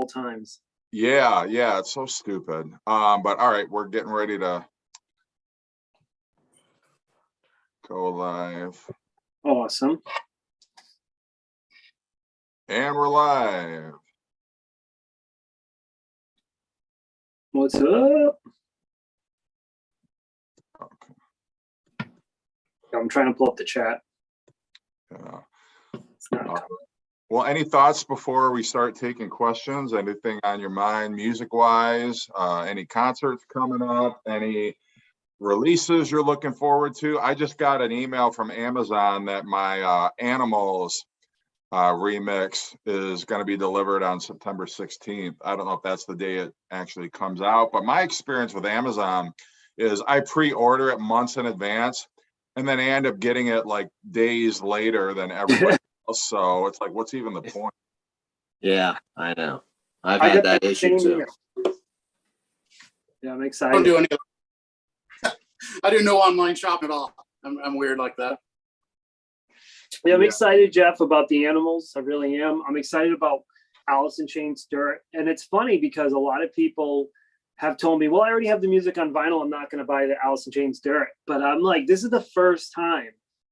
all times. Yeah, it's so stupid. But all right, we're getting ready to go live. Awesome. And we're live. What's up? Okay. I'm trying to pull up the chat. Yeah. It's not coming. Well, any thoughts before we start taking questions? Anything on your mind, music-wise? Any concerts coming up? Any releases you're looking forward to? I just got an email from Amazon that my Animals remix is going to be delivered on September 16th. I don't know if that's the day it actually comes out, but my experience with Amazon is I pre-order it months in advance, and then I end up getting it like days later than everybody else. So it's like, what's even the point? Yeah, I know. I've had that issue too. Yeah, I'm I excited. don't do any. I do no online shopping at all. I'm weird like that. Yeah, I'm excited, Jeff, about the Animals. I really am. I'm excited about Alice in Chains Dirt. And it's funny because a lot of people have told me, well, I already have the music on vinyl. I'm not going to buy the Alice in Chains Dirt. But I'm like, this is the first time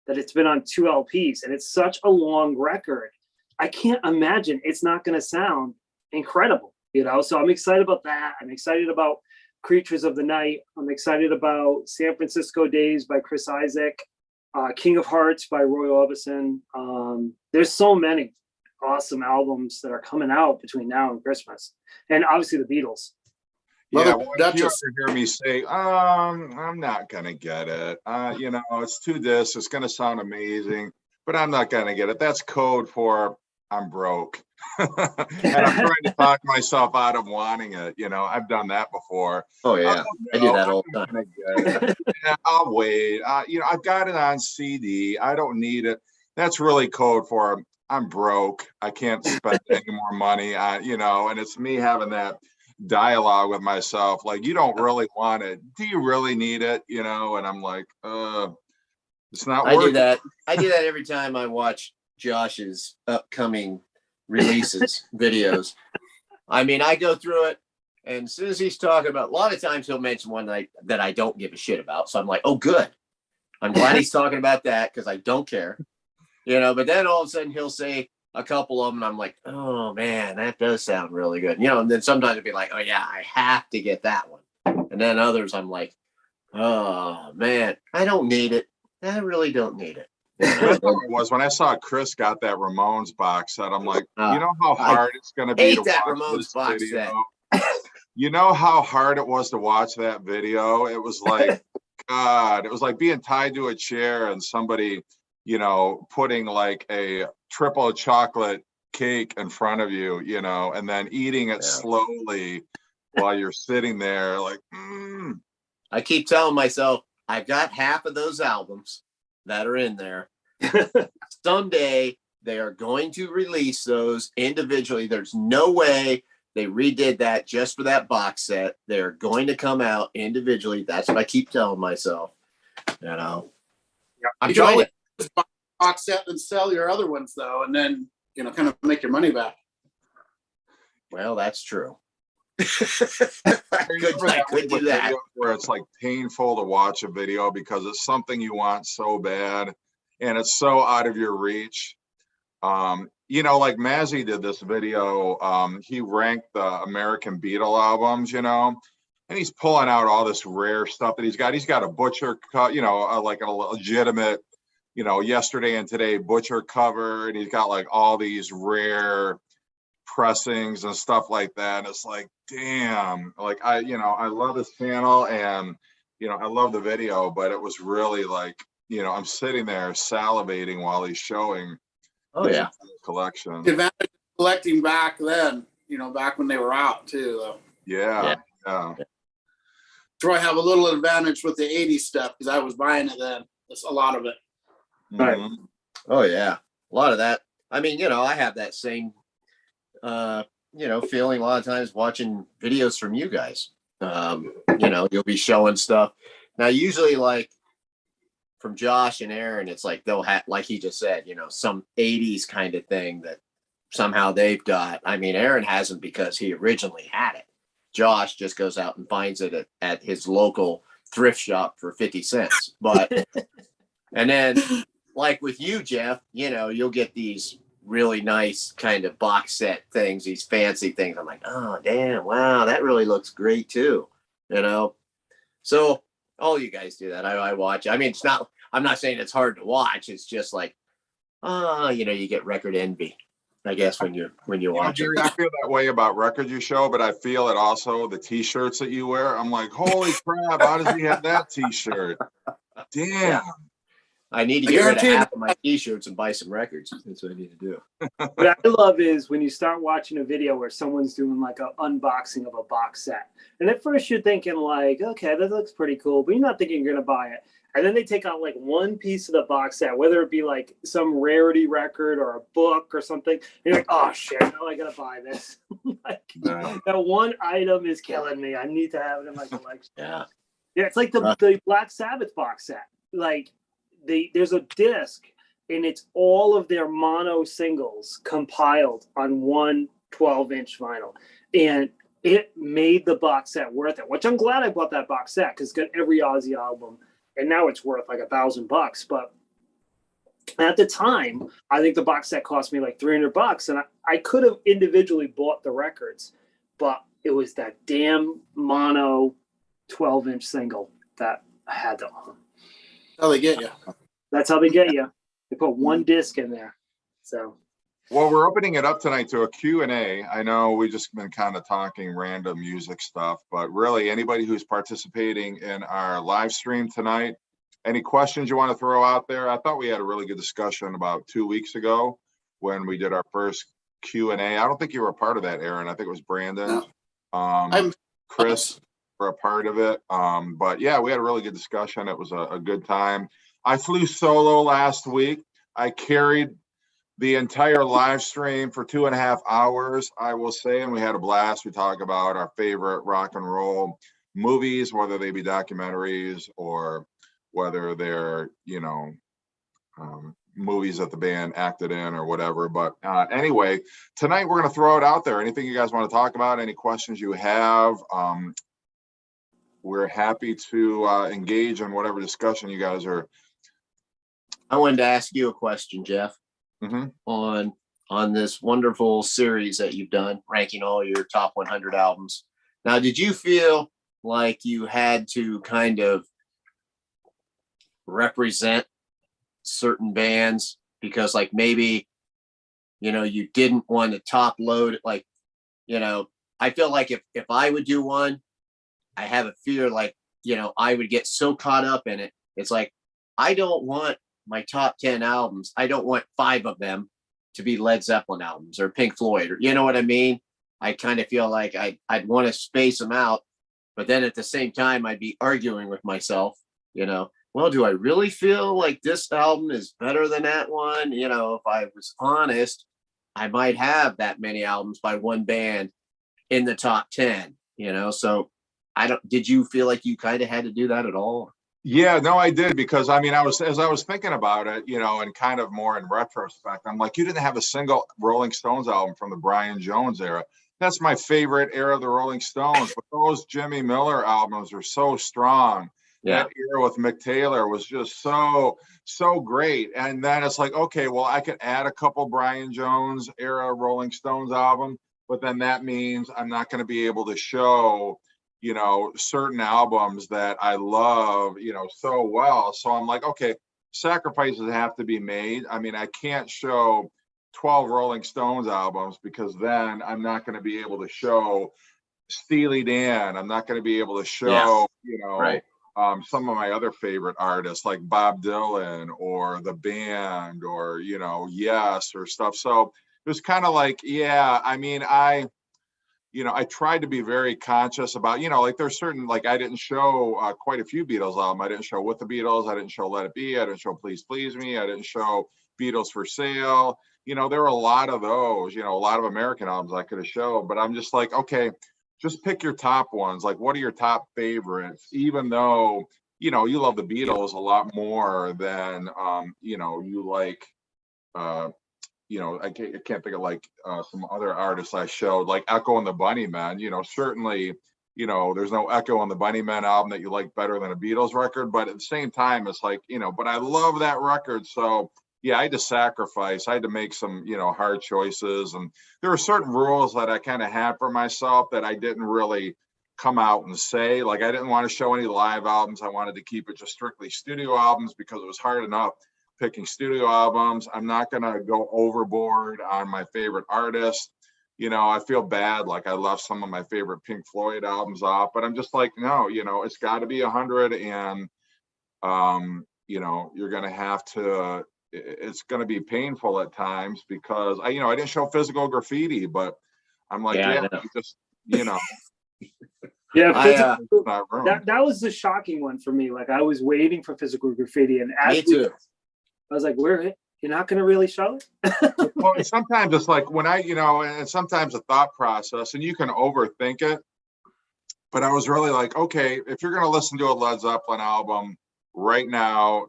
that it's been on 2 LPs. And it's such a long record. I can't imagine it's not going to sound incredible, you know? So I'm excited about that. I'm excited about Creatures of the Night. I'm excited about San Francisco Days by Chris Isaak. King of Hearts by Roy Orbison. There's so many awesome albums that are coming out between now and Christmas, and obviously the Beatles. Yeah, well, if you ever hear me say, I'm not gonna get it. You know, it's 2 discs. It's gonna sound amazing, but I'm not gonna get it. That's code for I'm broke, and I'm trying to talk myself out of wanting it. You know, I've done that before. Oh yeah, I do that all the time. Yeah, I'll wait. You know, I've got it on CD. I don't need it. That's really code for I'm broke. I can't spend any more money on, you know, and it's me having that dialogue with myself. Like, you don't really want it. Do you really need it? You know, and I'm like, it's not working. I do that every time I watch Josh's upcoming releases videos. I mean, I go through it, and as soon as he's talking about, a lot of times he'll mention one that I don't give a shit about. So I'm like, oh, good. I'm glad he's talking about that because I don't care, you know. But then all of a sudden he'll say a couple of them, and I'm like, oh man, that does sound really good, you know. And then sometimes it'll be like, oh yeah, I have to get that one. And then others, I'm like, oh man, I don't need it. I really don't need it. It was when I saw Chris got that Ramones box set. I'm like, you know how hard it's going to be to that watch Ramones this box video. Set. You know how hard it was to watch that video. It was like, God, it was like being tied to a chair and somebody, you know, putting like a triple chocolate cake in front of you, you know, and then eating it slowly while you're sitting there, like. I keep telling myself I've got half of those albums that are in there. Someday they are going to release those individually. There's no way they redid that just for that box set. They're going to come out individually. That's what I keep telling myself. You know, I'm trying to box set and sell your other ones though, and then, you know, kind of make your money back. Well, that's true. I could do that. Where it's like painful to watch a video because it's something you want so bad and it's so out of your reach. You know, like Mazzy did this video. He ranked the American Beatle albums, you know, and he's pulling out all this rare stuff that he's got. He's got a Butcher cut, you know, like a legitimate, you know, Yesterday and Today Butcher cover, and he's got like all these rare pressings and stuff like that. And it's like, damn, like I love this channel and, you know, I love the video, but it was really like, you know, I'm sitting there salivating while he's showing his collection. The advantage of collecting back then, you know, back when they were out too, though. Yeah. So I have a little advantage with the 80s stuff because I was buying it then. That's a lot of it. Right. Oh yeah, a lot of that. I mean, you know, I have that same you know, feeling a lot of times watching videos from you guys. You know, you'll be showing stuff. Now, usually like from Josh and Aaron, it's like they'll have, like he just said, you know, some 80s kind of thing that somehow they've got, I mean, Aaron hasn't because he originally had it. Josh just goes out and finds it at his local thrift shop for 50 cents. But, and then like with you, Jeff, you know, you'll get these really nice kind of box set things, these fancy things. I'm like, oh, damn, wow, that really looks great too, you know? So all you guys do that. I watch. I mean, I'm not saying it's hard to watch. It's just like, you know, you get record envy, I guess, when you watch it. I feel that way about records you show, but I feel it also the t-shirts that you wear. I'm like, holy crap, how does he have that t-shirt? Damn. Yeah. I need to get rid of half of my t-shirts and buy some records. That's what I need to do. What I love is when you start watching a video where someone's doing like an unboxing of a box set. And at first you're thinking like, okay, that looks pretty cool, but you're not thinking you're going to buy it. And then they take out like one piece of the box set, whether it be like some rarity record or a book or something. And you're like, oh shit, now I got to buy this. Like, that one item is killing me. I need to have it in my collection. Yeah. Yeah, it's like the Black Sabbath box set. Like, there's a disc and it's all of their mono singles compiled on one 12-inch vinyl, and it made the box set worth it, which I'm glad I bought that box set because it's got every Ozzy album, and now it's worth like $1,000. But at the time, I think the box set cost me like $300, and I could have individually bought the records, but it was that damn mono 12-inch single that I had to own. How they get you. That's how they get you. They put one disc in there. So, well, we're opening it up tonight to a Q&A. I know we've just been kind of talking random music stuff, but really anybody who's participating in our live stream tonight, any questions you want to throw out there? I thought we had a really good discussion about 2 weeks ago when we did our first Q&A. I don't think you were a part of that, Aaron. I think it was Brandon. No. Chris for a part of it. But yeah, we had a really good discussion. It was a good time. I flew solo last week. I carried the entire live stream for 2.5 hours, I will say, and we had a blast. We talk about our favorite rock and roll movies, whether they be documentaries or whether they're, you know, movies that the band acted in or whatever. But anyway, tonight we're going to throw it out there. Anything you guys want to talk about, any questions you have, we're happy to engage in whatever discussion you guys are. I wanted to ask you a question, Jeff, on this wonderful series that you've done, ranking all your top 100 albums. Now, did you feel like you had to kind of represent certain bands because, like, maybe, you know, you didn't want to top load it? Like, you know, I feel like if I would do one, I have a fear like, you know, I would get so caught up in it. It's like, I don't want my top 10 albums. I don't want 5 of them to be Led Zeppelin albums or Pink Floyd, or, you know what I mean? I kind of feel like I'd want to space them out, but then at the same time, I'd be arguing with myself, you know, well, do I really feel like this album is better than that one? You know, if I was honest, I might have that many albums by one band in the top 10, you know? So did you feel like you kind of had to do that at all? Yeah, no, I did, because I mean, as I was thinking about it, you know, and kind of more in retrospect, I'm like, you didn't have a single Rolling Stones album from the Brian Jones era. That's my favorite era of the Rolling Stones, but those Jimmy Miller albums are so strong. Yeah. That era with Mick Taylor was just so great. And then it's like, okay, well, I could add a couple Brian Jones era Rolling Stones album, but then that means I'm not going to be able to show, you know, certain albums that I love, you know, so well. So I'm like, okay, sacrifices have to be made. I mean, I can't show 12 Rolling Stones albums because then I'm not going to be able to show Steely Dan. I'm not going to be able to show, you know, right. Some of my other favorite artists like Bob Dylan or the band or, you know, Yes or stuff. So it was kind of like, yeah, I mean, I tried to be very conscious about, you know, like there's certain, like I didn't show quite a few Beatles albums. I didn't show With the Beatles. I didn't show Let It Be. I didn't show Please Please Me. I didn't show Beatles for Sale. You know, there were a lot of those, you know, a lot of American albums I could have shown, but I'm just like, okay, just pick your top ones. Like, what are your top favorites? Even though, you know, you love the Beatles a lot more than, you know, you like, I can't think of like some other artists I showed, like Echo and the Bunnymen. Certainly, there's no Echo and the Bunnymen album that you like better than a Beatles record, but at the same time, it's like, but I love that record. So yeah, I had to sacrifice. I had to make some, hard choices. And there were certain rules that I kind of had for myself that I didn't really come out and say. Like, I didn't want to show any live albums. I wanted to keep it just strictly studio albums because it was hard enough picking studio albums. I'm not going to go overboard on my favorite artist. I feel bad. Like, I left some of my favorite Pink Floyd albums off, but I'm just like, no, it's got to be 100. And, you're going to have to, it's going to be painful at times because I didn't show Physical Graffiti, but I'm like, Yeah, just, Yeah, that was the shocking one for me. Like, I was waiting for Physical Graffiti, and me too. I was like, "You're not going to really show it?" Well, sometimes it's like when and sometimes a thought process, and you can overthink it. But I was really like, okay, if you're going to listen to a Led Zeppelin album right now,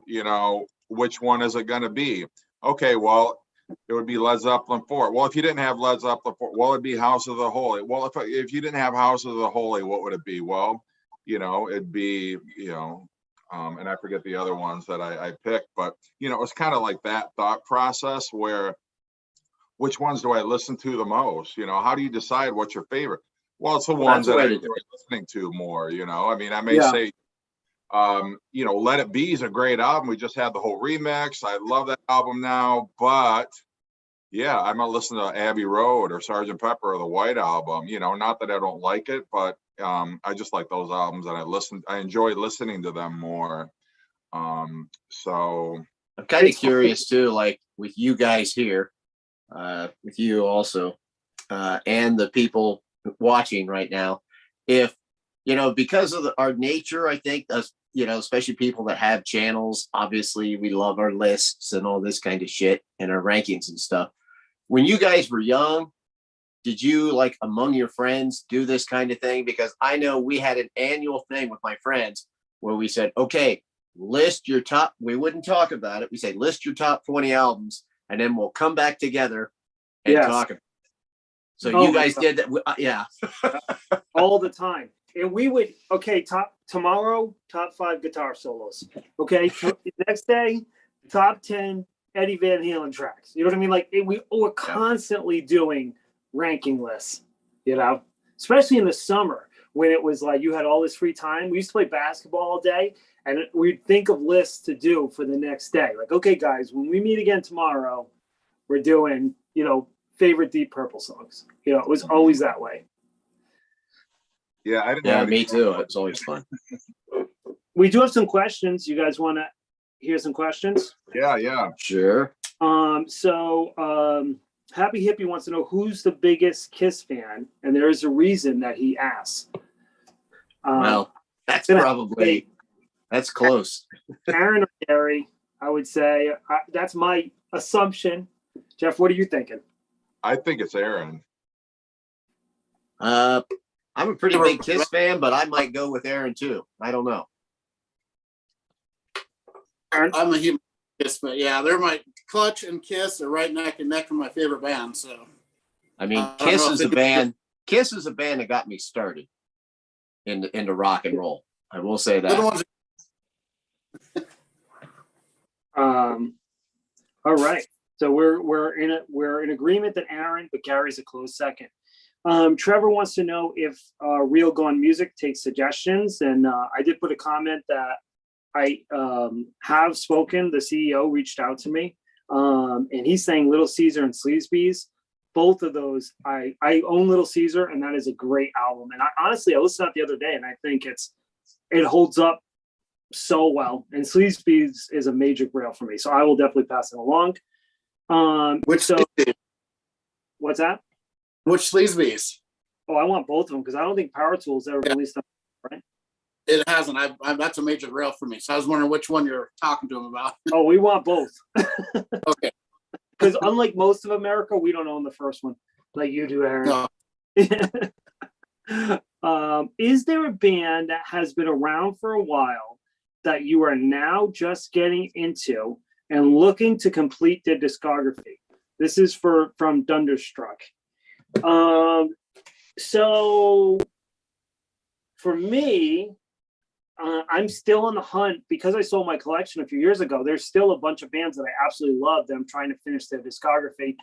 which one is it going to be? Okay, well, it would be Led Zeppelin 4. Well, if you didn't have Led Zeppelin 4, well, it'd be House of the Holy. Well, if you didn't have House of the Holy, what would it be? Well, it'd be, and I forget the other ones that I picked, but, it's kind of like that thought process where which ones do I listen to the most? How do you decide what's your favorite? Well, it's the ones that I enjoy listening to more, I mean, I may say, Let It Be is a great album. We just had the whole remix. I love that album now, but yeah, I'm gonna listen to Abbey Road or Sgt. Pepper or the White Album. Not that I don't like it, but I just like those albums and I enjoy listening to them more. So I'm kind of curious too, like with you guys here, with you also, and the people watching right now, if because of our nature, I think, especially people that have channels, obviously we love our lists and all this kind of shit and our rankings and stuff. When you guys were young, did you, like, among your friends, do this kind of thing? Because I know we had an annual thing with my friends where we said, okay, list your top, we wouldn't talk about it. We say, list your top 20 albums, and then we'll come back together and talk about it. So you guys did that. Yeah. All the time. And we would, tomorrow, top 5 guitar solos. Okay. The next day, top 10 Eddie Van Halen tracks. You know what I mean? Like, we were constantly doing ranking lists, especially in the summer when it was like you had all this free time. We used to play basketball all day, and we'd think of lists to do for the next day. Like, okay, guys, when we meet again tomorrow, we're doing, favorite Deep Purple songs. It was always that way. Yeah, I didn't. Yeah, me too. It's always fun. We do have some questions. You guys want to hear some questions? Yeah. Sure. Happy Hippie wants to know who's the biggest Kiss fan, and there is a reason that he asks. Well, that's close. Aaron or Gary, I would say. That's my assumption. Jeff, what are you thinking? I think it's Aaron. I'm a pretty big Kiss fan, but I might go with Aaron too. I don't know. I'm a huge Kiss fan. Yeah, they're my Clutch and Kiss are right neck and neck for my favorite band. So, I mean, Kiss is a band. Kiss is a band that got me started into rock and roll. I will say that. All right. So we're in agreement that Aaron, but Gary's a close second. Trevor wants to know if Real Gone Music takes suggestions, and I did put a comment that I have spoken. The CEO reached out to me, and he's saying Little Caesar and Sleazebees. Both of those, I own Little Caesar, and that is a great album. And I listened to it the other day, and I think it holds up so well. And Sleazebees is a major grail for me, so I will definitely pass it along. What's that? Which Sleazebees? Oh, I want both of them because I don't think Power Tools ever released them, right? It hasn't. That's a major grail for me. So I was wondering which one you're talking to him about. Oh, we want both. Okay. Because unlike most of America, we don't own the first one like you do, Aaron. No. Is there a band that has been around for a while that you are now just getting into and looking to complete their discography? This is from Thunderstruck. So for me, I'm still on the hunt because I sold my collection a few years ago. There's still a bunch of bands that I absolutely love that I'm trying to finish their discography.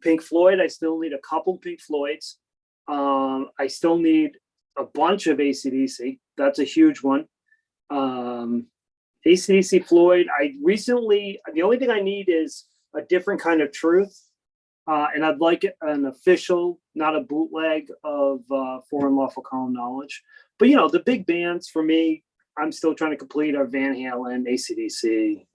Pink Floyd, I still need a couple Pink Floyds. I still need a bunch of AC/DC. That's a huge one. AC/DC, Floyd. The only thing I need is a different kind of truth. And I'd like an official, not a bootleg of Foreign Lawful Common Knowledge. But, the big bands for me, I'm still trying to complete are Van Halen, AC/DC,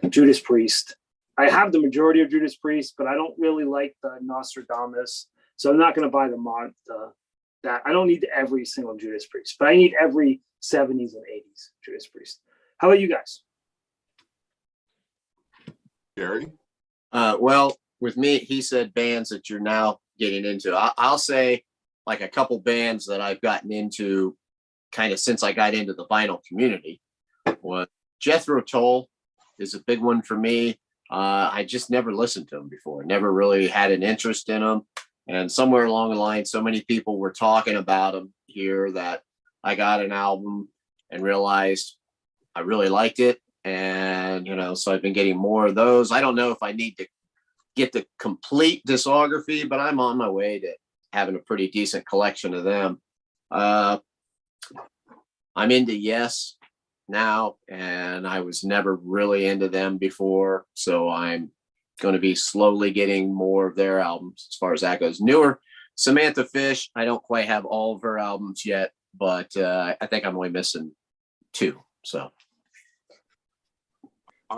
Judas Priest. I have the majority of Judas Priest, but I don't really like the Nostradamus. So I'm not going to buy that. I don't need every single Judas Priest, but I need every 70s and 80s Judas Priest. How about you guys? Gary? Well, with me, he said bands that you're now getting into. I'll say like a couple bands that I've gotten into kind of since I got into the vinyl community. Was Jethro Tull is a big one for me. I just never listened to them before, never really had an interest in them. And somewhere along the line, so many people were talking about them here that I got an album and realized I really liked it. And, so I've been getting more of those. I don't know if I need to get the complete discography, but I'm on my way to having a pretty decent collection of them. I'm into Yes now, and I was never really into them before. So I'm going to be slowly getting more of their albums as far as that goes. Newer Samantha Fish, I don't quite have all of her albums yet, but I think I'm only missing 2. So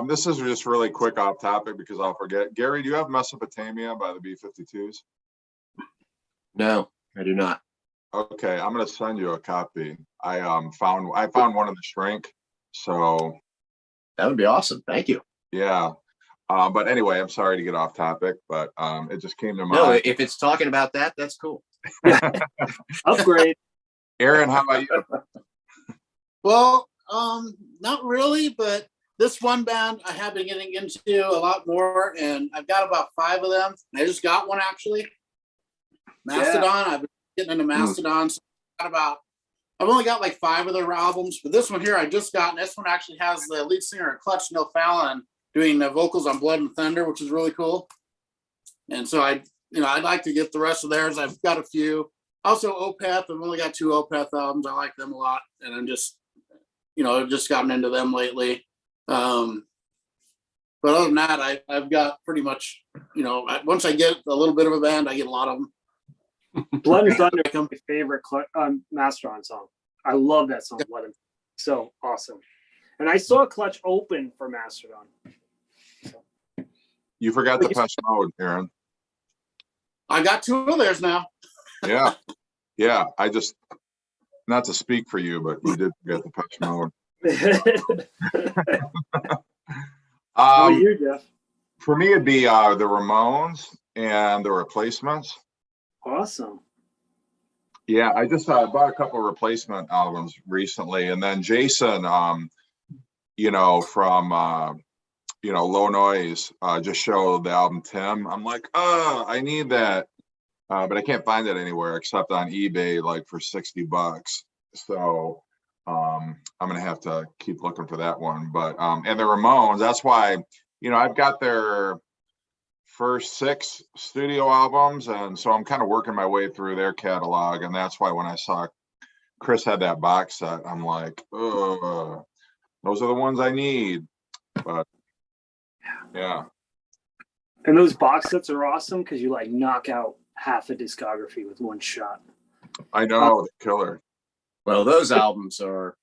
This is just really quick off topic because I'll forget. Gary, do you have Mesopotamia by the B-52s? no, I do not. Okay, I'm gonna send you a copy. I found one in the shrink. So That would be awesome. Thank you. yeah. But anyway, I'm sorry to get off topic, but it just came to No, mind. if it's talking about that, that's cool. Upgrade. Aaron, how about you? Well, not really, but this one band I have been getting into a lot more, and I've got about 5 of them. I just got one actually. Mastodon. Yeah. I've been getting into Mastodon. So I've only got like 5 of their albums, but this one here I just got. And this one actually has the lead singer of Clutch, Neil Fallon, doing the vocals on Blood and Thunder, which is really cool. And so I'd like to get the rest of theirs. I've got a few. Also Opeth. I've only got 2 Opeth albums. I like them a lot, and I'm just, I've just gotten into them lately. But other than that, I've got pretty much, once I get a little bit of a band, I get a lot of them. Blood and Thunder is my favorite Mastodon song. I love that song, Blood and Thunder. So awesome. And I saw Clutch open for Mastodon. So. You forgot the Depeche Mode, Aaron. I got 2 of theirs now. Yeah. Yeah. I just, not to speak for you, but you did forget the Depeche Mode. How about you, Jeff? For me, it'd be the Ramones and the Replacements. Awesome. Yeah, I just bought a couple of replacement albums recently, and then Jason, from Low Noise, just showed the album Tim. I'm like, I need that, but I can't find it anywhere except on eBay, like for $60. So I'm gonna have to keep looking for that one. But and the Ramones, that's why I've got their first 6 studio albums, and so I'm kind of working my way through their catalog, and that's why when I saw Chris had that box set, I'm like, those are the ones I need. But yeah, and those box sets are awesome because you like knock out half a discography with one shot. I know, the killer. Well, those albums are,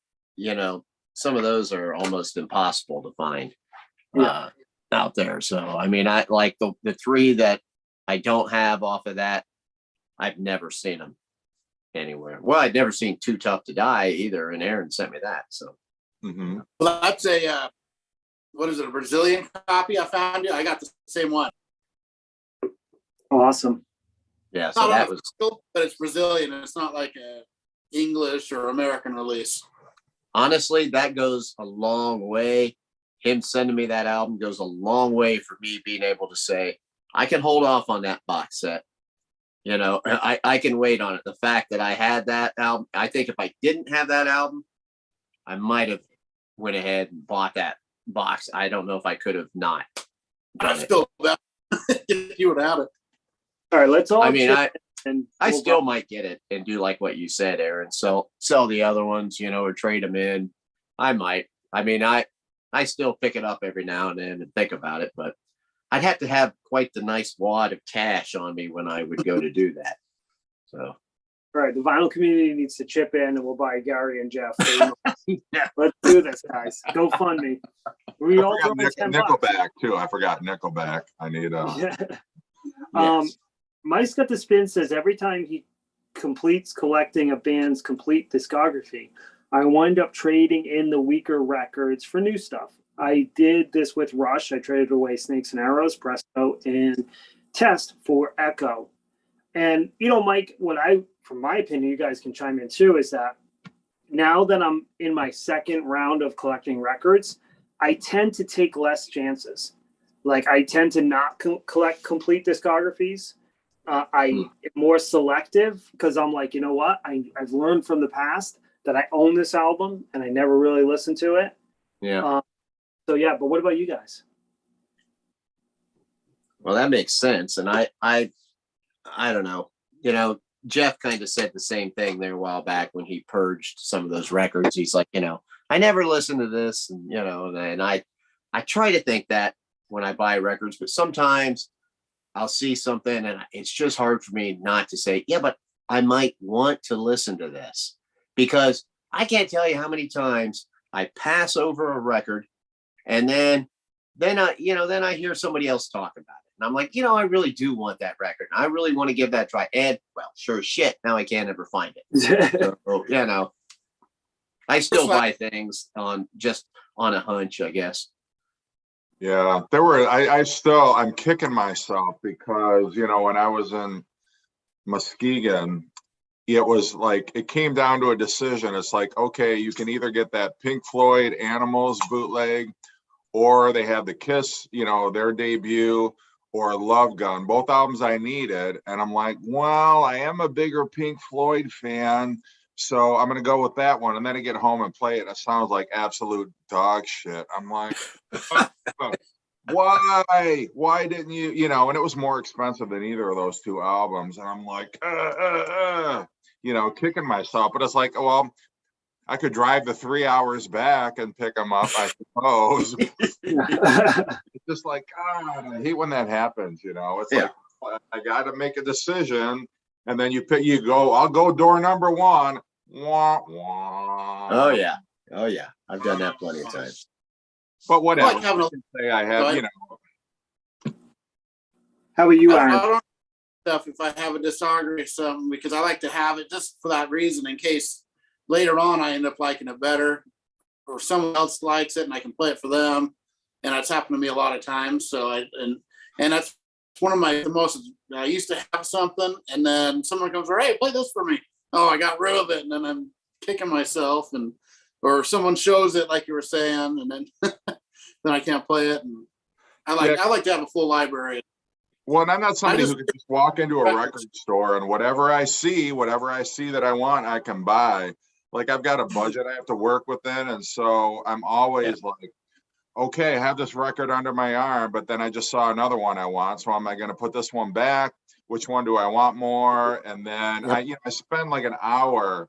some of those are almost impossible to find. Out there. So I mean, I like the 3 that I don't have off of that. I've never seen them anywhere. Well, I'd never seen Too Tough to Die either, and Aaron sent me that. So well, that's a what is it, a Brazilian copy? I found it. I got the same one. Awesome. Yeah, so that was cool, but it's Brazilian, and it's not like a English or American release. Honestly, that goes a long way. Him sending me that album goes a long way for me being able to say, I can hold off on that box set. You know, I can wait on it. The fact that I had that album, I think if I didn't have that album, I might have went ahead and bought that box. I don't know if I could have not done it. Still if you without it. All right, let's all. I mean, and I we'll still go- might get it and do like what you said, Aaron. Sell the other ones, you know, or trade them in. I might. I mean, I still pick it up every now and then and think about it, but I'd have to have quite the nice wad of cash on me when I would go to do that. So, All right, the vinyl community needs to chip in, and we'll buy Gary and Jeff. yeah. Let's do this, guys. Go fund me. We all I throw forgot in $10. Nickelback too. I forgot Nickelback. I need Yeah. Yes. Mike's Got the Spin says every time he completes collecting a band's complete discography, I wind up trading in the weaker records for new stuff. I did this with Rush. I traded away Snakes and Arrows, Presto, and Test for Echo. And, you know, Mike, from my opinion, you guys can chime in too, is that now that I'm in my second round of collecting records, I tend to take less chances. Like, I tend to not collect complete discographies. I am more selective because I'm like, you know what? I've learned from the past that I own this album and I never really listened to it. Yeah. So yeah, but what about you guys? Well, that makes sense. And I don't know. You know, Jeff kind of said the same thing there a while back when he purged some of those records. He's like, you know, I never listened to this, and you know, and I try to think that when I buy records, but sometimes I'll see something and it's just hard for me not to say, yeah, but I might want to listen to this, because I can't tell you how many times I pass over a record and then I hear somebody else talk about it. And I'm like, you know, I really do want that record. I really want to give that a try. And well, sure as shit, now I can't ever find it. So, you know, I still buy things on a hunch, I guess. Yeah, there were. I'm kicking myself because, you know, when I was in Muskegon, it was like it came down to a decision. It's like, okay, you can either get that Pink Floyd Animals bootleg, or they have the Kiss, you know, their debut, or Love Gun, both albums I needed. And I'm like, well, I am a bigger Pink Floyd fan, so I'm going to go with that one. And then I get home and play it, and it sounds like absolute dog shit. I'm like, why didn't you, you know, and it was more expensive than either of those two albums. And I'm like, you know, kicking myself. But it's like, well, I could drive the 3 hours back and pick them up, I suppose. It's just like, God, I hate when that happens, you know. It's like, I got to make a decision, and then you go, I'll go door number one. Wah, wah. Oh yeah. I've done that plenty of times. But whatever. Like having I can say I have, you know. How about you, I Aaron? don't stuff if I have a discography or something, because I like to have it just for that reason, in case later on I end up liking it better, or someone else likes it and I can play it for them. And that's happened to me a lot of times. So and that's one of the most, I used to have something and then someone comes, hey, play this for me. Oh, I got rid of it. And then I'm kicking myself, or someone shows it like you were saying, and then then I can't play it. And I like to have a full library. Well, and I'm not somebody who can just walk into a record store and whatever I see that I want, I can buy. Like, I've got a budget I have to work within, and so I'm always like, okay, I have this record under my arm, but then I just saw another one I want, so am I going to put this one back? Which one do I want more? And then I spend like an hour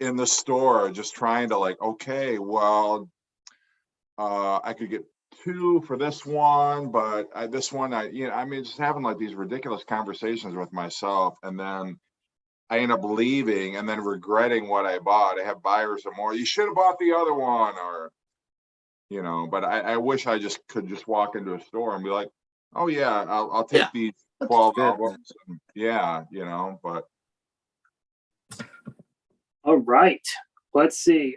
in the store just trying to, like, okay, well, I could get two for this one, but this one, just having like these ridiculous conversations with myself, and then I end up leaving and then regretting what I bought. I have buyer's remorse. You should have bought the other one, or, you know, but I wish I could just walk into a store and be like, oh yeah, I'll take these 12 albums. And, you know, but. All right. Let's see.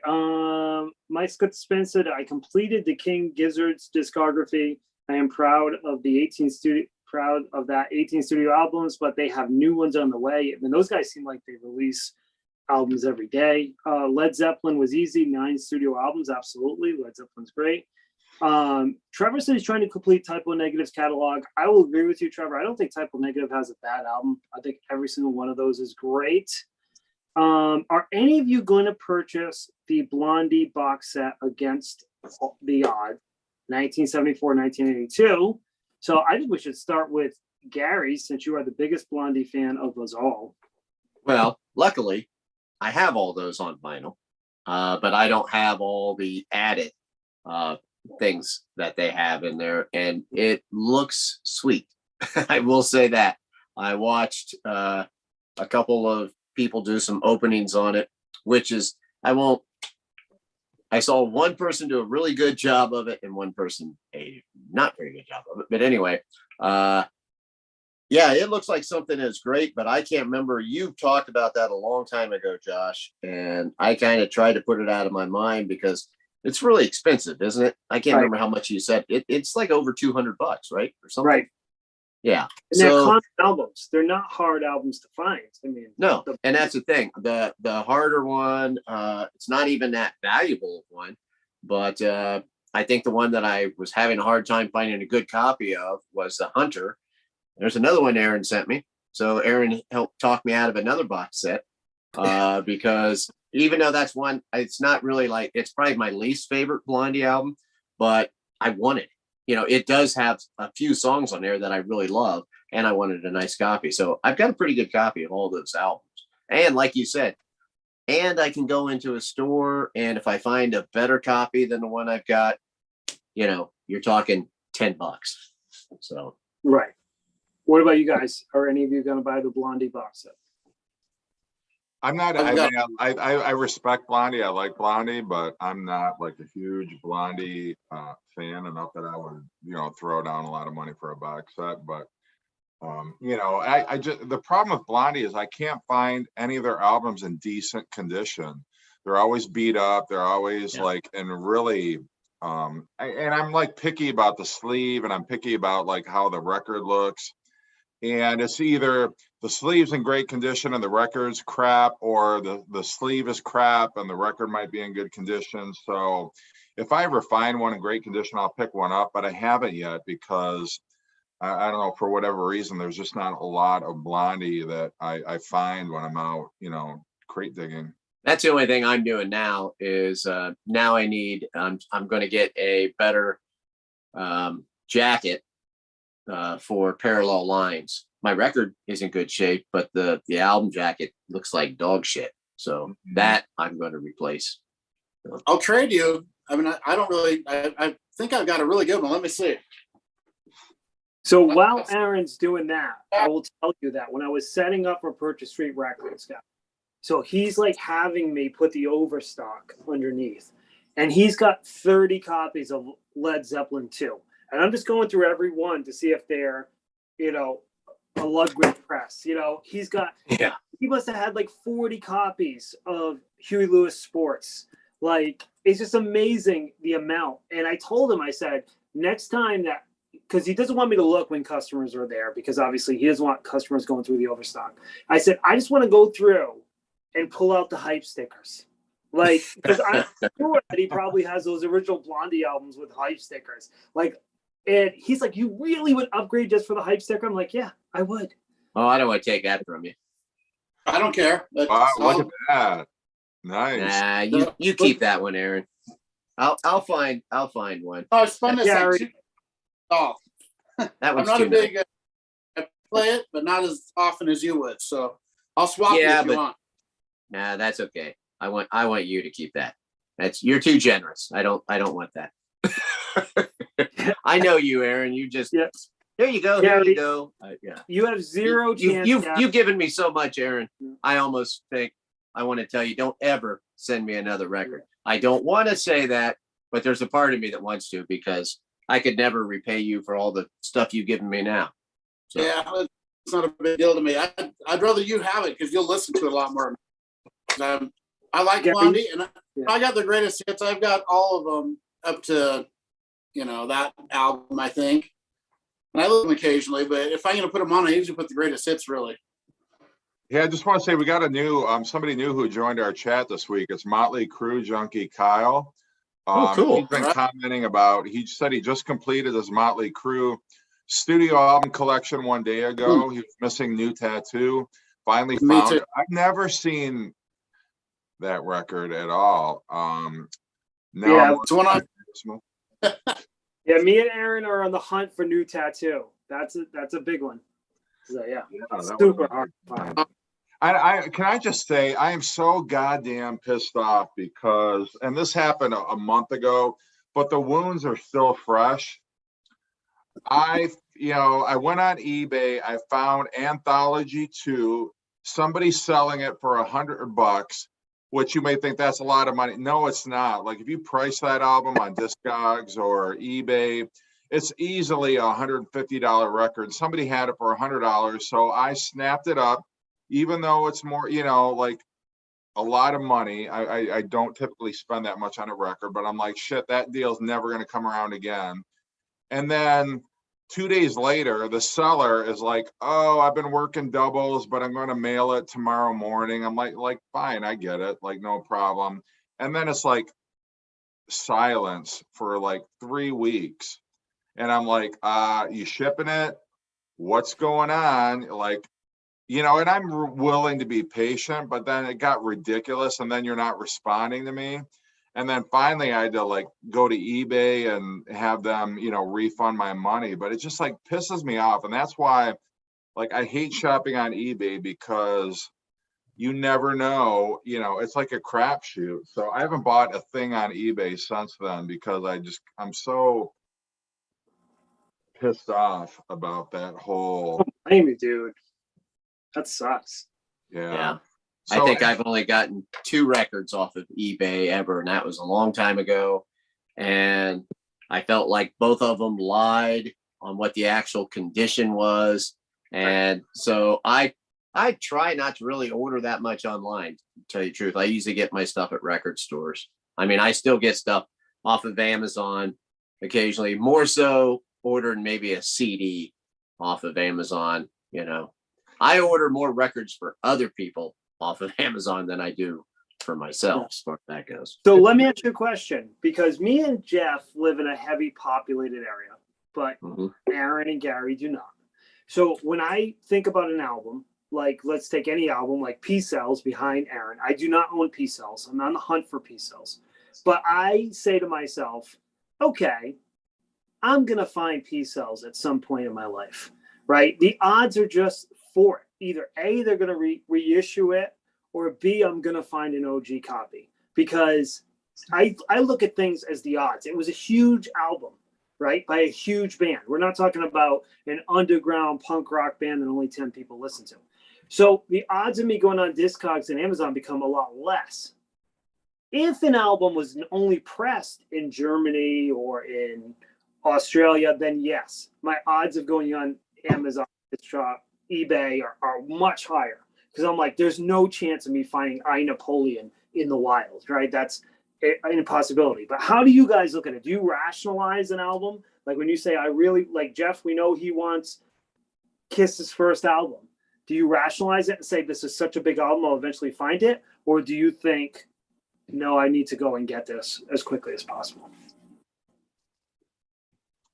Mike Scott Spencer, I completed the King Gizzard's discography. I am proud of that 18 studio albums, but they have new ones on the way. And those guys seem like they release albums every day. Led Zeppelin was easy. 9 studio albums. Absolutely. Led Zeppelin's great. Trevor said he's trying to complete Typo Negative's catalog. I will agree with you, Trevor. I don't think Typo Negative has a bad album. I think every single one of those is great. Are any of you going to purchase the Blondie box set Against the Odd, 1974, 1982? So I think we should start with Gary, since you are the biggest Blondie fan of us all. Well, luckily, I have all those on vinyl, but I don't have all the added things that they have in there, and it looks sweet. I will say that. I watched a couple of people do some openings on it, which is, I saw one person do a really good job of it and one person a not very good job of it. But anyway, yeah, it looks like something is great, but I can't remember. You talked about that a long time ago, Josh, and I kind of tried to put it out of my mind because it's really expensive, isn't it? I can't remember how much you said. It's like over $200, right? Or something. Right. Yeah. And they're common albums. They're not hard albums to find. I mean, no. And that's the thing. The harder one, it's not even that valuable one, but I think the one that I was having a hard time finding a good copy of was the Hunter. There's another one Aaron sent me. So Aaron helped talk me out of another box set because even though that's one, it's not really like, it's probably my least favorite Blondie album, but I want it. You know, it does have a few songs on there that I really love, and I wanted a nice copy. So I've got a pretty good copy of all those albums. And like you said, and I can go into a store, and if I find a better copy than the one I've got, you know, you're talking $10. So. Right. What about you guys? Are any of you going to buy the Blondie box set? I'm not. I respect Blondie. I like Blondie, but I'm not like a huge Blondie fan enough that I would, you know, throw down a lot of money for a box set. But you know, I just, the problem with Blondie is I can't find any of their albums in decent condition. They're always beat up. They're always like in really. And I'm like picky about the sleeve, and I'm picky about like how the record looks. And it's either the sleeve's in great condition and the record's crap, or the sleeve is crap and the record might be in good condition. So if I ever find one in great condition, I'll pick one up, but I haven't yet because I don't know, for whatever reason, there's just not a lot of Blondie that I find when I'm out, you know, crate digging. That's the only thing I'm doing now is now I need, I'm going to get a better jacket for Parallel Lines. My record is in good shape, but the album jacket looks like dog shit. So that I'm going to replace. I'll trade you. I mean, I don't really, I think I've got a really good one. Let me see. So while Aaron's doing that, I will tell you that when I was setting up for Purchase Street Records, so he's like having me put the overstock underneath, and he's got 30 copies of Led Zeppelin 2. And I'm just going through every one to see if they're, you know, a Ludwig press. You know, he's got, he must have had like 40 copies of Huey Lewis Sports. Like, it's just amazing the amount. And I told him, I said, next time that, because he doesn't want me to look when customers are there, because obviously he doesn't want customers going through the overstock. I said, I just want to go through and pull out the hype stickers. Like, because I'm sure that he probably has those original Blondie albums with hype stickers. Like, and he's like, you really would upgrade just for the hype sticker? I'm like, yeah, I would. Oh, I don't want to take that from you. I don't care. Wow, look at that. Nice. Nah, you keep that one, Aaron. I'll find one. Oh, it's fun to say. Oh, that one's I'm not a big I play it, but not as often as you would. So I'll swap it if you want. Nah, that's okay. I want you to keep that. You're too generous. I don't want that. I know you, Aaron. You just here you go. Here you go. You have zero chance. You've given me so much, Aaron. I almost think I want to tell you, don't ever send me another record. I don't want to say that, but there's a part of me that wants to, because I could never repay you for all the stuff you've given me now. So. Yeah, it's not a big deal to me. I'd rather you have it because you'll listen to it a lot more. I like Blondie, and I got the greatest hits. I've got all of them up to, you know, that album, I think. And I listen occasionally, but if I'm going to put them on, I usually put the greatest hits, really. Yeah, I just want to say we got a new, somebody new who joined our chat this week. It's Motley Crue junkie Kyle. Oh, cool. He's been commenting about, he said he just completed his Motley Crue studio album collection one day ago. He was missing New Tattoo. Finally found it. I've never seen that record at all. Yeah, what's going on? Yeah, me and Aaron are on the hunt for New Tattoo. That's a big one. So yeah, super hard. Can I just say, I am so goddamn pissed off because, and this happened a month ago, but the wounds are still fresh. I went on eBay. I found Anthology 2. Somebody selling it for $100, which you may think that's a lot of money. No, it's not. Like if you price that album on Discogs or eBay, it's easily a $150 record. Somebody had it for $100, so I snapped it up. Even though it's more, like a lot of money. I don't typically spend that much on a record, but I'm like, shit, that deal's never going to come around again. And then 2 days later, the seller is like, oh, I've been working doubles, but I'm going to mail it tomorrow morning. I'm like, fine, I get it. Like, no problem. And then it's like silence for like 3 weeks. And I'm like, you shipping it? What's going on? Like, and I'm willing to be patient, but then it got ridiculous. And then you're not responding to me. And then finally I had to like go to eBay and have them, refund my money, but it just like pisses me off. And that's why like I hate shopping on eBay, because you never know, it's like a crapshoot. So I haven't bought a thing on eBay since then, because I'm so pissed off about that whole. Don't blame you, dude. That sucks. Yeah. So, I think I've only gotten 2 records off of eBay ever, and that was a long time ago. And I felt like both of them lied on what the actual condition was. And so I try not to really order that much online, to tell you the truth. I usually get my stuff at record stores. I mean, I still get stuff off of Amazon occasionally, more so ordering maybe a CD off of Amazon. I order more records for other people off of Amazon than I do for myself, as far as that goes. So let me ask you a question, because me and Jeff live in a heavy populated area, but Aaron and Gary do not. So when I think about an album, like let's take any album like P-Cells behind Aaron. I do not own P-Cells. I'm on the hunt for P-Cells. But I say to myself, okay, I'm going to find P-Cells at some point in my life, right? The odds are just for it. Either A, they're going to reissue it, or B, I'm going to find an OG copy, because I look at things as the odds. It was a huge album, right? By a huge band. We're not talking about an underground punk rock band that only 10 people listen to. So the odds of me going on Discogs and Amazon become a lot less. If an album was only pressed in Germany or in Australia, then yes, my odds of going on Amazon, eBay are much higher, because I'm like, there's no chance of me finding I Napoleon in the wild, right? That's an impossibility. But how do you guys look at it? Do you rationalize an album? Like when you say, I really like Jeff, we know he wants Kiss's first album. Do you rationalize it and say, this is such a big album, I'll eventually find it? Or do you think, no, I need to go and get this as quickly as possible?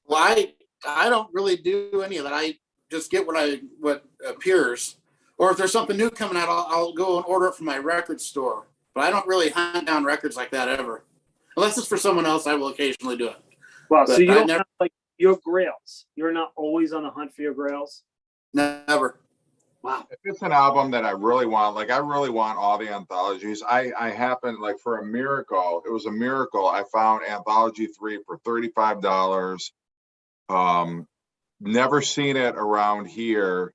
Well, I don't really do any of that. I just get what appears, or if there's something new coming out, I'll go and order it from my record store. But I don't really hunt down records like that ever, unless it's for someone else. I will occasionally do it. Wow, but so you don't have like your grails. You're not always on the hunt for your grails. Never. Wow. If it's an album that I really want, like I really want all the anthologies. I happen, like for a miracle, it was a miracle. I found Anthology 3 for $35. Never seen it around here,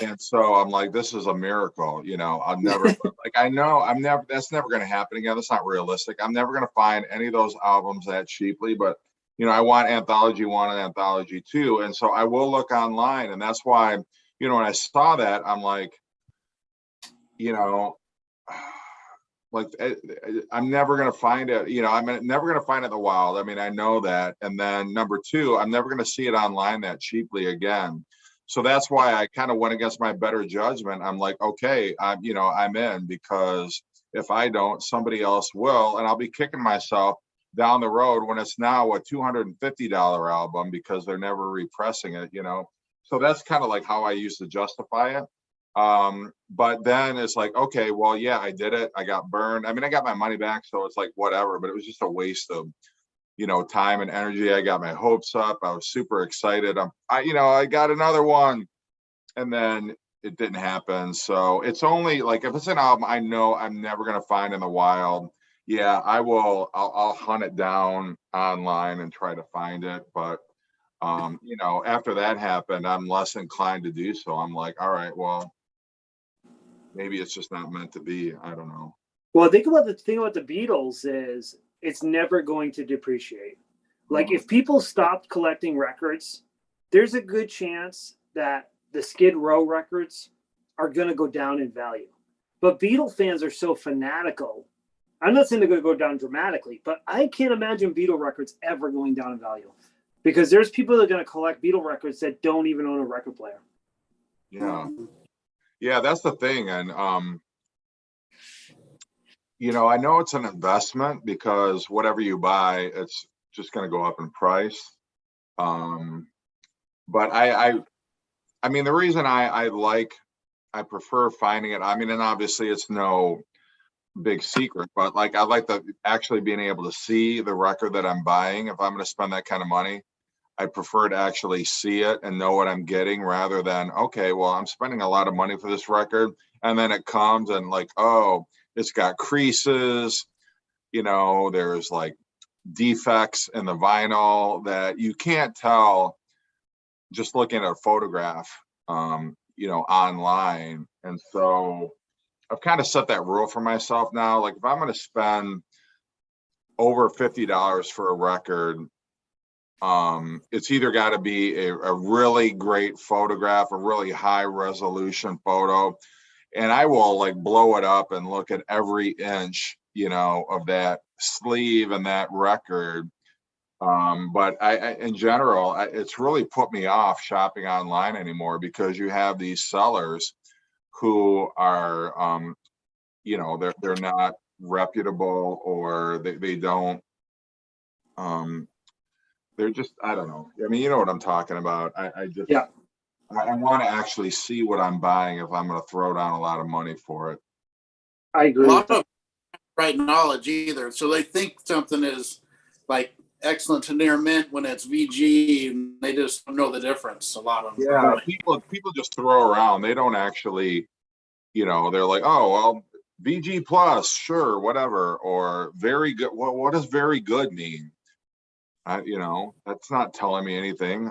and so I'm like, this is a miracle. I'll never like, I know that's never going to happen again. That's not realistic. I'm never going to find any of those albums that cheaply, but I want Anthology 1 and Anthology 2, and so I will look online. And that's why, when I saw that, I'm like, like I'm never going to find it, I'm never going to find it in the wild. I mean, I know that. And then number 2, I'm never going to see it online that cheaply again. So that's why I kind of went against my better judgment. I'm like, okay, I'm in, because if I don't, somebody else will, and I'll be kicking myself down the road when it's now a $250 album because they're never repressing it, you know. So that's kind of like how I used to justify it. But then it's like, okay, well, yeah, I did it. I got burned. I mean, I got my money back, so it's like whatever, but it was just a waste of, you know, time and energy. I got my hopes up. I was super excited. I got another one, and then it didn't happen. So it's only like if it's an album I know I'm never gonna find in the wild, yeah, I'll hunt it down online and try to find it. But you know, after that happened, I'm less inclined to do so. I'm like, all right, well, maybe it's just not meant to be. I don't know. Well, think about the thing about the Beatles is it's never going to depreciate. Like if people stopped collecting records, there's a good chance that the Skid Row records are going to go down in value. But Beatle fans are so fanatical. I'm not saying they're going to go down dramatically, but I can't imagine Beatle records ever going down in value because there's people that are going to collect Beatle records that don't even own a record player. Yeah. Yeah, that's the thing. And, you know, I know it's an investment because whatever you buy, it's just going to go up in price. But I mean, the reason I prefer finding it, I mean, and obviously it's no big secret, but like I like the actually being able to see the record that I'm buying. If I'm going to spend that kind of money, I prefer to actually see it and know what I'm getting rather than, okay, well, I'm spending a lot of money for this record. And then it comes and like, oh, it's got creases, you know, there's like defects in the vinyl that you can't tell just looking at a photograph, you know, online. And so I've kind of set that rule for myself now. Like if I'm going to spend over $50 for a record, it's either got to be a really great photograph, a really high resolution photo, and I will like blow it up and look at every inch, you know, of that sleeve and that record. But in general, it's really put me off shopping online anymore because you have these sellers who are, you know, they're not reputable or they don't, they're just, I don't know. I mean, you know what I'm talking about. I just, Yeah. I want to actually see what I'm buying if I'm going to throw down a lot of money for it. I A agree. lot of right knowledge either. So they think something is like excellent to near mint when it's VG, and they just don't know the difference. A lot of them. Yeah, people just throw around. They don't actually, you know, they're like, oh, well, VG plus, sure, whatever, or very good. Well, what does very good mean? You know, that's not telling me anything.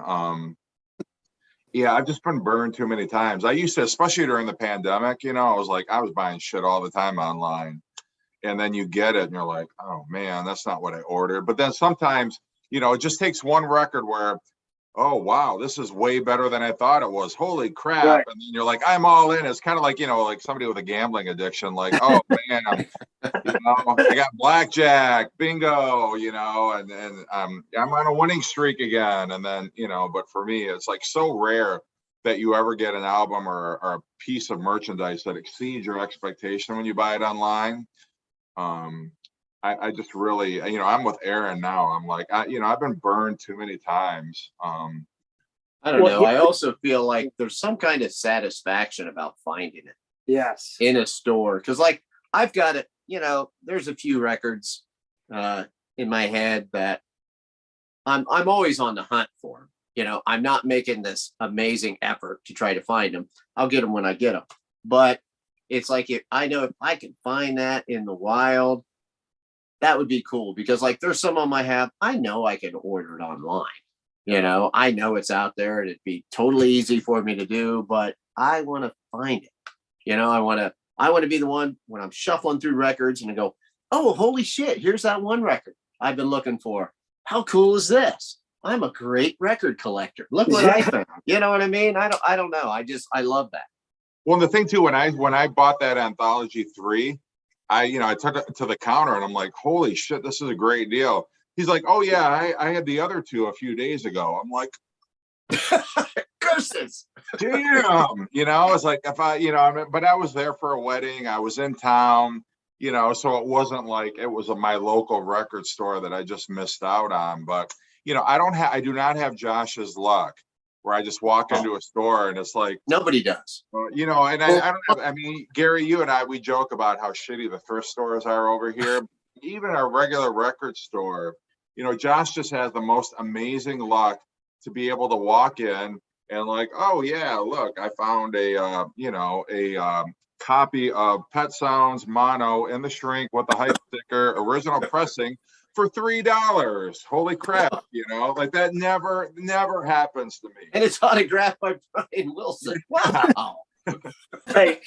Yeah, I've just been burned too many times. I used to, especially during the pandemic, you know, I was buying shit all the time online. And then you get it and you're like, oh man, that's not what I ordered. But then sometimes, you know, it just takes one record where, oh wow, this is way better than I thought it was. Holy crap. Right. And then you're like, I'm all in. It's kind of like, you know, like somebody with a gambling addiction, like, oh man, you know, I got blackjack, bingo, you know, and I'm on a winning streak again. And then, you know, but for me, it's like so rare that you ever get an album or a piece of merchandise that exceeds your expectation when you buy it online. I just really, you know, I'm with Aaron now. I'm like, you know, I've been burned too many times. I don't know. I also feel like there's some kind of satisfaction about finding it. Yes. In a store. Cause like I've got it, you know, there's a few records in my head that I'm always on the hunt for them. You know, I'm not making this amazing effort to try to find them. I'll get them when I get them. But it's like if I can find that in the wild, that would be cool because like there's some of them I have, I know I can order it online. You know, I know it's out there and it'd be totally easy for me to do, but I want to find it. You know, I want to be the one when I'm shuffling through records and I go, oh, holy shit, here's that one record I've been looking for. How cool is this? I'm a great record collector. Look what I found. You know what I mean? I don't know. I love that. Well, the thing too, when I bought that Anthology 3, I took it to the counter and I'm like, holy shit, this is a great deal. He's like, oh yeah, I had the other two a few days ago. I'm like, curses. Damn, you know, it's like if I, you know, but I was there for a wedding. I was in town, you know, so it wasn't like it was my local record store that I just missed out on. But, you know, I do not have Josh's luck where I just walk into a store and it's like, Nobody does. you know, and I don't have, I mean, Gary, you and I, we joke about how shitty the thrift stores are over here. Even our regular record store, you know, Josh just has the most amazing luck to be able to walk in and like, oh yeah, look, I found a, you know, a copy of Pet Sounds Mono in the shrink with the hype sticker, original pressing for $3. Holy crap, you know, like that never happens to me. And it's autographed by Brian Wilson. Wow. Hey,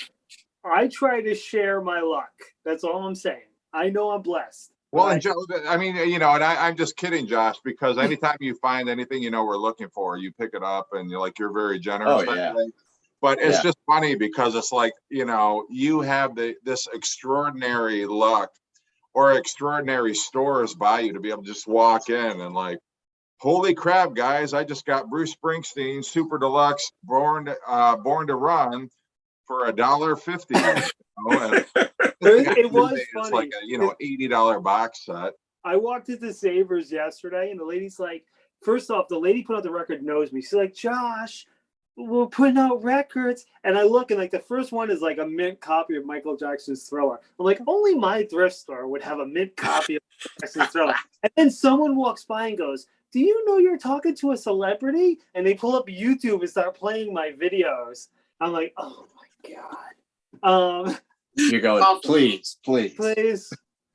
I try to share my luck. That's all I'm saying. I know I'm blessed. Well, and I mean, you know, and I'm just kidding, Josh, because anytime you find anything, you know, we're looking for, you pick it up and you're like, you're very generous. Oh, yeah. But it's just funny because it's like, you know, you have this extraordinary luck or extraordinary stores by you to be able to just walk in and like, holy crap, guys, I just got Bruce Springsteen Super Deluxe Born to Run for $1.50. It was it's funny. like a, you know, $80 box set. I walked into Savers yesterday and the lady's like, first off, the lady put out the record knows me. She's like, Josh, we're putting out records. And I look and like the first one is like a mint copy of Michael Jackson's Thriller. I'm like, only my thrift store would have a mint copy of Jackson's Thriller. And then someone walks by and goes, do you know you're talking to a celebrity? And they pull up YouTube and start playing my videos. I'm like, oh my God. You're going, please.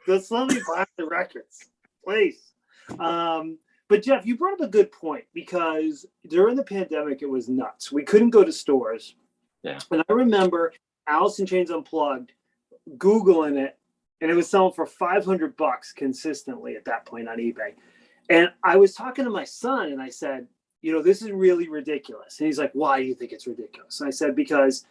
Just let me buy the records, please. But Jeff, you brought up a good point because during the pandemic, it was nuts. We couldn't go to stores. Yeah. And I remember Alice in Chains Unplugged, Googling it, and it was selling for $500 consistently at that point on eBay. And I was talking to my son and I said, you know, this is really ridiculous. And he's like, why do you think it's ridiculous? And I said, because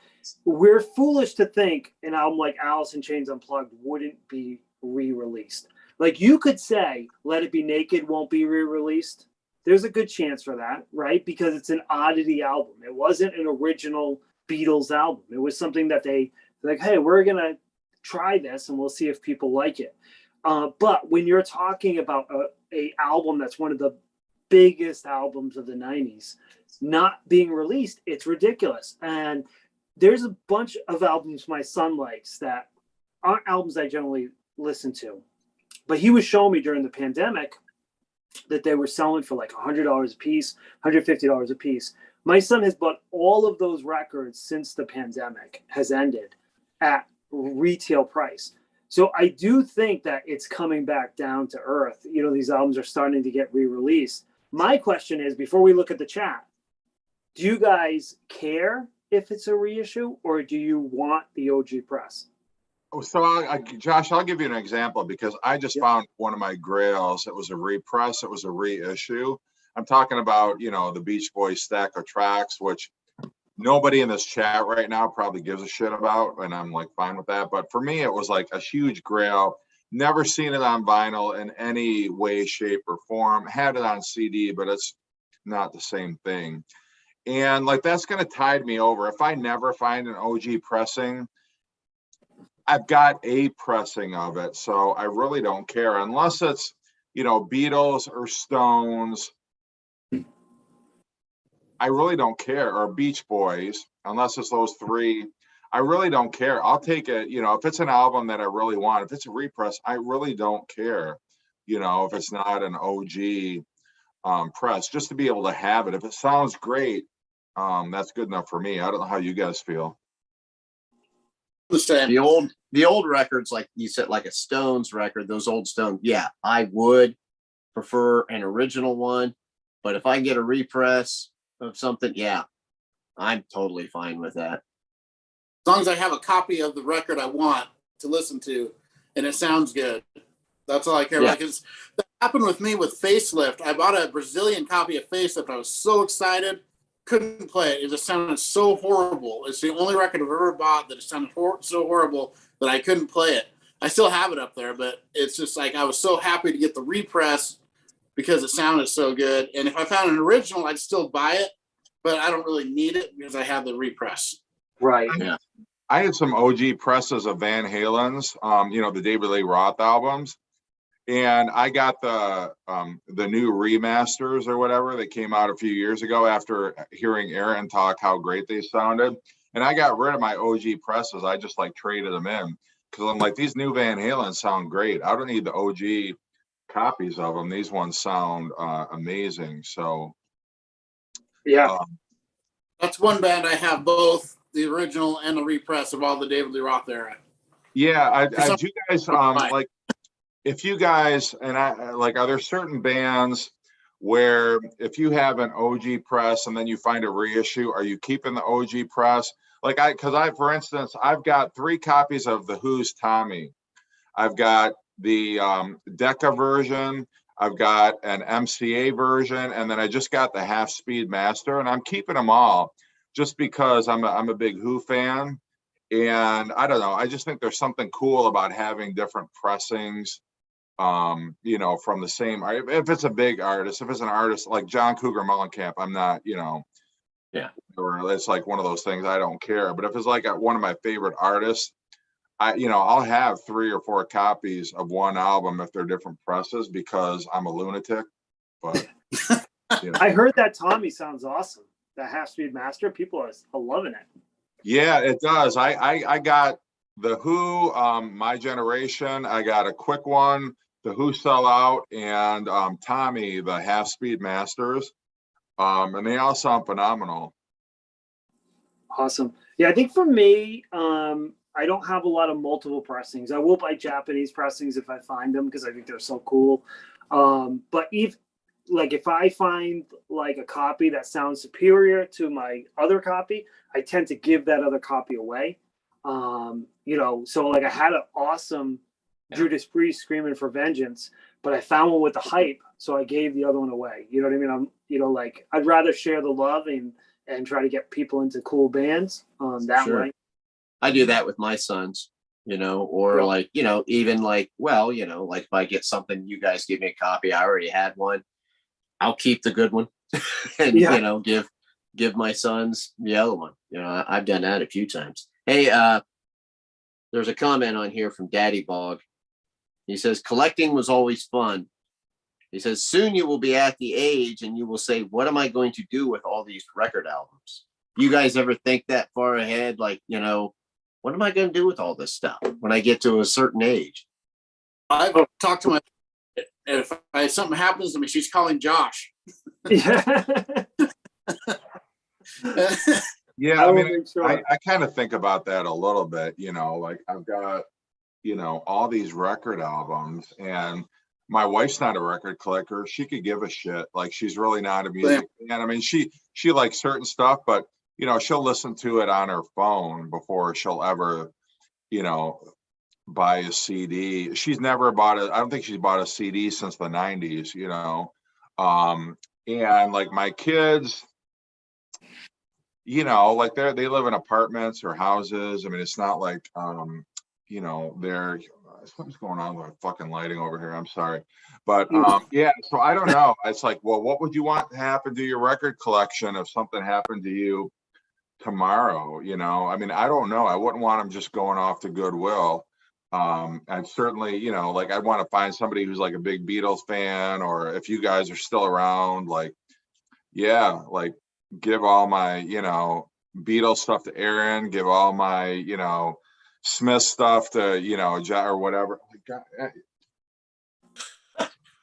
we're foolish to think an album like Alice in Chains Unplugged wouldn't be re-released. Like you could say, Let It Be Naked won't be re-released. There's a good chance for that, right? Because it's an oddity album. It wasn't an original Beatles album. It was something that they like, hey, we're going to try this and we'll see if people like it. But when you're talking about a album that's one of the biggest albums of the 90s not being released, it's ridiculous. And there's a bunch of albums my son likes that aren't albums I generally listen to. But he was showing me during the pandemic that they were selling for like $100 a piece, $150 a piece. My son has bought all of those records since the pandemic has ended at retail price. So I do think that it's coming back down to earth. You know, these albums are starting to get re-released. My question is, before we look at the chat, do you guys care if it's a reissue or do you want the OG press? Oh, so Josh, I'll give you an example because I just found one of my grails. It was a repress. It was a reissue. I'm talking about, you know, the Beach Boys stack of tracks, which nobody in this chat right now probably gives a shit about. And I'm like, fine with that. But for me, it was like a huge grail. Never seen it on vinyl in any way, shape, or form. Had it on CD, but it's not the same thing. And like, that's going to tide me over. If I never find an OG pressing, I've got a pressing of it. So I really don't care unless it's, you know, Beatles or Stones. I really don't care, or Beach Boys, unless it's those three. I really don't care. I'll take it, you know, if it's an album that I really want, if it's a repress, I really don't care, you know, if it's not an OG press, just to be able to have it. If it sounds great, that's good enough for me. I don't know how you guys feel. The old records, like you said, like a Stones record, those old Stones, yeah, I would prefer an original one. But if I can get a repress of something, yeah, I'm totally fine with that. As long as I have a copy of the record I want to listen to and it sounds good. That's all I care about. Because that happened with me with Facelift. I bought a Brazilian copy of Facelift. I was so excited. Couldn't play it. It just sounded so horrible. It's the only record I've ever bought that it sounded so horrible that I couldn't play it. I still have it up there, but it's just like I was so happy to get the repress because it sounded so good. And if I found an original, I'd still buy it, but I don't really need it because I have the repress. Right. Yeah. I had some OG presses of Van Halen's, you know, the David Lee Roth albums. And I got the new remasters or whatever that came out a few years ago after hearing Aaron talk how great they sounded. And I got rid of my OG presses. I just like traded them in because I'm like, these new Van Halen sound great. I don't need the OG copies of them. These ones sound amazing. So Yeah. That's one band I have both the original and the repress of all the David Lee Roth era. yeah, do you guys like, if you guys, and I like, are there certain bands where if you have an OG press and then you find a reissue, are you keeping the OG press? Like for instance, I've got 3 copies of the Who's Tommy. I've got the Decca version, I've got an MCA version, and then I just got the Half Speed Master, and I'm keeping them all just because I'm a big Who fan. And I don't know, I just think there's something cool about having different pressings, you know, from the same, if it's a big artist, if it's an artist like John Cougar Mellencamp, I'm not, you know, Yeah. or it's like one of those things, I don't care. But if it's like one of my favorite artists, you know, I'll have 3 or 4 copies of one album if they're different presses because I'm a lunatic. But you know. I heard that Tommy sounds awesome. That Half Speed Master, people are loving it. Yeah, it does. I got the Who, My Generation. I got a quick one, the Who Sell Out, and Tommy, the Half Speed Masters. And they all sound phenomenal. Awesome. Yeah, I think for me, I don't have a lot of multiple pressings. I will buy Japanese pressings if I find them because I think they're so cool. But if I find like a copy that sounds superior to my other copy, I tend to give that other copy away. You know, so like I had an awesome Judas Priest Screaming for Vengeance, but I found one with the hype, so I gave the other one away. You know what I mean? I'm, you know, like I'd rather share the love and try to get people into cool bands that way. I do that with my sons, you know, or like, you know, even like, well, you know, like if I get something, you guys give me a copy, I already had one, I'll keep the good one and, you know, give my sons the other one. You know, I've done that a few times. Hey, there's a comment on here from Daddy Bog. He says, collecting was always fun. He says, soon you will be at the age and you will say, what am I going to do with all these record albums? You guys ever think that far ahead? Like, you know, what am I going to do with all this stuff when I get to a certain age? I've talked to my, if something happens to me, she's calling Josh. Yeah. Yeah, I mean, I kind of think about that a little bit, you know, like I've got, you know, all these record albums, and my wife's not a record collector. She could give a shit. Like, she's really not a music fan. I mean, she likes certain stuff, but, you know, she'll listen to it on her phone before she'll ever, you know, buy a CD. She's never bought it. I don't think she's bought a CD since the 90s, you know. And like my kids, you know, like they live in apartments or houses. I mean, it's not like, you know, something's going on with fucking lighting over here. I'm sorry. But yeah, so I don't know. It's like, well, what would you want to happen to your record collection if something happened to you tomorrow? You know, I mean, I don't know. I wouldn't want them just going off to Goodwill. And certainly, you know, like I want to find somebody who's like a big Beatles fan, or if you guys are still around, like, yeah, like give all my, you know, Beatles stuff to Aaron, give all my, you know, Smith stuff to, you know, or whatever.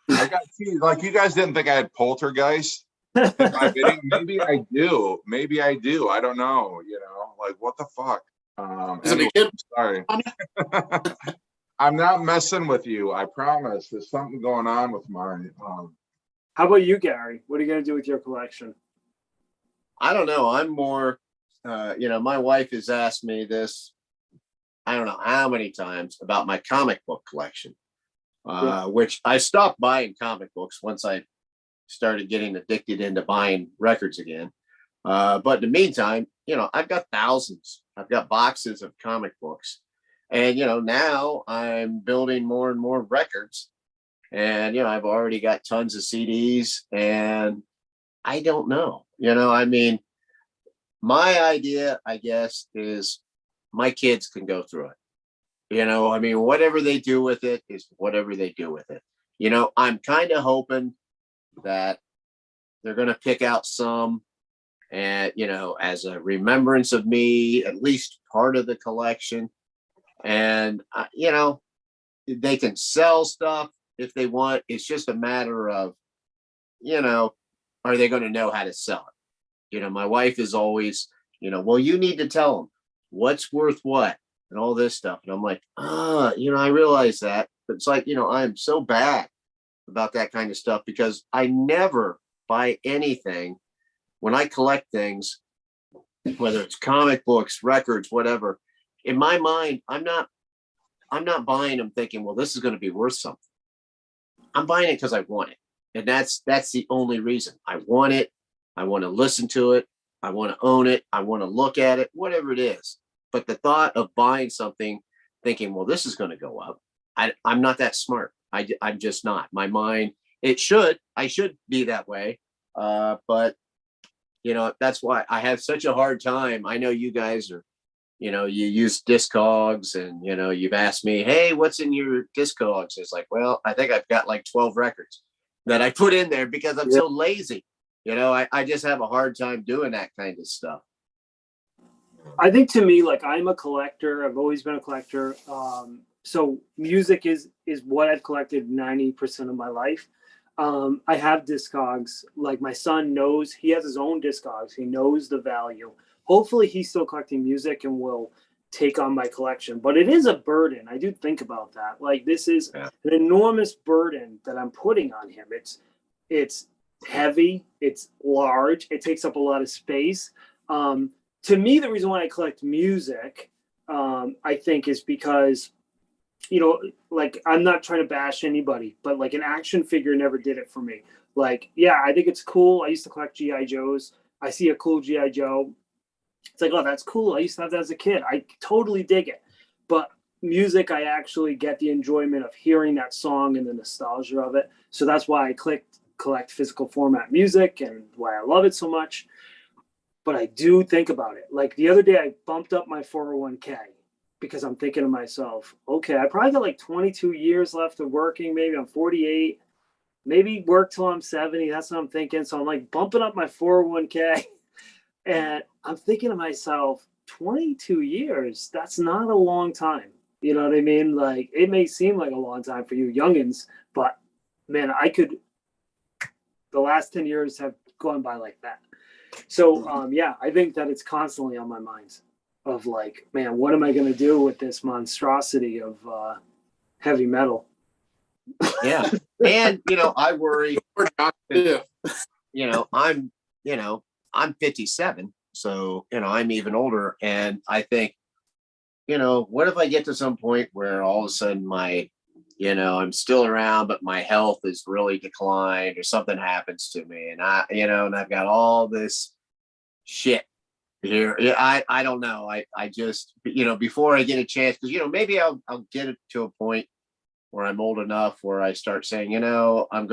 I got like, you guys didn't think I had Poltergeist in my video. Maybe I do. Maybe I do. I don't know. You know, like what the fuck? Anyway, sorry. I'm not messing with you. I promise. There's something going on with mine. How about you, Gary? What are you going to do with your collection? I don't know. I'm more, you know, my wife has asked me this, I don't know how many times, about my comic book collection, which I stopped buying comic books once I started getting addicted into buying records again. But in the meantime, you know, I've got thousands. I've got boxes of comic books. And, you know, now I'm building more and more records. And, you know, I've already got tons of CDs, and I don't know. You know, I mean, my idea, I guess, is my kids can go through it. You know, I mean, whatever they do with it is whatever they do with it. You know, I'm kind of hoping that they're going to pick out some and, you know, as a remembrance of me, at least part of the collection. And, you know, they can sell stuff if they want. It's just a matter of, you know, are they going to know how to sell it? You know, my wife is always, you know, well, you need to tell them what's worth what and all this stuff. And I'm like, you know, I realize that. But it's like, you know, I'm so bad about that kind of stuff because I never buy anything when I collect things, whether it's comic books, records, whatever. In my mind, I'm not buying them thinking, well, this is going to be worth something. I'm buying it because I want it. And that's the only reason. I want it. I want to listen to it. I want to own it. I want to look at it, whatever it is. But the thought of buying something thinking, well, this is going to go up. I'm not that smart. I'm just not. My mind, I should be that way. But, you know, that's why I have such a hard time. I know you guys are, you know, you use Discogs and, you know, you've asked me, hey, what's in your Discogs? It's like, well, I think I've got like 12 records that I put in there because I'm so lazy. You know, I just have a hard time doing that kind of stuff. I think to me, like, I'm a collector. I've always been a collector. So music is what I've collected 90% of my life. I have Discogs. Like, my son knows, he has his own Discogs. He knows the value. Hopefully he's still collecting music and will take on my collection. But it is a burden. I do think about that. Like, this is an enormous burden that I'm putting on him. It's heavy. It's large. It takes up a lot of space. To me, the reason why I collect music, I think, is because, you know, like, I'm not trying to bash anybody, but like, an action figure never did it for me. Like, yeah, I think it's cool. I used to collect G.I. Joes. I see a cool G.I. Joe. It's like, oh, that's cool. I used to have that as a kid. I totally dig it. But music, I actually get the enjoyment of hearing that song and the nostalgia of it. So that's why I collect physical format music and why I love it so much. But I do think about it. Like, the other day, I bumped up my 401k because I'm thinking to myself, okay, I probably got like 22 years left of working. Maybe I'm 48, maybe work till I'm 70. That's what I'm thinking. So I'm like bumping up my 401k and I'm thinking to myself, 22 years, that's not a long time. You know what I mean? Like, it may seem like a long time for you youngins, but man, the last 10 years have gone by like that. So, yeah, I think that it's constantly on my mind of like, man, what am I going to do with this monstrosity of heavy metal? Yeah. And, you know, I worry, you know, I'm 57. So, you know, I'm even older. And I think, you know, what if I get to some point where all of a sudden I'm still around, but my health is really declined or something happens to me. And and I've got all this shit here. I don't know. I just, you know, before I get a chance, because, you know, maybe I'll get it to a point where I'm old enough where I start saying, you know, I'm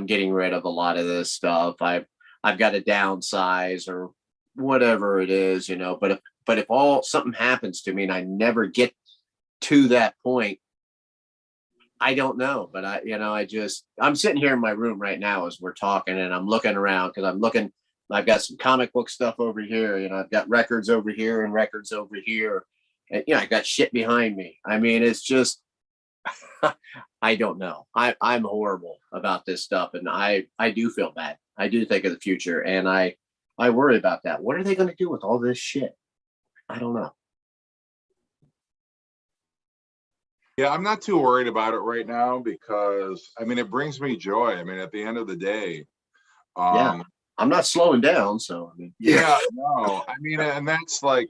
getting rid of a lot of this stuff. I've got to downsize or whatever it is, you know, but if something happens to me and I never get to that point, I don't know, but I'm sitting here in my room right now as we're talking and I'm looking around because I've got some comic book stuff over here, you know, I've got records over here and records over here. And, you know, I got shit behind me. I mean, it's just, I don't know. I'm horrible about this stuff. And I do feel bad. I do think of the future and I worry about that. What are they going to do with all this shit? I don't know. Yeah, I'm not too worried about it right now because, I mean, it brings me joy. I mean, at the end of the day, yeah, I'm not slowing down. So, I mean, yeah, no, I mean, and that's like,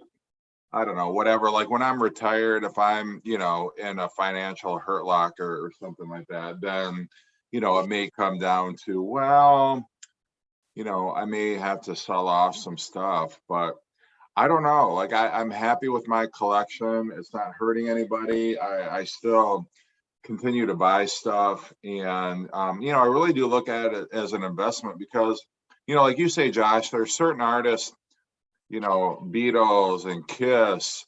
I don't know, whatever, like when I'm retired, if I'm, you know, in a financial hurt locker or something like that, then, you know, it may come down to, well, you know, I may have to sell off some stuff, but I don't know. Like, I'm happy with my collection. It's not hurting anybody. I still continue to buy stuff. And, you know, I really do look at it as an investment because, you know, like you say, Josh, there's certain artists you know, Beatles and Kiss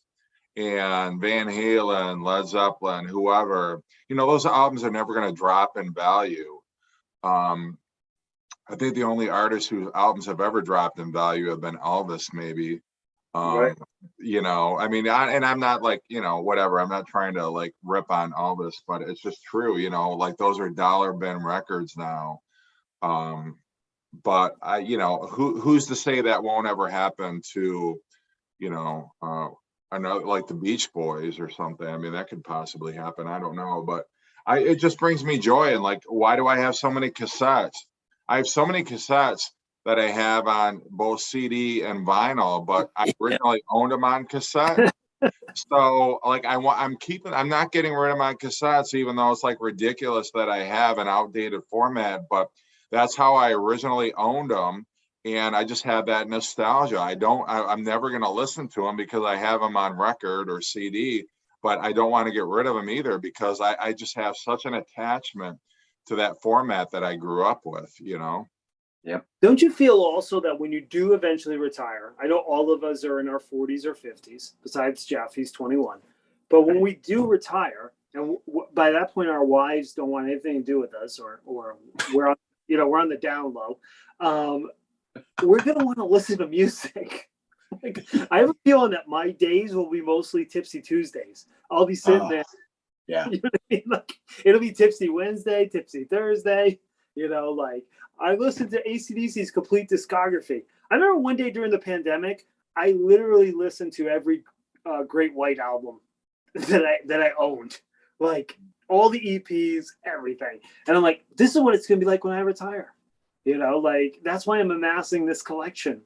and Van Halen, Led Zeppelin, whoever, you know, those albums are never going to drop in value. I think the only artists whose albums have ever dropped in value have been Elvis, maybe. Right. You know, I mean, and I'm not like, you know, whatever. I'm not trying to like rip on Elvis, but it's just true, you know, like those are dollar bin records now. But you know, who's to say that won't ever happen to, you know, another like the Beach Boys or something? I mean, that could possibly happen. I don't know, but it just brings me joy. And like, why do I have so many cassettes? I have so many cassettes that I have on both CD and vinyl, but I originally owned them on cassette. So like I'm not getting rid of my cassettes, even though it's like ridiculous that I have an outdated format, but that's how I originally owned them. And I just have that nostalgia. I'm never going to listen to them because I have them on record or CD, but I don't want to get rid of them either because I just have such an attachment to that format that I grew up with, you know? Yep. Don't you feel also that when you do eventually retire, I know all of us are in our 40s or 50s, besides Jeff, he's 21. But when we do retire, and by that point, our wives don't want anything to do with us, or we're on, you know, we're on the down low. We're gonna want to listen to music. Like, I have a feeling that my days will be mostly Tipsy Tuesdays. I'll be sitting there. Yeah. You know what I mean? Like, it'll be Tipsy Wednesday, Tipsy Thursday. You know, like I listened to AC/DC's complete discography. I remember one day during the pandemic, I literally listened to every Great White album that I owned, like all the EPs, everything. And I'm like, this is what it's gonna be like when I retire. You know, like that's why I'm amassing this collection.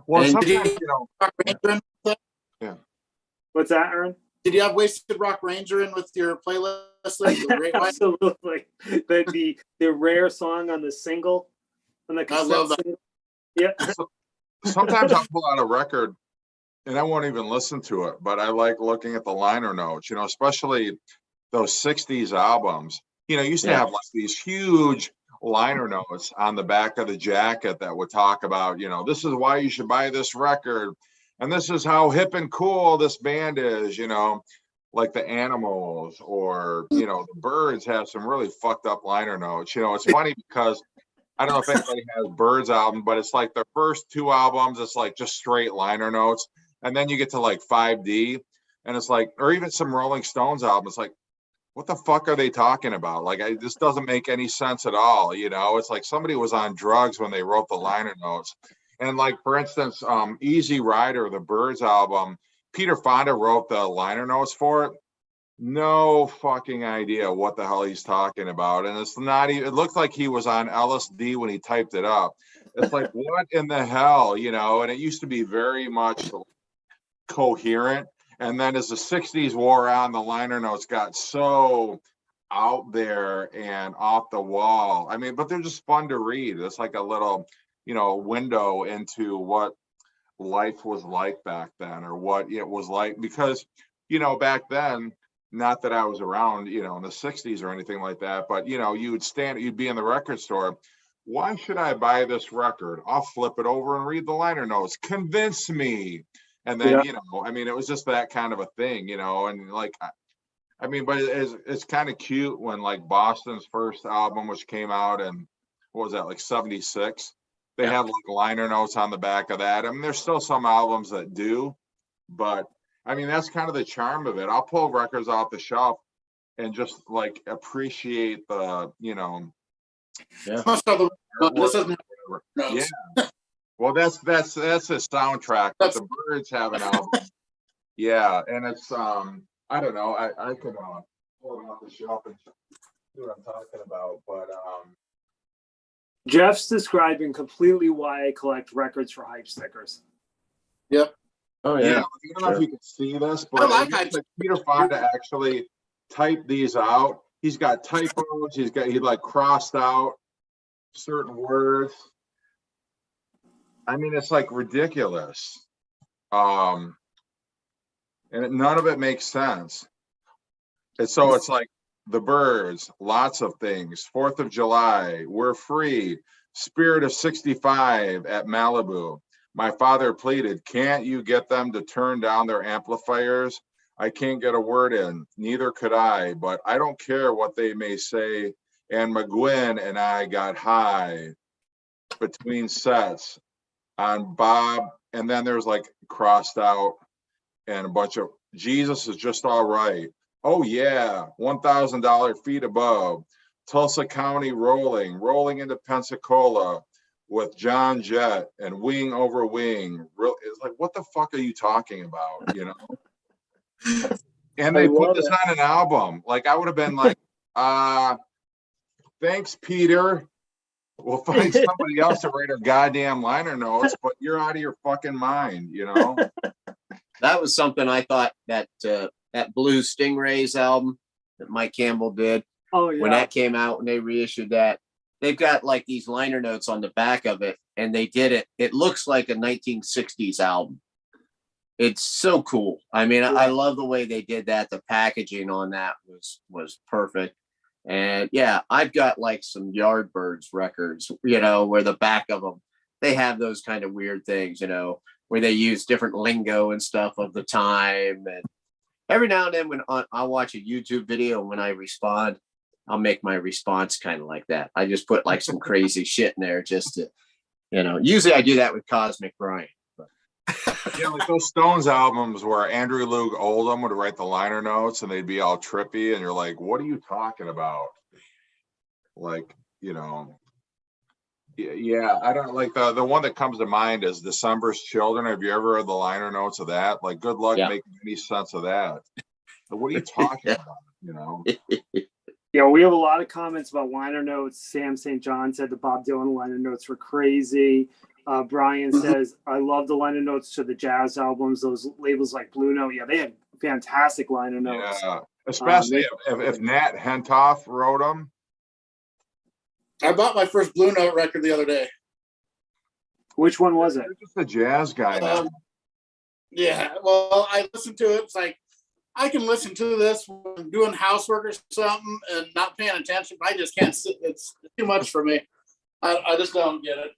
Well, And sometimes, you know, yeah. What's that, Aaron? Did you have Wasted Rock Ranger in with your playlist? Absolutely. The rare song on the single, on the cassette. I love that. Single. Yeah. Sometimes I'll pull out a record and I won't even listen to it, but I like looking at the liner notes, you know, especially those 60s albums. You know, used to have like these huge liner notes on the back of the jacket that would talk about, you know, this is why you should buy this record. And this is how hip and cool this band is, you know, like the Animals or, you know, the Byrds have some really fucked up liner notes. You know, it's funny because I don't know if anybody has Byrds album, but it's like the first two albums, it's like just straight liner notes. And then you get to like 5D and it's like, or even some Rolling Stones album, it's like, what the fuck are they talking about? Like, this doesn't make any sense at all. You know, it's like somebody was on drugs when they wrote the liner notes. And like, for instance, Easy Rider, the Byrds album, Peter Fonda wrote the liner notes for it. No fucking idea what the hell he's talking about. And it's not even, it looked like he was on LSD when he typed it up. It's like, what in the hell, you know? And it used to be very much coherent. And then as the 60s wore on, the liner notes got so out there and off the wall. I mean, but they're just fun to read. It's like a little, you know, window into what life was like back then or what it was like. Because, you know, back then, not that I was around, you know, in the 60s or anything like that, but, you know, you'd be in the record store. Why should I buy this record? I'll flip it over and read the liner notes. Convince me. And then, you know, I mean, it was just that kind of a thing, you know, and like, I mean, but it's kind of cute when like Boston's first album, which came out in, what was that, like 76? They had like liner notes on the back of that. I mean, there's still some albums that do, but I mean, that's kind of the charm of it. I'll pull records off the shelf and just like appreciate the, you know. Yeah. Well, that's a soundtrack, but the Byrds have an album. Yeah, and it's I don't know. I could pull it off the shelf and see what I'm talking about, but Jeff's describing completely why I collect records for hype stickers. Yep. Oh yeah. yeah. I don't know if you can see this, but like Peter Fonda actually typed these out. He's got typos. He like crossed out certain words. I mean, it's like ridiculous. And none of it makes sense. And so it's like the Byrds, lots of things. 4th of July, We're Free, Spirit of 65 at Malibu. My father pleaded, can't you get them to turn down their amplifiers? I can't get a word in. Neither could I, but I don't care what they may say. And McGuinn and I got high between sets on Bob. And then there's like crossed out and a bunch of Jesus is just all right. Oh yeah, $1,000 feet above. Tulsa County rolling into Pensacola with John Jett and Wing Over Wing. It's like, what the fuck are you talking about? You know? And they put this on an album. Like, I would have been like, thanks, Peter. We'll find somebody else to write our goddamn liner notes, but you're out of your fucking mind, you know? That was something I thought that that Blue Stingrays album that Mike Campbell did. Oh yeah. When that came out, when they reissued that, they've got like these liner notes on the back of it, and they did it. It looks like a 1960s album. It's so cool. I mean, I love the way they did that. The packaging on that was perfect. And yeah, I've got like some Yardbirds records, you know, where the back of them, they have those kind of weird things, you know, where they use different lingo and stuff of the time. And every now and then when I'll watch a YouTube video, and when I respond, I'll make my response kind of like that. I just put like some crazy shit in there just to, you know, usually I do that with Cosmic Brian. Yeah, like those Stones albums where Andrew Loog Oldham would write the liner notes and they'd be all trippy, and you're like, what are you talking about? Like, you know, yeah, I don't like the one that comes to mind is December's Children. Have you ever heard the liner notes of that? Like, good luck making any sense of that. But what are you talking about? You know? Yeah, we have a lot of comments about liner notes. Sam St. John said the Bob Dylan liner notes were crazy. Brian says, I love the liner notes to the jazz albums. Those labels like Blue Note, yeah, they had fantastic liner notes. Yeah, especially if Nat Hentoff wrote them. I bought my first Blue Note record the other day. Which one was it? You're just a jazz guy now. Yeah, well, I listened to it. It's like, I can listen to this when I'm doing housework or something and not paying attention. I just can't sit. It's too much for me. I just don't get it.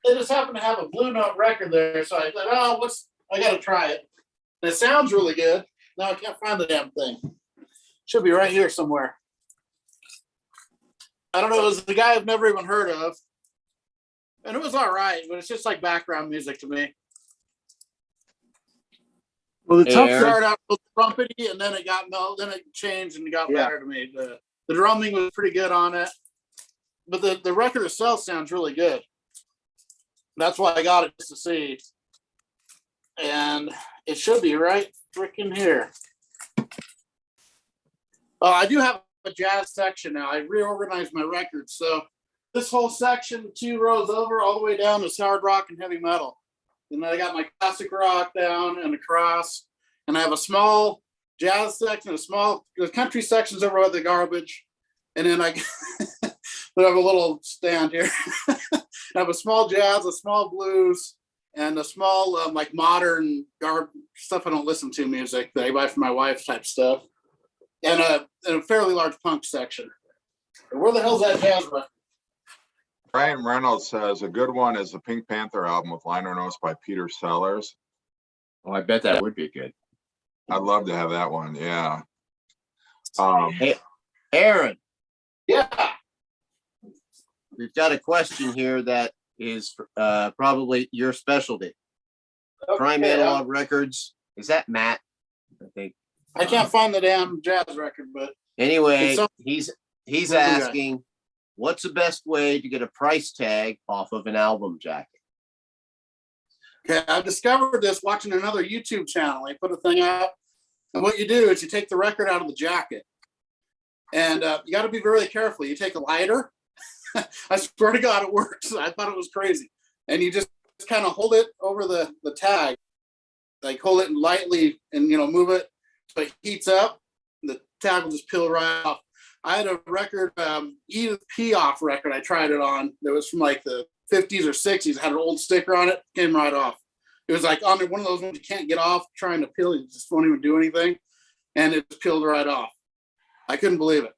They just happen to have a Blue Note record there, so I thought, oh, I got to try it. And it sounds really good. Now I can't find the damn thing. Should be right here somewhere. I don't know. It was the guy I've never even heard of, and it was all right, but it's just like background music to me. Well, the tough started out with trumpety, and then it got then it changed and it got better to me. The drumming was pretty good on it, but the record itself sounds really good. That's why I got it, just to see. And it should be right freaking here. Oh, I do have a jazz section now. I reorganized my records. So this whole section, 2 rows over, all the way down is hard rock and heavy metal. And then I got my classic rock down and across. And I have a small jazz section, the country section's over by the garbage. And then I have a little stand here. I have a small jazz, a small blues, and a small like modern stuff I don't listen to, music that I buy for my wife type stuff, and a fairly large punk section. Where the hell's that jazz record? Brian Reynolds says a good one is the Pink Panther album with liner notes by Peter Sellers. Oh, I bet that would be good. I'd love to have that one. Yeah. Hey, Aaron. Yeah. We've got a question here that is probably your specialty. Okay. Prime Analog Records. Is that Matt? I think. I can't find the damn jazz record, but anyway, he's asking, what's the best way to get a price tag off of an album jacket? Okay, I discovered this watching another YouTube channel. They put a thing out, and what you do is you take the record out of the jacket, and you got to be very careful. You take a lighter. I swear to God, it works. I thought it was crazy. And you just kind of hold it over the tag, like hold it lightly and, move it so it heats up. And the tag will just peel right off. I had a record, Edith Piaf record I tried it on. That was from like the 50s or 60s. It had an old sticker on it. Came right off. It was like on one of those ones you can't get off trying to peel. You just won't even do anything. And it just peeled right off. I couldn't believe it.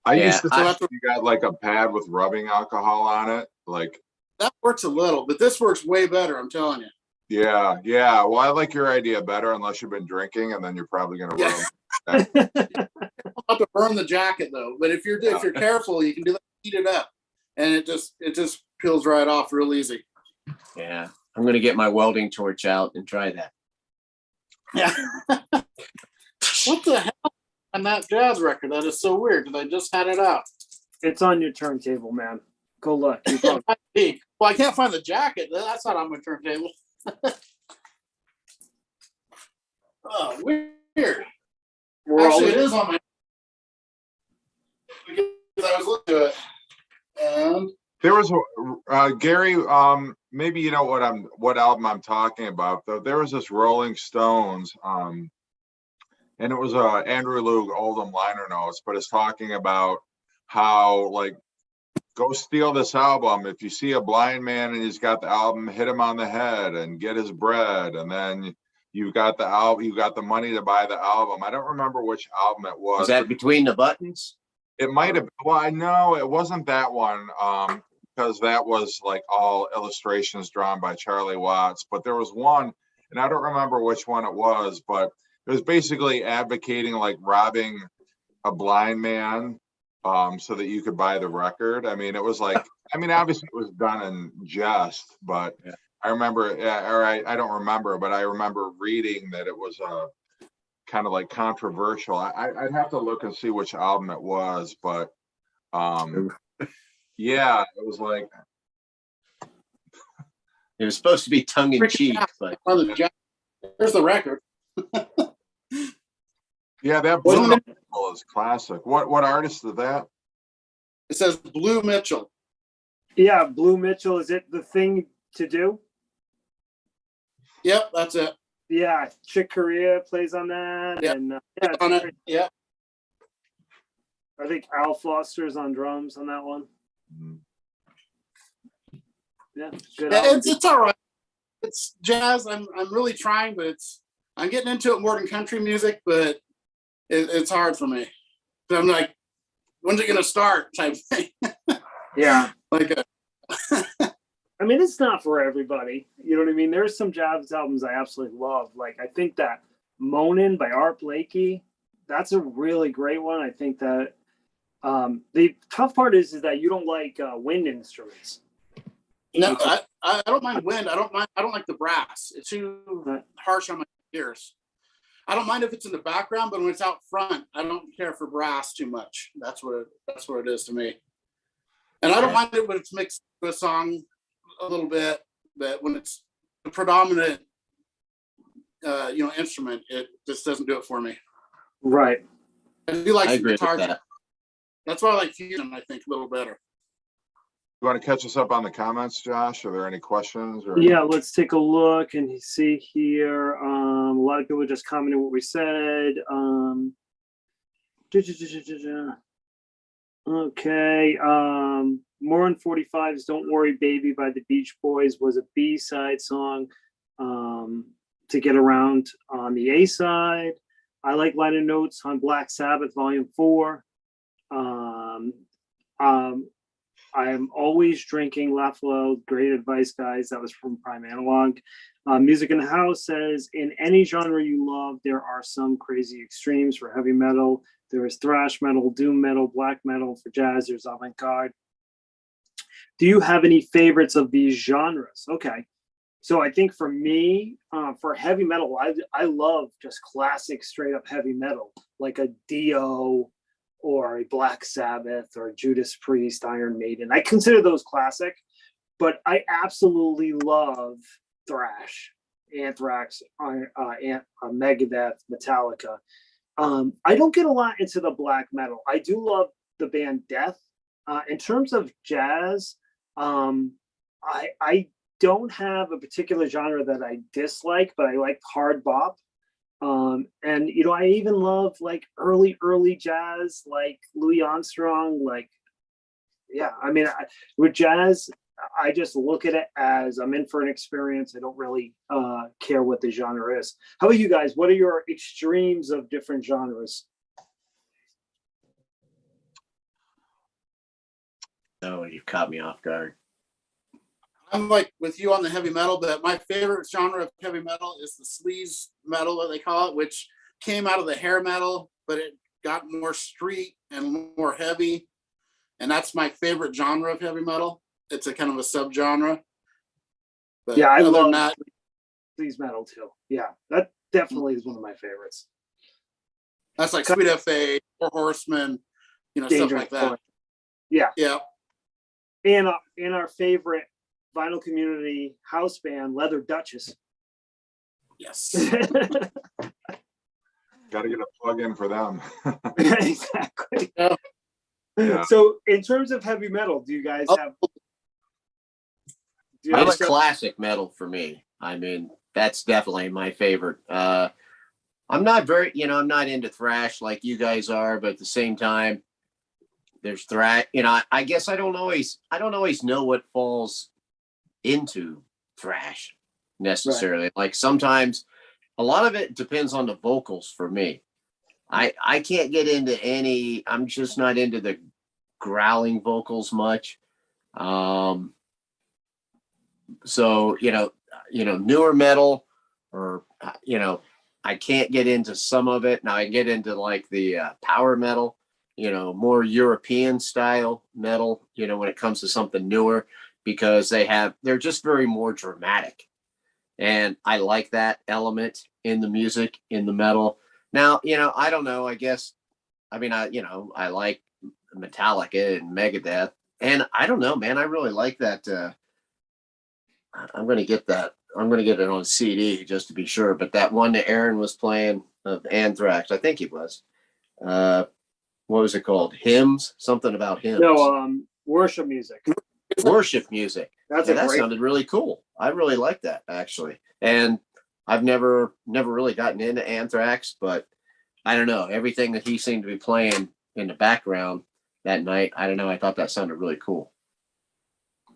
I used to think you got like a pad with rubbing alcohol on it. Like that works a little, but this works way better. I'm telling you. Yeah, yeah. Well, I like your idea better, unless you've been drinking, and then you're probably gonna Yeah. ruin it. Not to burn the jacket though, but if you're careful, you can do that. Heat it up, and it just peels right off real easy. Yeah, I'm gonna get my welding torch out and try that. Yeah. What the hell on that jazz record? That is so weird because I just had it out. It's on your turntable, man. Go look. Well, I can't find the jacket. That's not on my turntable. Oh, weird. Actually, it is on my. Because I was looking at it, and There was Gary. Maybe you know what album I'm talking about. Though there was this Rolling Stones, and it was Andrew Loog Oldham liner notes, but it's talking about how like go steal this album. If you see a blind man and he's got the album, hit him on the head and get his bread, and then you got the album, you got the money to buy the album. I don't remember which album it was. Was that Between the Buttons? It might have. Well, I know it wasn't that one, because that was like all illustrations drawn by Charlie Watts. But there was one, and I don't remember which one it was, but it was basically advocating like robbing a blind man, so that you could buy the record. I mean, it was like, I mean, obviously it was done in jest, but Yeah. I remember, or I don't remember, but I remember reading that it was kind of like controversial. I'd have to look and see which album it was, but yeah, it was like, It was supposed to be tongue in cheek, but there's the record. yeah, that Blue Mitchell is classic. What artist is that? It says Blue Mitchell. Yeah, Blue Mitchell. Is it The Thing to Do? Yep, that's it. Yeah, Chick Corea plays on that. Yep. And It's on it. Yep. I think Al Foster's on drums on that one. Mhm. Yeah, good. Yeah, album. it's all right. It's jazz. I'm really trying, but I'm getting into it more than country music, but it's hard for me. So I'm like, when's it gonna start? Type thing. Yeah. Like I mean, it's not for everybody. You know what I mean? There's some jazz albums I absolutely love. Like, I think that Moanin' by Art Blakey, that's a really great one. I think that the tough part is that you don't like wind instruments. no, I don't mind wind. I don't like the brass. It's too harsh on my ears. I don't mind if it's in the background, but when it's out front, I don't care for brass too much. That's what it is to me. And I don't mind it when it's mixed with a song a little bit, but when it's the predominant instrument, it just doesn't do it for me. Right. I do like I agree with guitar. that. That's why I like fusion, I think, a little better. You want to catch us up on the comments, Josh? Are there any questions? Or Yeah, let's take a look and see here. A lot of people just commented what we said. Okay. More than 45's Don't Worry Baby by the Beach Boys was a B-side song to get around on the A-side. I like liner notes on Black Sabbath Volume 4. I am always drinking Lafayette. Great advice, guys. That was from Prime Analog. Music in the House says, in any genre you love, there are some crazy extremes. For heavy metal, there is thrash metal, doom metal, black metal. For jazz, there's avant-garde. Do you have any favorites of these genres? Okay. So I think for me, for heavy metal, I love just classic straight up heavy metal, like a Dio or a Black Sabbath or Judas Priest, Iron Maiden. I consider those classic, but I absolutely love thrash, Anthrax, Megadeth, Metallica. I don't get a lot into the black metal. I do love the band Death. In terms of jazz, I don't have a particular genre that I dislike, but I like hard bop. And I even love like early jazz, like Louis Armstrong. Like, yeah, I mean, with jazz, I just look at it as I'm in for an experience. I don't really care what the genre is. How about you guys? What are your extremes of different genres? Oh, you've caught me off guard. I'm like with you on the heavy metal, but my favorite genre of heavy metal is the sleaze metal, that they call it, which came out of the hair metal, but it got more street and more heavy. And that's my favorite genre of heavy metal. It's a kind of a subgenre. But Yeah, I other love than that, sleaze metal too. Yeah, that definitely is one of my favorites. that's like Sweet FA or Horsemen, stuff Dangerous like that. Point. Yeah. Yeah. And our favorite vinyl community house band, Leather Duchess. Yes. Got to get a plug in for them. Exactly. Yeah. Yeah. So in terms of heavy metal, do you guys have? It's classic metal for me. I mean, that's definitely my favorite. I'm not very, I'm not into thrash like you guys are, but at the same time, there's thrash. I guess I don't always know what falls into thrash necessarily. Right. Like sometimes, a lot of it depends on the vocals for me. I can't get into any. I'm just not into the growling vocals much. So newer metal, or I can't get into some of it. Now I get into like the power metal, more European style metal, when it comes to something newer, because they're just very more dramatic. And I like that element in the music, in the metal. Now, I don't know, I guess, I like Metallica and Megadeth, and I don't know, man, I really like that. I'm going to get it on CD just to be sure. But that one that Aaron was playing of Anthrax, I think he was. What was it called? Hymns? Something about hymns. No, worship music. Worship music. That sounded really cool. I really like that, actually. And I've never really gotten into Anthrax, but I don't know. Everything that he seemed to be playing in the background that night, I don't know. I thought that sounded really cool.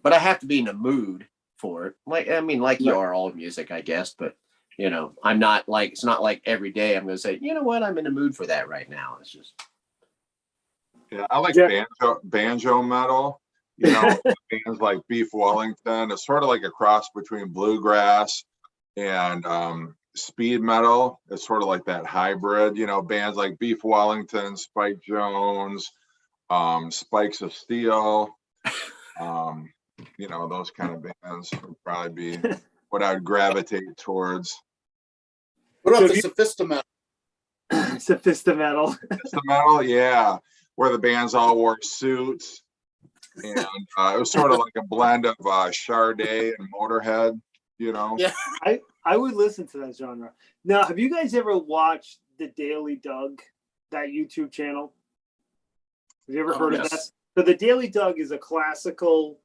But I have to be in the mood for it. Like you are all music, I guess. But, I'm not like, it's not like every day I'm going to say, you know what, I'm in the mood for that right now. It's just. Yeah, I like banjo metal. Bands like Beef Wellington. It's sort of like a cross between bluegrass and speed metal. It's sort of like that hybrid. Bands like Beef Wellington, Spike Jones, Spikes of Steel. Those kind of bands would probably be what I would gravitate towards. What about the Sophistimetal? Sophistimetal. Sophistimetal, yeah, where the bands all wore suits. And it was sort of like a blend of Sade and Motorhead, Yeah, I would listen to that genre. Now, have you guys ever watched The Daily Doug, that YouTube channel? Have you ever heard of that? So The Daily Doug is a classical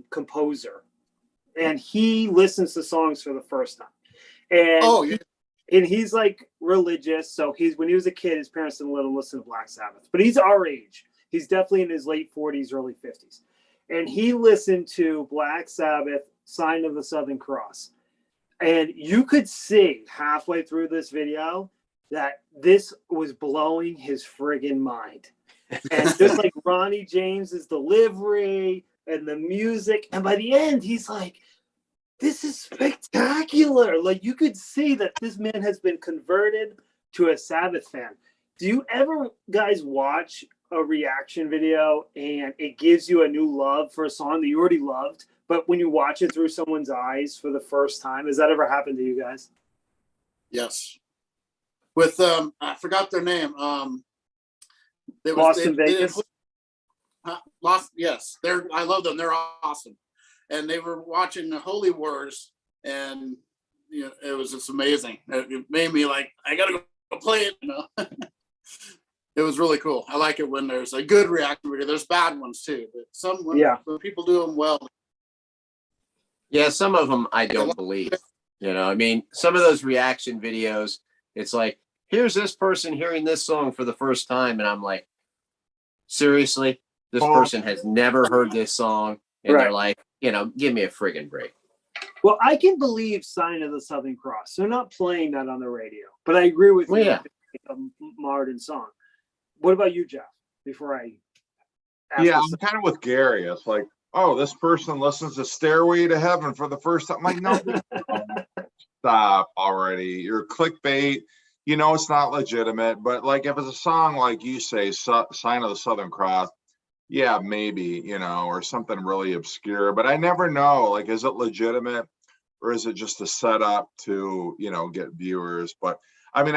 composer, and he listens to songs for the first time. And and he's like religious. So when he was a kid, his parents didn't let him listen to Black Sabbath. But he's our age. He's definitely in his late 40s, early 50s. And he listened to Black Sabbath, Sign of the Southern Cross. And you could see halfway through this video that this was blowing his friggin' mind. And just like Ronnie James's delivery and the music. And by the end, he's like, this is spectacular. Like, you could see that this man has been converted to a Sabbath fan. Do you ever guys watch a reaction video and it gives you a new love for a song that you already loved, but when you watch it through someone's eyes for the first time, has that ever happened to you guys? Yes. With I forgot their name. Lost in Vegas. Yes, I love them. They're awesome. And they were watching the Holy Wars, and it was just amazing. It made me like, I gotta go play it. It was really cool. I like it when there's a good reaction video. There's bad ones too, but when people do them well. Yeah, some of them I don't believe. Some of those reaction videos, it's like, here's this person hearing this song for the first time, and I'm like, seriously, this person has never heard this song, and they're like, give me a friggin' break. Well, I can believe Sign of the Southern Cross. They're not playing that on the radio, but I agree with you. Yeah. A modern song. What about you, Jeff? Before I ask I'm kind of with Gary. It's like oh, this person listens to Stairway to Heaven for the first time. I'm like, no, stop already. You're clickbait. You know, it's not legitimate. But like, if it's a song like you say, Sign of the Southern Cross, yeah, maybe, you know, or something really obscure. But I never know. Like, is it legitimate or is it just a setup to, you know, get viewers? But I mean,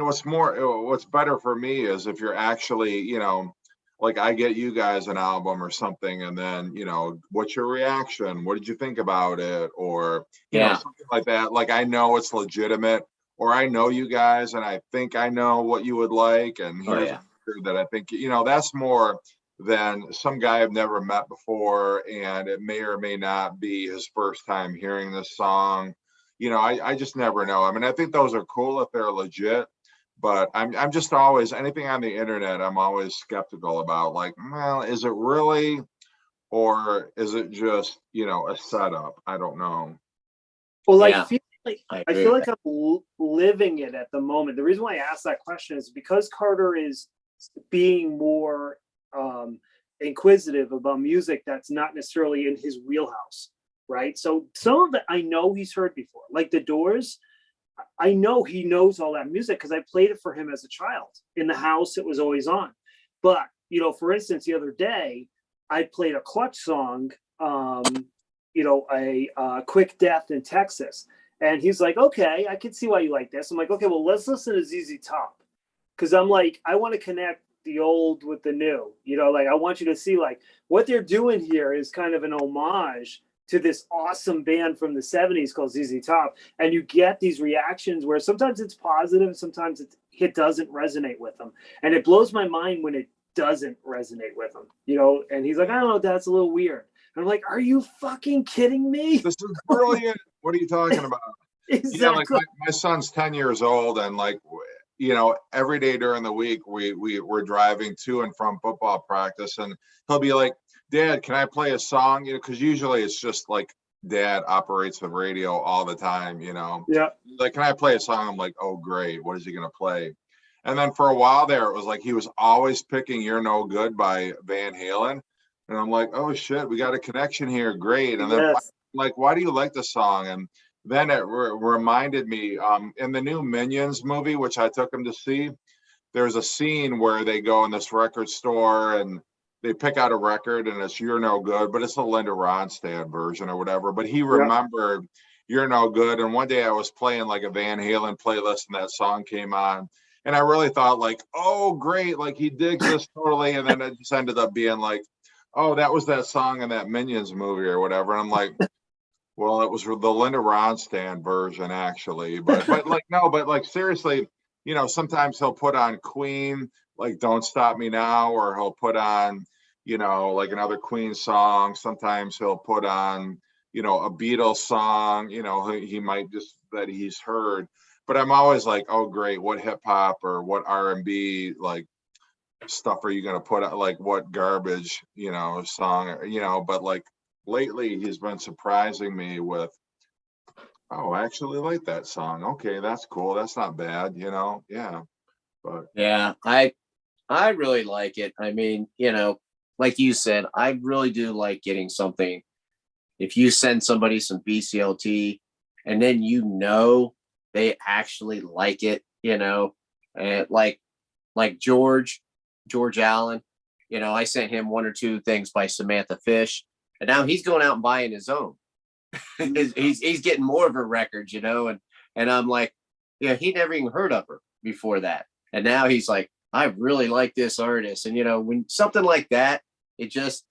what's better for me is if you're actually, you know, like I get you guys an album or something, and then, you know, what's your reaction? What did you think about it? Or, you know, something like that. Like, I know it's legitimate, or I know you guys and I think I know what you would like. And here's a record that I think, you know, that's more than some guy I've never met before. And it may or may not be his first time hearing this song. You know, I just never know. I mean, I think those are cool if they're legit. But I'm just always, anything on the internet, I'm always skeptical about, like, well, is it really, or is it just, you know, a setup? I don't know. Well, I feel like I'm living it at the moment. The reason why I asked that question is because Carter is being more inquisitive about music that's not necessarily in his wheelhouse, right? So some of it I know he's heard before, like The Doors. I know he knows all that music because I played it for him as a child in the house. It was always on. But, you know, for instance, the other day I played a Clutch song, you know, a Quick Death in Texas. And he's like, okay, I can see why you like this. I'm like, okay, well, let's listen to ZZ Top. Because I'm like, I want to connect the old with the new. You know, like, I want you to see, like, what they're doing here is kind of an homage to this awesome band from the 70s called ZZ Top. And you get these reactions where sometimes it's positive, sometimes it doesn't resonate with them. And it blows my mind when it doesn't resonate with them, you know? And he's like, I don't know, that's a little weird. And I'm like, are you fucking kidding me? This is brilliant. What are you talking about? Exactly. Yeah, like my son's 10 years old, and like, you know, every day during the week we're driving to and from football practice, and he'll be like, Dad, can I play a song? You know, because usually it's just like Dad operates the radio all the time, you know. Yeah. Like, can I play a song? I'm like, oh, great. What is he gonna play? And then for a while there, it was like he was always picking "You're No Good" by Van Halen, and I'm like, oh shit, we got a connection here. Great. And then like, why do you like the song? And then it reminded me, in the new Minions movie, which I took him to see, there's a scene where they go in this record store and they pick out a record and it's "You're No Good," but it's a Linda Ronstadt version or whatever. But he remembered "You're No Good." And one day I was playing like a Van Halen playlist and that song came on. And I really thought, like, oh, great. Like, he digs this totally. And then it just ended up being like, oh, that was that song in that Minions movie or whatever. And I'm like, well, it was the Linda Ronstadt version, actually. But like, no, but like, seriously, you know, sometimes he'll put on Queen, like "Don't Stop Me Now," or he'll put on, you know, like another Queen song. Sometimes he'll put on, you know, a Beatles song, you know, he might just that he's heard. But I'm always like, oh, great. What hip hop or what R&B like stuff are you going to put out? Like, what garbage, you know, song, you know, but like lately he's been surprising me with, oh, I actually like that song. Okay, that's cool. That's not bad, you know? Yeah. But yeah, I really like it. I mean, you know, like you said, I really do like getting something. If you send somebody some BCLT and then you know they actually like it, you know, and like George Allen, you know, I sent him one or two things by Samantha Fish, and now he's going out and buying his own. he's getting more of her records, you know, and I'm like, yeah, he never even heard of her before that, and now he's like, I really like this artist. And you know, when something like that, it just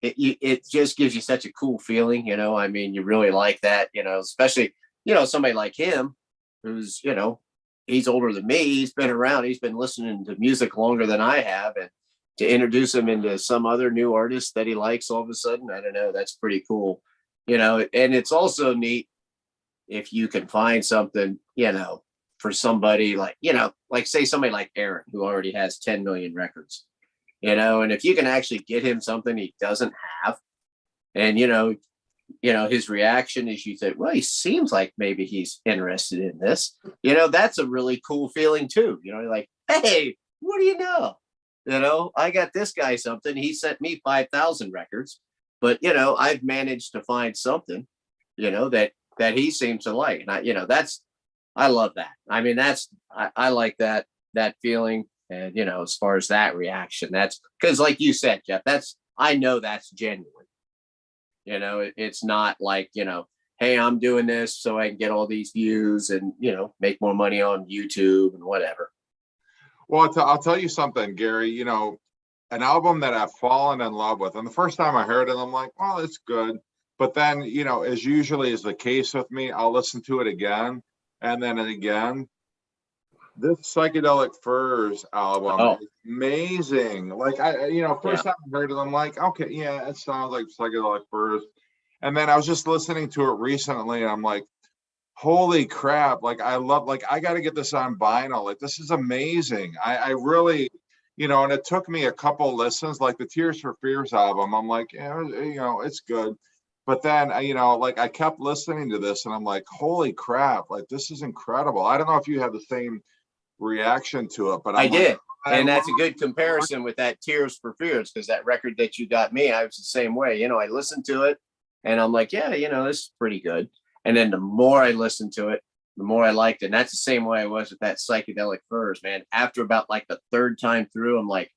gives you such a cool feeling, you know. I mean, you really like that, you know, especially, you know, somebody like him who's, you know, he's older than me, he's been around, he's been listening to music longer than I have, and to introduce him into some other new artist that he likes all of a sudden, I don't know, that's pretty cool, you know. And it's also neat if you can find something, you know, for somebody like, you know, like say somebody like Aaron, who already has 10 million records, you know, and if you can actually get him something he doesn't have, and you know, his reaction is, you think, well, he seems like maybe he's interested in this, you know, that's a really cool feeling too, you know, like, hey, what do you know? You know, I got this guy something. He sent me 5,000 records, but you know, I've managed to find something, you know, that he seems to like. And you know, I love that. I mean, I like that feeling. And you know, as far as that reaction, that's because, like you said, Jeff, I know that's genuine. You know, it's not like, you know, hey, I'm doing this so I can get all these views and, you know, make more money on YouTube and whatever. Well, I'll tell you something, Gary. You know, an album that I've fallen in love with, and the first time I heard it, I'm like, well, it's good. But then, you know, as usually is the case with me, I'll listen to it again and then again. This Psychedelic Furs album is amazing. Like first time I heard it, I'm like, okay, yeah, it sounds like Psychedelic Furs. And then I was just listening to it recently, and I'm like, holy crap! Like I got to get this on vinyl. Like this is amazing. I really, you know, and it took me a couple listens. Like the Tears for Fears album, I'm like, yeah, you know, it's good. But then, you know, like I kept listening to this, and I'm like, holy crap! Like this is incredible. I don't know if you have the same reaction to it, but I did. And that's a good comparison with that Tears for Fears, because that record that you got me, I was the same way. You know, I listened to it and I'm like, yeah, you know, this is pretty good. And then the more I listened to it, the more I liked it. And that's the same way I was with that Psychedelic Furs, man. After about like the third time through, I'm like,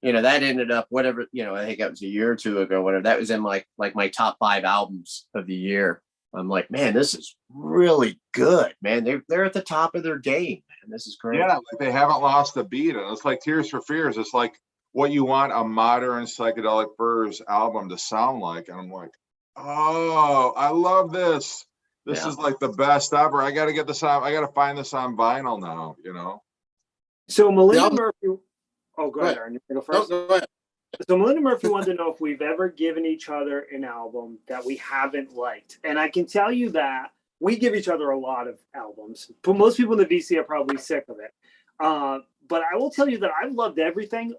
you know, that ended up whatever, you know, I think that was a year or two ago, whatever. That was in like my top 5 albums of the year. I'm like, man, this is really good, man. They're at the top of their game, man. This is great. Yeah, like they haven't lost a beat. And it's like Tears for Fears. It's like what you want a modern Psychedelic Furs album to sound like. And I'm like, oh, I love this. This is like the best ever. I got to get this on. I got to find this on vinyl now, you know? So Melinda Murphy. Oh, go ahead, Aaron. You go first. Go ahead. So Melinda Murphy wanted to know if we've ever given each other an album that we haven't liked. And I can tell you that we give each other a lot of albums. But most people in the VC are probably sick of it. But I will tell you that I've loved everything.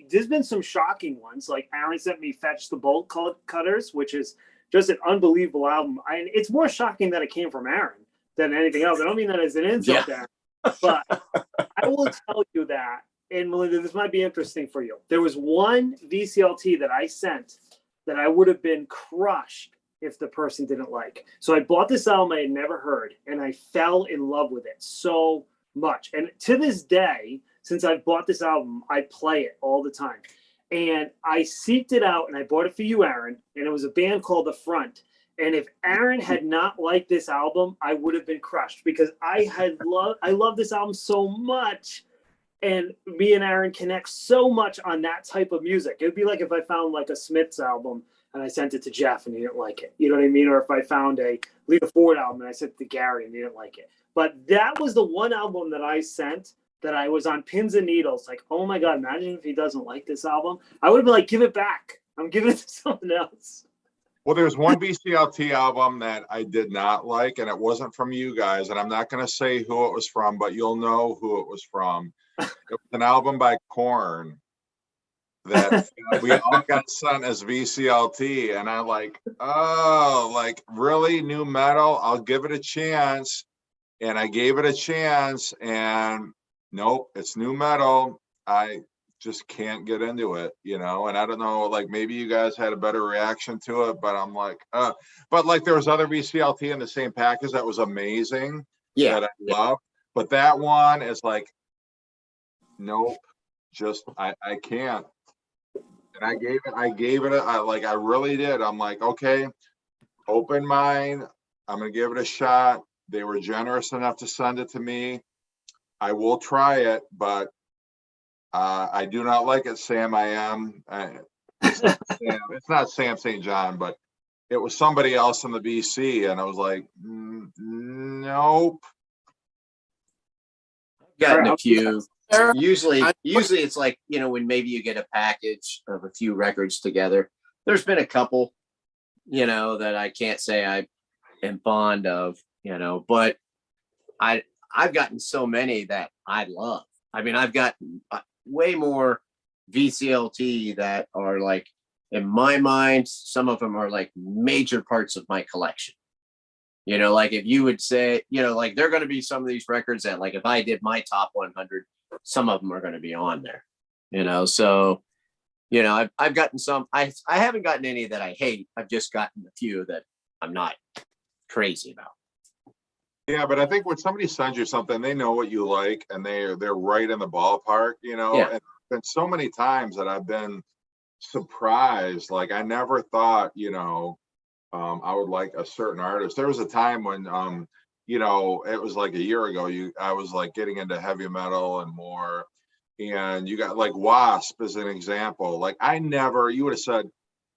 There's been some shocking ones. Like Aaron sent me Fetch the Bolt Cutters, which is just an unbelievable album. It's more shocking that it came from Aaron than anything else. I don't mean that as an insult, Aaron. But I will tell you that, and Melinda, this might be interesting for you. There was one VCLT that I sent that I would have been crushed if the person didn't like. So I bought this album I had never heard, and I fell in love with it so much. And to this day, since I bought this album, I play it all the time. And I seeked it out, and I bought it for you, Aaron, and it was a band called The Front. And if Aaron had not liked this album, I would have been crushed, because I love this album so much. And me and Aaron connect so much on that type of music. It would be like if I found like a Smiths album and I sent it to Jeff and he didn't like it. You know what I mean? Or if I found a Lita Ford album and I sent it to Gary and he didn't like it. But that was the one album that I sent that I was on pins and needles. Like, oh my God, imagine if he doesn't like this album. I would have been like, give it back. I'm giving it to someone else. Well, there's one VCLT album that I did not like, and it wasn't from you guys. And I'm not going to say who it was from, but you'll know who it was from. It was an album by Korn that we all got sent as VCLT, and I'm like, oh, like really new metal? I'll give it a chance. And I gave it a chance, and nope, it's new metal. I just can't get into it, you know. And I don't know, like maybe you guys had a better reaction to it, but I'm like, but like there was other VCLT in the same package that was amazing, that I love. But that one is like, nope, just I can't. And I gave it I really did. I'm like, okay, open mind. I'm gonna give it a shot. They were generous enough to send it to me. I will try it, but I do not like it, Sam. I am. It's not Sam St. John, but it was somebody else in the BC, and I was like, nope. Gotten a few. Usually it's like, you know, when maybe you get a package of a few records together. There's been a couple, you know, that I can't say I am fond of, you know, but I've gotten so many that I love. I mean, I've gotten way more VCLT that are like, in my mind, some of them are like major parts of my collection. You know, like if you would say, you know, like there are going to be some of these records that, like, if I did my top 100, some of them are going to be on there. you know. So, you know, I've gotten some. I haven't gotten any that I hate. I've just gotten a few that I'm not crazy about. Yeah, but I think when somebody sends you something, they know what you like, and they're right in the ballpark, you know. Yeah. And been so many times that I've been surprised. Like I never thought, you know, I would like a certain artist. There was a time when, you know, it was like a year ago. I was like getting into heavy metal and more, and you got like Wasp as an example. Like I never, you would have said,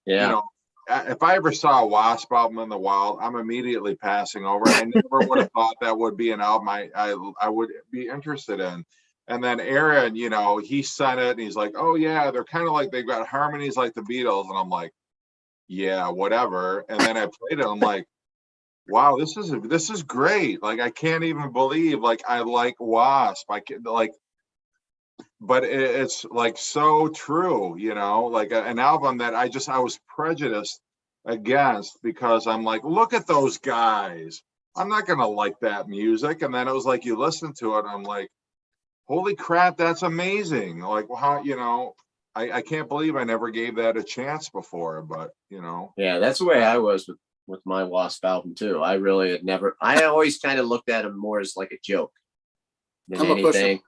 you Yeah. know, if I ever saw a Wasp album in the wild, I'm immediately passing over. I never would have thought that would be an album I would be interested in. And then Aaron, you know, he sent it and he's like, oh yeah, they're kind of like they've got harmonies like the Beatles. And I'm like, yeah, whatever. And then I played it. I'm like, wow, this is great. Like I can't even believe like I like Wasp. I can like, but it's like so true, you know, like an album that I was prejudiced against because I'm like, look at those guys. I'm not gonna like that music. And then it was like you listen to it, and I'm like, holy crap, that's amazing. Like how, you know, I can't believe I never gave that a chance before, but you know. Yeah, that's the way I was with my Wasp album too. I really had never. I always kind of looked at them more as like a joke than I'm a pusher. anything,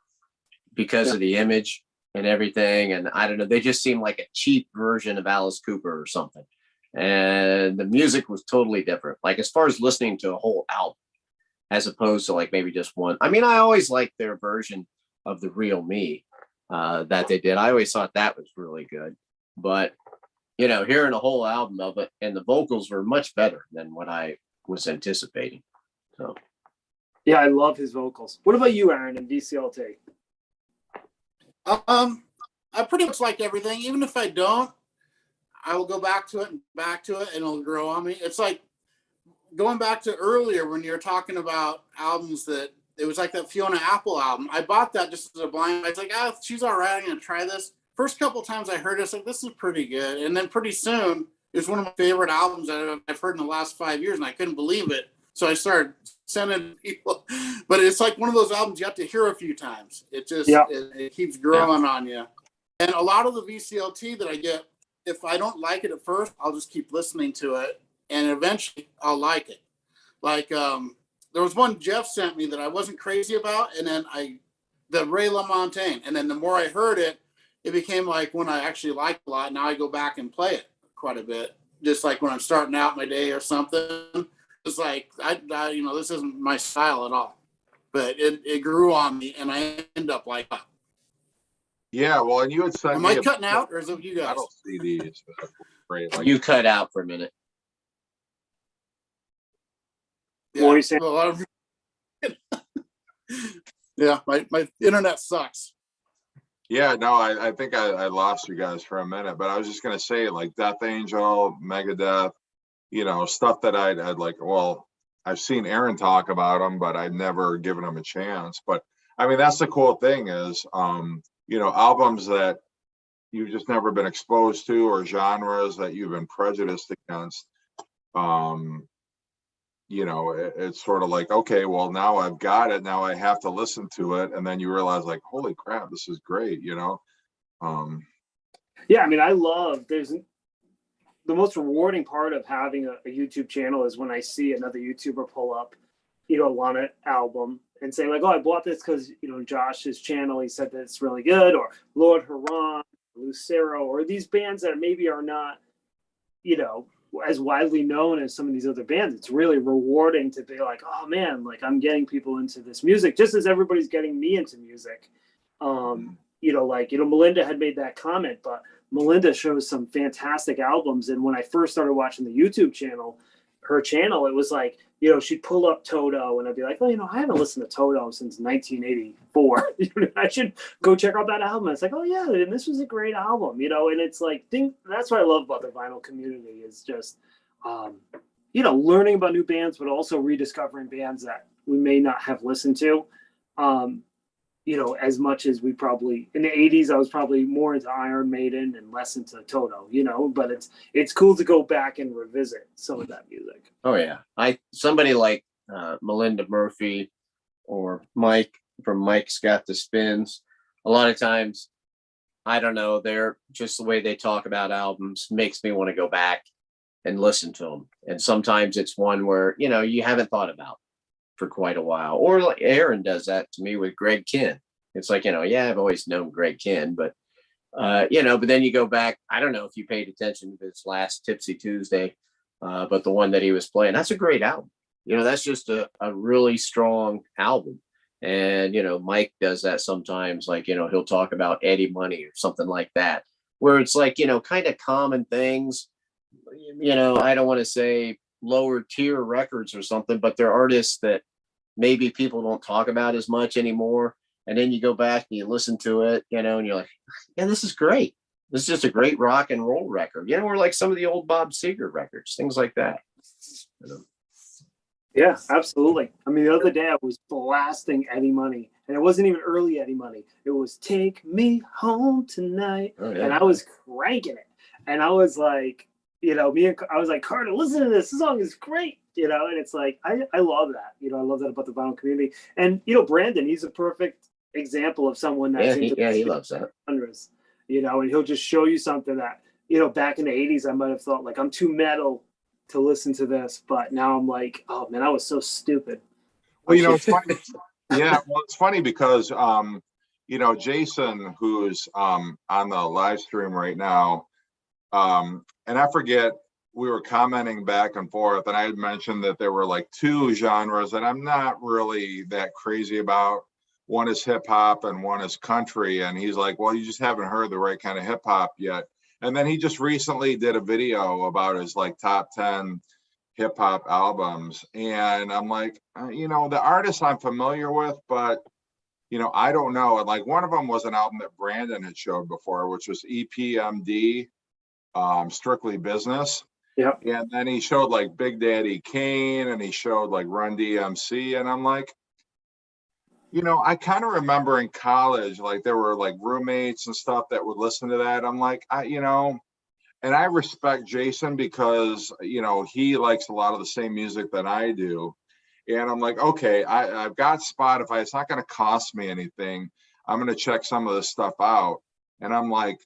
because of the image and everything. And I don't know, they just seemed like a cheap version of Alice Cooper or something. And the music was totally different. Like as far as listening to a whole album, as opposed to like maybe just one. I mean, I always liked their version of The Real Me that they did. I always thought that was really good. But, you know, hearing a whole album of it, and the vocals were much better than what I was anticipating. So, Yeah, I love his vocals. What about you, Aaron, and VCLT? I pretty much like everything. Even if I don't, I will go back to it, and it'll grow on me. It's like going back to earlier when you were talking about albums that it was like that Fiona Apple album. I bought that just as a blind. I was like, oh, she's all right. I'm gonna try this. First couple times I heard it, it's like this is pretty good. And then pretty soon it was one of my favorite albums that I've heard in the last 5 years, and I couldn't believe it. So I started sending people, but it's like one of those albums you have to hear a few times. It just it keeps growing on you. And a lot of the VCLT that I get, if I don't like it at first, I'll just keep listening to it, and eventually I'll like it. Like there was one Jeff sent me that I wasn't crazy about, and then the Ray LaMontagne, and then the more I heard it, it became like when I actually liked a lot. Now I go back and play it quite a bit, just like when I'm starting out my day or something. It's like I you know, this isn't my style at all, but it grew on me, and I end up like that. Yeah, well, and you had sent Am me I cutting out, or is it you guys? I don't see these. Great. Like, you cut out for a minute. Yeah, What were you saying? well, yeah, my internet sucks. yeah, no, I think I lost you guys for a minute, but I was just gonna say like Death Angel, Megadeth, you know, stuff that I'd like. Well, I've seen Aaron talk about them, but I've never given them a chance. But I mean, that's the cool thing is, you know, albums that you've just never been exposed to, or genres that you've been prejudiced against. You know, it's sort of like, okay, well, now I've got it. Now I have to listen to it. And then you realize like, holy crap, this is great, you know? Yeah, I mean, there's the most rewarding part of having a YouTube channel is when I see another YouTuber pull up, you know, one album and say like, oh, I bought this because, you know, Josh's channel, he said that it's really good, or Lord Huron, Lucero, or these bands that maybe are not, you know, as widely known as some of these other bands. It's really rewarding to be like, oh man, like I'm getting people into this music just as everybody's getting me into music. You know, like, you know, Melinda had made that comment, but Melinda shows some fantastic albums. And when I first started watching the YouTube channel, her channel, it was like, you know, she'd pull up Toto and I'd be like, oh, you know, I haven't listened to Toto since 1984. I should go check out that album. It's like, oh yeah, and this was a great album, you know. And it's like, that's what I love about the vinyl community is just, you know, learning about new bands, but also rediscovering bands that we may not have listened to. You know, as much as we probably in the 80s, I was probably more into Iron Maiden and less into Toto, you know, but it's cool to go back and revisit some of that music. Oh yeah. Somebody like Melinda Murphy or Mike from Mike's Got the Spins, a lot of times I don't know, they're just the way they talk about albums makes me want to go back and listen to them. And sometimes it's one where, you know, you haven't thought about for quite a while. Or like Aaron does that to me with Greg Kihn. It's like, you know, yeah, I've always known Greg Kihn, but you know, but then you go back, I don't know if you paid attention to his last Tipsy Tuesday, but the one that he was playing, that's a great album. You know, that's just a really strong album. And, you know, Mike does that sometimes, like, you know, he'll talk about Eddie Money or something like that, where it's like, you know, kind of common things, you know, I don't want to say lower tier records or something, but they're artists that maybe people don't talk about as much anymore. And then you go back and you listen to it, you know, and you're like, yeah, this is great. This is just a great rock and roll record, you know, or like some of the old Bob Seger records, things like that. You know? Yeah, absolutely. I mean, the other day I was blasting Eddie Money, and it wasn't even early Eddie Money. It was "Take Me Home Tonight," and I was cranking it. And I was like, you know, I was like, Carter, listen to this. This song is great, you know. And it's like, I love that. You know, I love that about the vinyl community. And you know, Brandon, he's a perfect example of someone that's he loves that. Genres, you know, and he'll just show you something that, you know, back in the 80s, I might have thought like, I'm too metal to listen to this, but now I'm like, oh man, I was so stupid. Well, you know, it's funny. Yeah, well, it's funny because you know, Jason, who's on the live stream right now, and I forget, we were commenting back and forth, and I had mentioned that there were like two genres that I'm not really that crazy about. One is hip hop and one is country, and he's like, well, you just haven't heard the right kind of hip hop yet. And then he just recently did a video about his like top 10 hip hop albums. And I'm like, you know, the artists I'm familiar with, but, you know, I don't know. And like one of them was an album that Brandon had showed before, which was EPMD, Strictly Business. Yeah. And then he showed like Big Daddy Kane and he showed like Run DMC. And I'm like, you know, I kind of remember in college, like there were like roommates and stuff that would listen to that. I'm like, you know, and I respect Jason because, you know, he likes a lot of the same music that I do. And I'm like, okay, I've got Spotify. It's not going to cost me anything. I'm going to check some of this stuff out. And I'm like,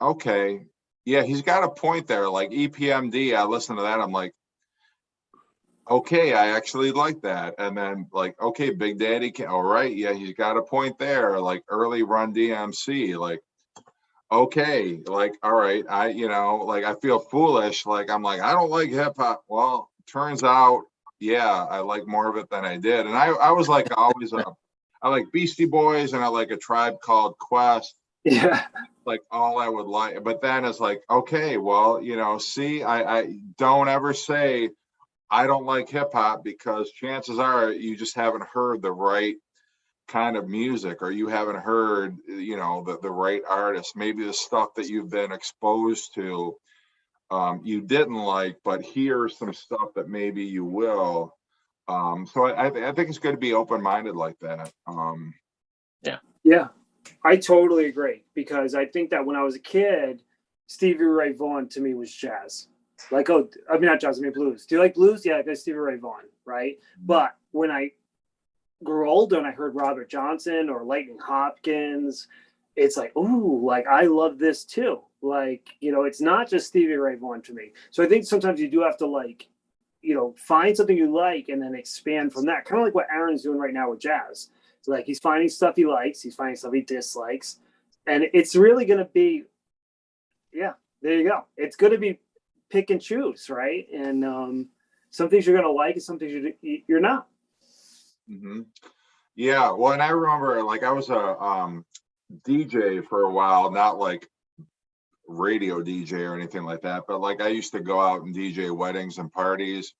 okay, yeah, he's got a point there. Like EPMD, I listen to that. I'm like, okay, I actually like that. And then like, okay, Big Daddy, all right, yeah, he's got a point there. Like early Run DMC, like, okay, like, all right, you know, like I feel foolish. Like I'm like, I don't like hip hop. Well, turns out, yeah, I like more of it than I did. And I was like always I like Beastie Boys and I like A Tribe Called Quest. Yeah. Like all I would like. But then it's like, okay, well, you know, see, I don't ever say I don't like hip hop because chances are you just haven't heard the right kind of music or you haven't heard, you know, the right artist. Maybe the stuff that you've been exposed to you didn't like, but here's some stuff that maybe you will. So I think it's good to be open-minded like that. Yeah, I totally agree because I think that when I was a kid, Stevie Ray Vaughan to me was jazz. Like, oh, I mean, not jazz, I mean blues. Do you like blues? Yeah, that's Stevie Ray Vaughan, right? But when I grew older and I heard Robert Johnson or Lightning Hopkins, it's like, ooh, like I love this too. Like, you know, it's not just Stevie Ray Vaughan to me. So I think sometimes you do have to like, you know, find something you like and then expand from that. Kind of like what Aaron's doing right now with jazz. So like he's finding stuff he likes, he's finding stuff he dislikes. And it's really going to be, yeah, there you go. It's going to be pick and choose, right? And some things you're going to like and some things you're not. Mm-hmm. Yeah, well, and I remember like I was a DJ for a while, not like radio DJ or anything like that, but like I used to go out and DJ weddings and parties.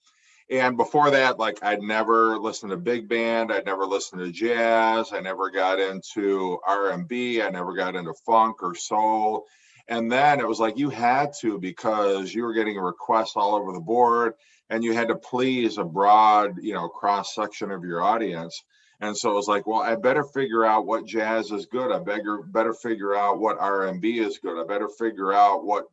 And before that, like I'd never listened to big band, I'd never listened to jazz, I never got into R&B, I never got into funk or soul. And then it was like you had to because you were getting requests all over the board and you had to please a broad, you know, cross section of your audience. And so it was like, well, I better figure out what jazz is good. I better figure out what R&B is good. I better figure out what,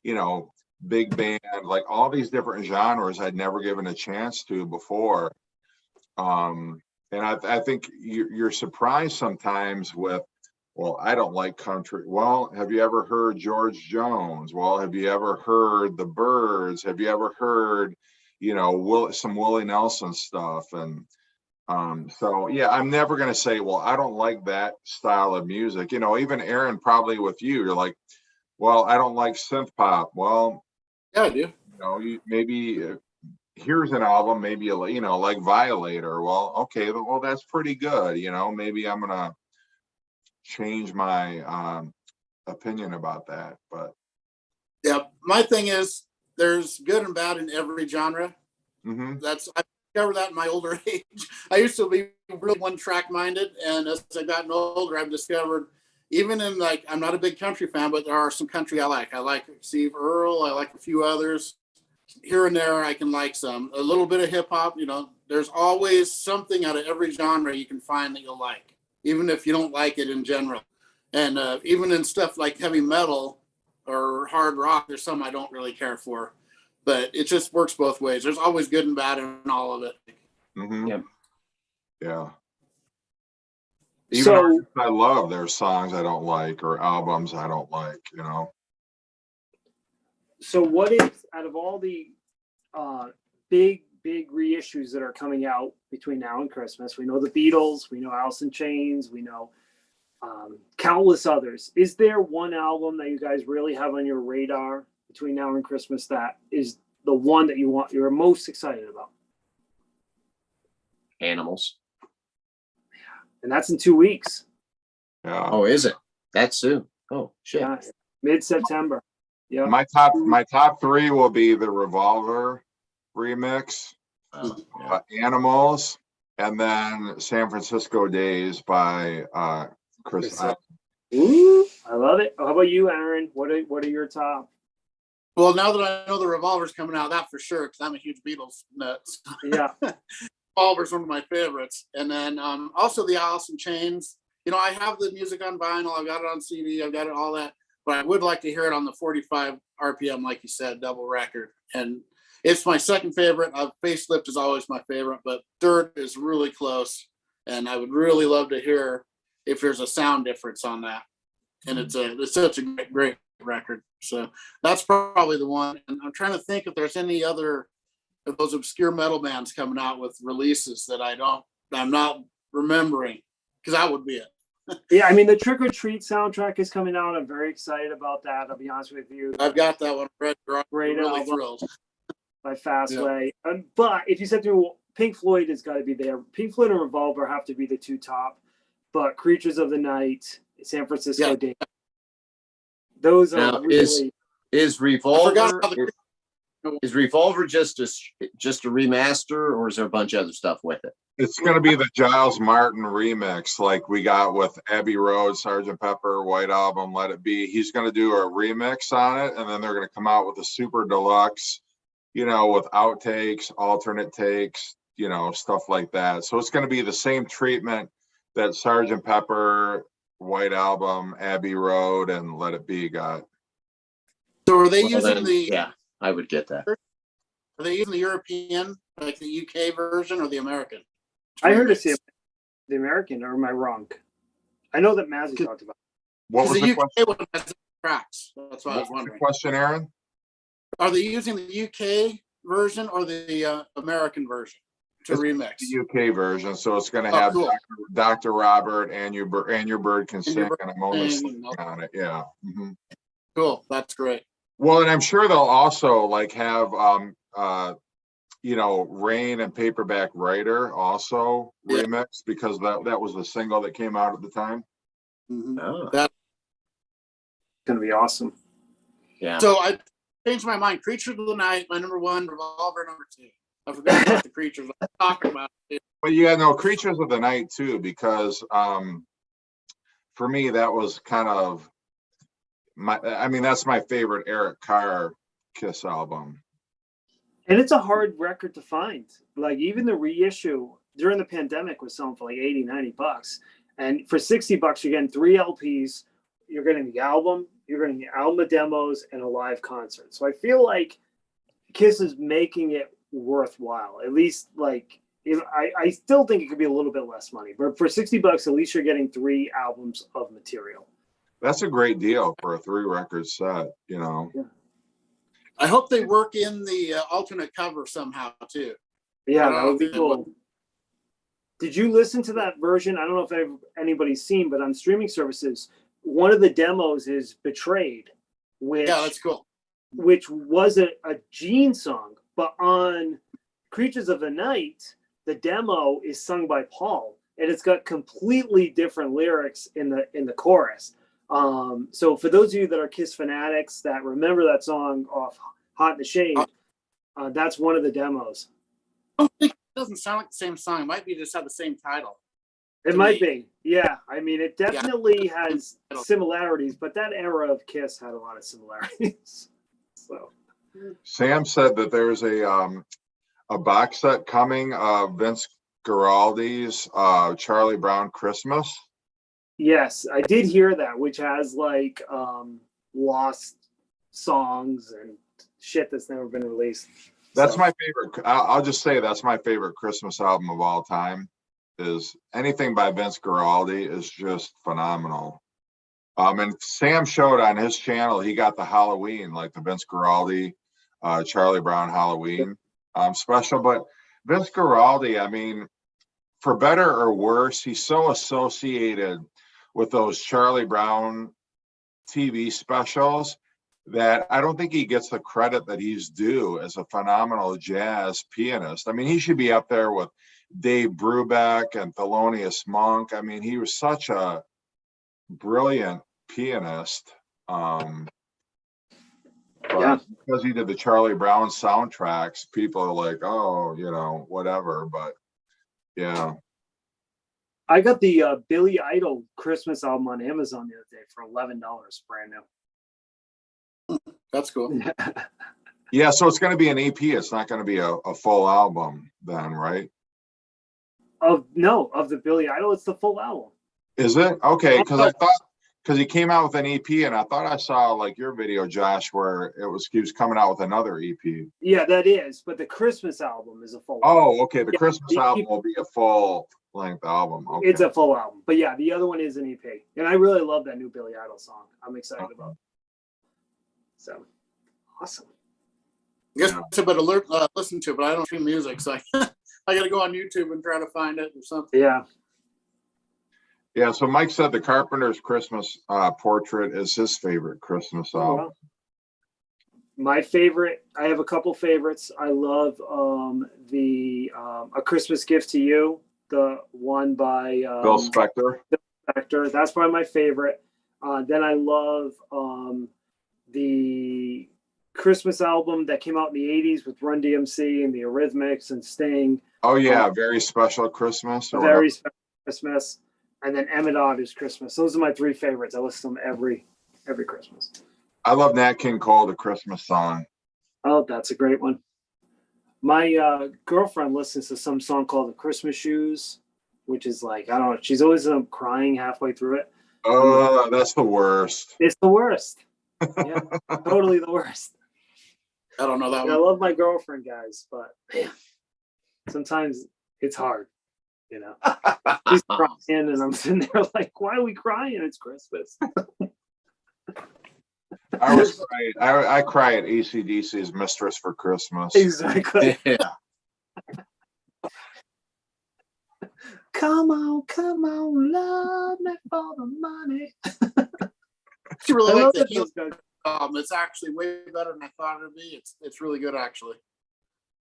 you know, big band, like all these different genres I'd never given a chance to before. And I think you're surprised sometimes with Well, I don't like country. Well, have you ever heard George Jones? Well, have you ever heard the Byrds? Have you ever heard, some Willie Nelson stuff? And so yeah, I'm never gonna say, well, I don't like that style of music. Even Aaron, probably with you, you're like, well, I don't like synth pop. Well, Yeah, I do. Maybe here's an album, maybe like Violator. Well, okay, well that's pretty good. Maybe I'm gonna change my opinion about that. But Yeah, my thing is there's good and bad in every genre. mhm. I discovered that in my older age. I used to be really one track minded, and as I've gotten older, I've discovered even in like I'm not a big country fan, but there are some country I like. I like Steve Earle. I like a few others. Here and there, I can like a little bit of hip hop. There's always something out of every genre you can find that you'll like, even if you don't like it in general. And even in stuff like heavy metal or hard rock, there's some I don't really care for, but it just works both ways. There's always good and bad in all of it. Mm-hmm. Yep. Yeah. Even So I love their songs I don't like or albums I don't like, So what is, out of all the big reissues that are coming out between now and Christmas, we know the Beatles, we know Alice in Chains, we know countless others. Is there one album that you guys really have on your radar between now and Christmas that is the one that you're most excited about? Animals. And that's in 2 weeks. Yeah. Oh, is it? That soon? Oh, shit. Yeah, mid-September. Yeah. My top three will be the Revolver remix, Yeah. Animals, and then San Francisco Days by Chris. Ooh, I love it. How about you, Aaron? What are your top? Well, now that I know the Revolver's coming out, that for sure, because I'm a huge Beatles nut. Yeah. Revolver's one of my favorites. And then also the Alice in Chains. I have the music on vinyl. I've got it on CD. I've got it all that. But I would like to hear it on the 45 RPM, like you said, double record. And it's my second favorite. Facelift is always my favorite, but Dirt is really close. And I would really love to hear if there's a sound difference on that. And it's such a great record. So that's probably the one. And I'm trying to think if there's any other of those obscure metal bands coming out with releases that I'm not remembering, because that would be it. Yeah, I mean, the Trick or Treat soundtrack is coming out. I'm very excited about that. I'll be honest with you. I've got that one. I'm Great really album thrilled. by Fastway. But if you said to me, Pink Floyd has got to be there. Pink Floyd and Revolver have to be the two top. But Creatures of the Night, San Francisco Day, those are really. Is Revolver? Is Revolver just a remaster, or is there a bunch of other stuff with it? It's going to be the Giles Martin remix, like we got with Abbey Road, Sgt. Pepper, White Album, Let It Be. He's going to do a remix on it, and then they're going to come out with a super deluxe, with outtakes, alternate takes, stuff like that. So it's going to be the same treatment that Sgt. Pepper, White Album, Abbey Road, and Let It Be got. So are they using the? Yeah, I would get that. Are they using the European, like the UK version, or the American? I heard it's the American, or am I wrong? I know that Mazzy talked about it. What was the UK one has tracks. That's what I was wondering. Question, Aaron? Are they using the UK version or the American version to remix? The UK version, so it's going to have cool. Dr. Robert and your bird can sing, and I'm only sing, on it. Yeah. Mm-hmm. Cool. That's great. Well, and I'm sure they'll also have Rain and Paperback Writer also remixed, because that was the single that came out at the time. Mm-hmm. Oh. That's Going to be awesome. Yeah. So I changed my mind. Creatures of the Night, my number one. Revolver, number two. I forgot about the Creatures. I'm talking about it. But Creatures of the Night too, because for me that was kind of that's my favorite Eric Carr Kiss album. And it's a hard record to find. Like, even the reissue during the pandemic was selling for like $80-$90. And for $60, you're getting 3 LPs. You're getting the album, you're getting the album demos, and a live concert. So I feel like Kiss is making it worthwhile. At least, like, I still think it could be a little bit less money, but for $60, at least you're getting 3 albums of material. That's a great deal for a 3-record set, you know. Yeah. I hope they work in the alternate cover somehow too. Yeah, that would be cool. Did you listen to that version? I don't know if anybody's seen, but on streaming services, one of the demos is Betrayed, which, yeah, that's cool. Which was a Gene song, but on Creatures of the Night, the demo is sung by Paul, and it's got completely different lyrics in the chorus. So for those of you that are Kiss fanatics that remember that song off Hot in the Shade, that's one of the demos. I don't think it doesn't sound like the same song. It might be just have the same title. It might be. Yeah. I mean, it definitely has similarities, but that era of Kiss had a lot of similarities. So Sam said that there's a box set coming of Vince Guaraldi's Charlie Brown Christmas. yes, I did hear that, which has like lost songs and shit that's never been released. That's my favorite. I'll just say that's my favorite Christmas album of all time. Is anything by Vince Guaraldi is just phenomenal. And Sam showed on his channel, he got the Halloween, like the Vince Guaraldi, Charlie Brown Halloween special. But Vince Guaraldi, I mean, for better or worse, he's so associated with those Charlie Brown TV specials that I don't think he gets the credit that he's due as a phenomenal jazz pianist. I mean, he should be up there with Dave Brubeck and Thelonious Monk. I mean, he was such a brilliant pianist. But because he did the Charlie Brown soundtracks, people are like, oh, you know, whatever. But yeah. I got the Billy Idol Christmas album on Amazon the other day for $11, brand new. That's cool. Yeah, so it's going to be an EP. It's not going to be a full album then, right? Of the Billy Idol, it's the full album. Is it? Okay, because he came out with an EP, and I thought I saw like your video, Josh, where he was coming out with another EP. Yeah, that is, but the Christmas album is a full album. Oh, okay. The Christmas album will be a full-length album. Okay. It's a full album. But yeah, the other one is an EP. And I really love that new Billy Idol song. I'm excited about it. So, awesome. I guess it's a bit alert listen to, but I don't stream music, so I got to go on YouTube and try to find it or something. Yeah. Yeah, so Mike said the Carpenter's Christmas Portrait is his favorite Christmas album. Well, my favorite, I have a couple favorites. I love A Christmas Gift to You, the one by Bill Spector. That's probably my favorite. Then I love the Christmas album that came out in the 80s with Run DMC and the Eurythmics and Sting. Oh, yeah, Very Special Christmas. Very Special Christmas. And then Emmett Otter's Christmas. Those are my 3 favorites. I listen to them every Christmas. I love Nat King Cole, the Christmas song. Oh, that's a great one. My girlfriend listens to some song called The Christmas Shoes, which is like, I don't know, she's always crying halfway through it. Oh, that's the worst. It's the worst. Yeah, totally the worst. I don't know that one. I love my girlfriend, guys, but man, sometimes it's hard. You know, she's crying, and I'm sitting there like, "Why are we crying? It's Christmas." I cry at AC/DC's "Mistress for Christmas." Exactly. Yeah. Come on, love me for the money. I really I like love the it's actually way better than I thought it would be. It's really good, actually.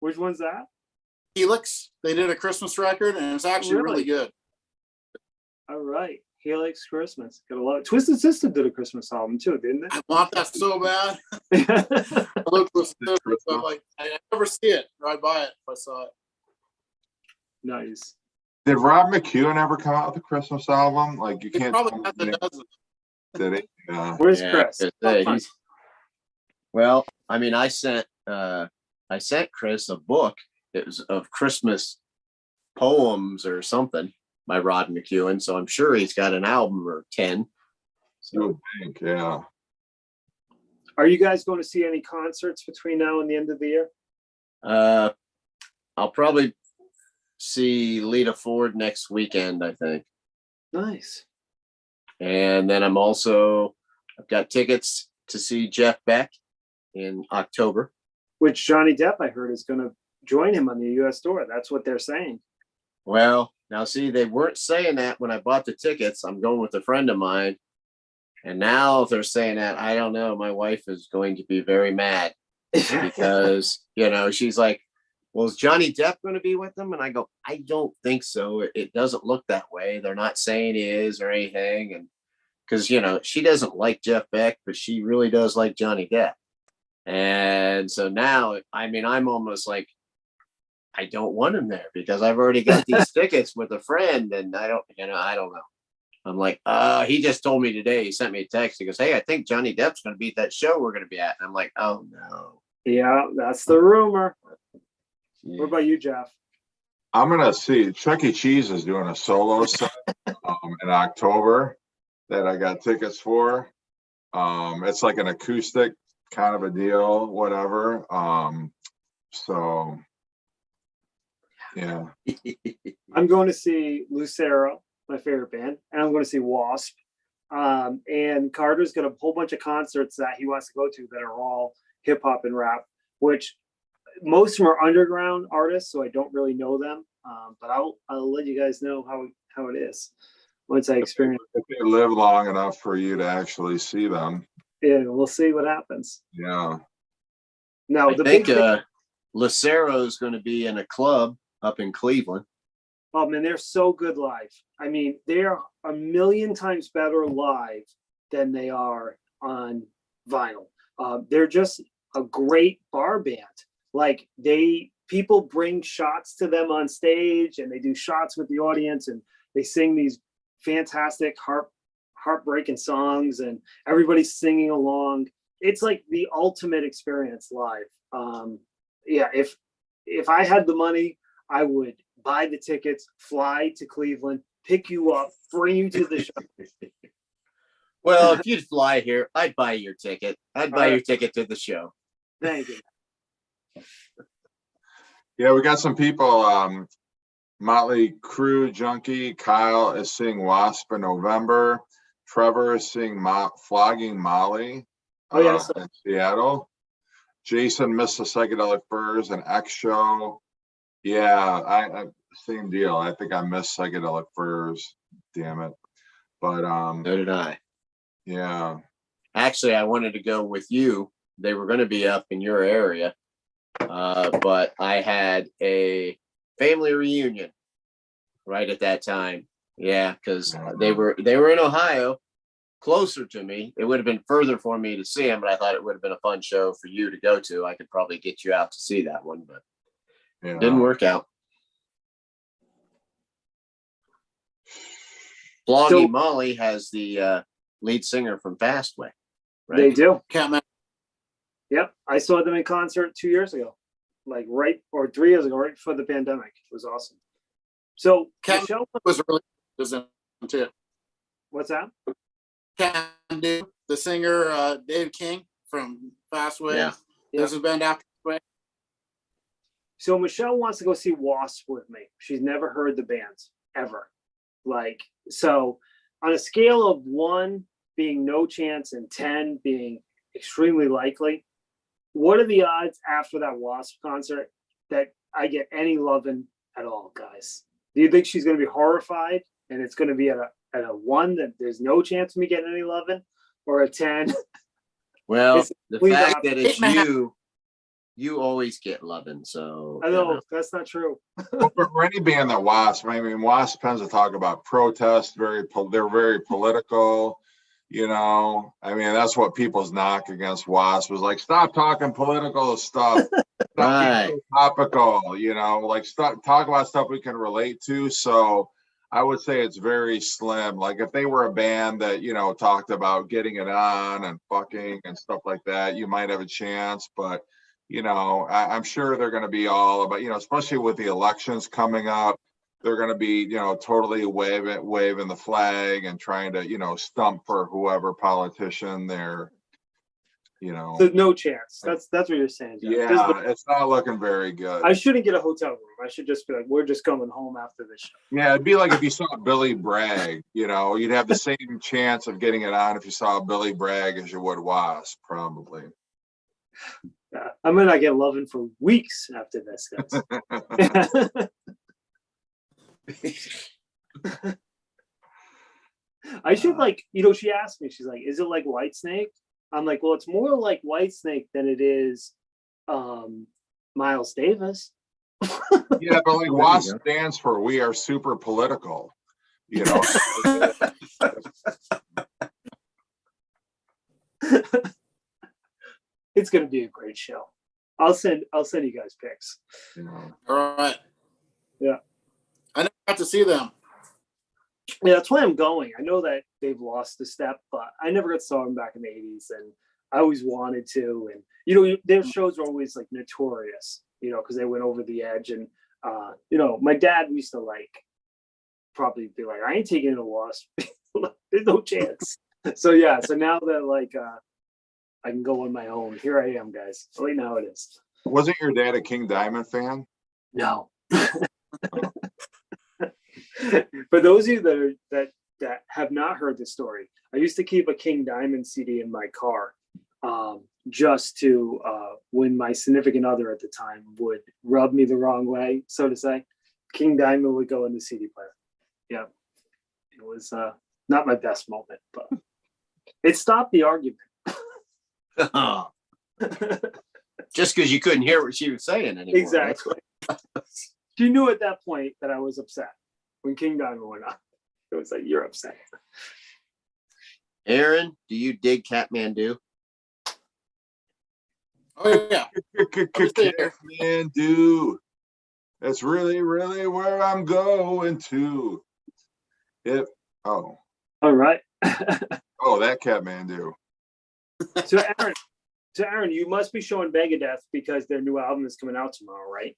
Which one's that? Helix, they did a Christmas record, and it's actually really good. All right. Helix Christmas. Gotta love it. Twisted Sister did a Christmas album too, didn't they? I want that so bad. I look Twisted Sister, so I'm like, I never see it, or I'd buy it if I saw it. Nice. Did Rob McEwen ever come out with a Christmas album? Like, you He can't. probably has a dozen. Did he? Yeah. Where's Yeah, Chris? well, I mean, I sent Chris a book. It was of Christmas poems or something by Rod McEwen. So I'm sure he's got an album or 10. You would think, yeah. Are you guys going to see any concerts between now and the end of the year? I'll probably see Lita Ford next weekend, I think. Nice. And then I've got tickets to see Jeff Beck in October. Which Johnny Depp, I heard, is going to join him on the U.S. tour. That's what they're saying. Well, now see, they weren't saying that when I bought the tickets. I'm going with a friend of mine. And now if they're saying that, I don't know. My wife is going to be very mad because, she's like, well, is Johnny Depp going to be with them? And I go, I don't think so. It doesn't look that way. They're not saying he is or anything. And because, she doesn't like Jeff Beck, but she really does like Johnny Depp. And so now, I'm almost like, I don't want him there because I've already got these tickets with a friend and I don't know. I'm like, he just told me today, he sent me a text. He goes, hey, I think Johnny Depp's going to be at that show we're going to be at. And I'm like, oh no. Yeah, that's the rumor. Yeah. What about you, Jeff? I'm going to see Chuck E. Cheese is doing a solo set in October that I got tickets for. It's like an acoustic kind of a deal, whatever. So yeah. I'm going to see Lucero, my favorite band, and I'm going to see Wasp. And Carter's got a whole bunch of concerts that he wants to go to that are all hip hop and rap, which most of them are underground artists, so I don't really know them. But I'll let you guys know how it is once I experience. If they live long enough for you to actually see them. Yeah, we'll see what happens. Yeah. Now I think Lucero is going to be in a club up in Cleveland. Oh man, they're so good live. They're a million times better live than they are on vinyl. They're just a great bar band. Like people bring shots to them on stage and they do shots with the audience and they sing these fantastic heartbreaking songs and everybody's singing along. It's like the ultimate experience live. If I had the money, I would buy the tickets, fly to Cleveland, pick you up, bring you to the show. Well, if you'd fly here, I'd buy your ticket. I'd buy your ticket to the show. Thank you. Yeah, we got some people. Motley Crue Junkie Kyle is seeing Wasp in November. Trevor is seeing Flogging Molly in Seattle. Jason missed the Psychedelic Furs and X Show. Yeah, I same deal. I think I missed Psychedelic Furs. Damn it. But so did I. Yeah. Actually, I wanted to go with you. They were going to be up in your area. But I had a family reunion right at that time. Yeah, because they were in Ohio, closer to me. It would have been further for me to see them, but I thought it would have been a fun show for you to go to. I could probably get you out to see that one, but didn't work out. Flogging Molly has the lead singer from Fastway, right? They do. Catman. Yep, I saw them in concert 2 years ago, 3 years ago, right before the pandemic. It was awesome. So Michelle was really good too. What's that? Candy, the singer Dave King from Fastway. Yeah. There's a band after. So Michelle wants to go see Wasp with me. She's never heard the bands ever. So on a scale of 1 being no chance and 10 being extremely likely, what are the odds after that Wasp concert that I get any loving at all, guys? Do you think she's going to be horrified and it's going to be at a 1 that there's no chance of me getting any loving, or a 10? Well, the fact that it's you always get loving. So I know that's not true. Well, for any band that Wasp, Wasp tends to talk about protest. They're very political. That's what people's knock against Wasp was like. Stop talking political stuff. Stop being topical. Stop talk about stuff we can relate to. So I would say it's very slim. Like if they were a band that talked about getting it on and fucking and stuff like that, you might have a chance. But I'm sure they're going to be all about, especially with the elections coming up, they're going to be, totally waving the flag and trying to, stump for whoever politician they're, So no chance. That's what you're saying, Jeff. Yeah, it's not looking very good. I shouldn't get a hotel room. I should just be like, we're just going home after this show. Yeah, it'd be like if you saw Billy Bragg, you'd have the same chance of getting it on if you saw Billy Bragg as you would Wasp, probably. Yeah, I might not get loving for weeks after this, guys. I should she asked me, she's like, is it like Whitesnake? I'm like, well, it's more like Whitesnake than it is Miles Davis. Yeah, but like WASP stands for We Are Super Political, It's gonna be a great show. I'll send you guys pics. All right. Yeah. I never got to see them. Yeah, that's why I'm going. I know that they've lost a step, but I never saw them back in the 80s, and I always wanted to. And their shows are always like notorious, because they went over the edge. And my dad used to probably be like, I ain't taking a loss. There's no chance. So now that I can go on my own. Here I am, guys. Right now it is. Wasn't your dad a King Diamond fan? No. For those of you that have not heard the story, I used to keep a King Diamond CD in my car, just to when my significant other at the time would rub me the wrong way, so to say, King Diamond would go in the CD player. Yeah, it was not my best moment, but it stopped the argument. Just because you couldn't hear what she was saying anymore. Exactly. She knew at that point that I was upset when King Diamond went on. It was like, you're upset. Aaron, do you dig Kathmandu? Oh yeah. Kathmandu. That's really, really where I'm going to. All right. That Kathmandu. So Aaron, you must be showing Megadeth because their new album is coming out tomorrow, right?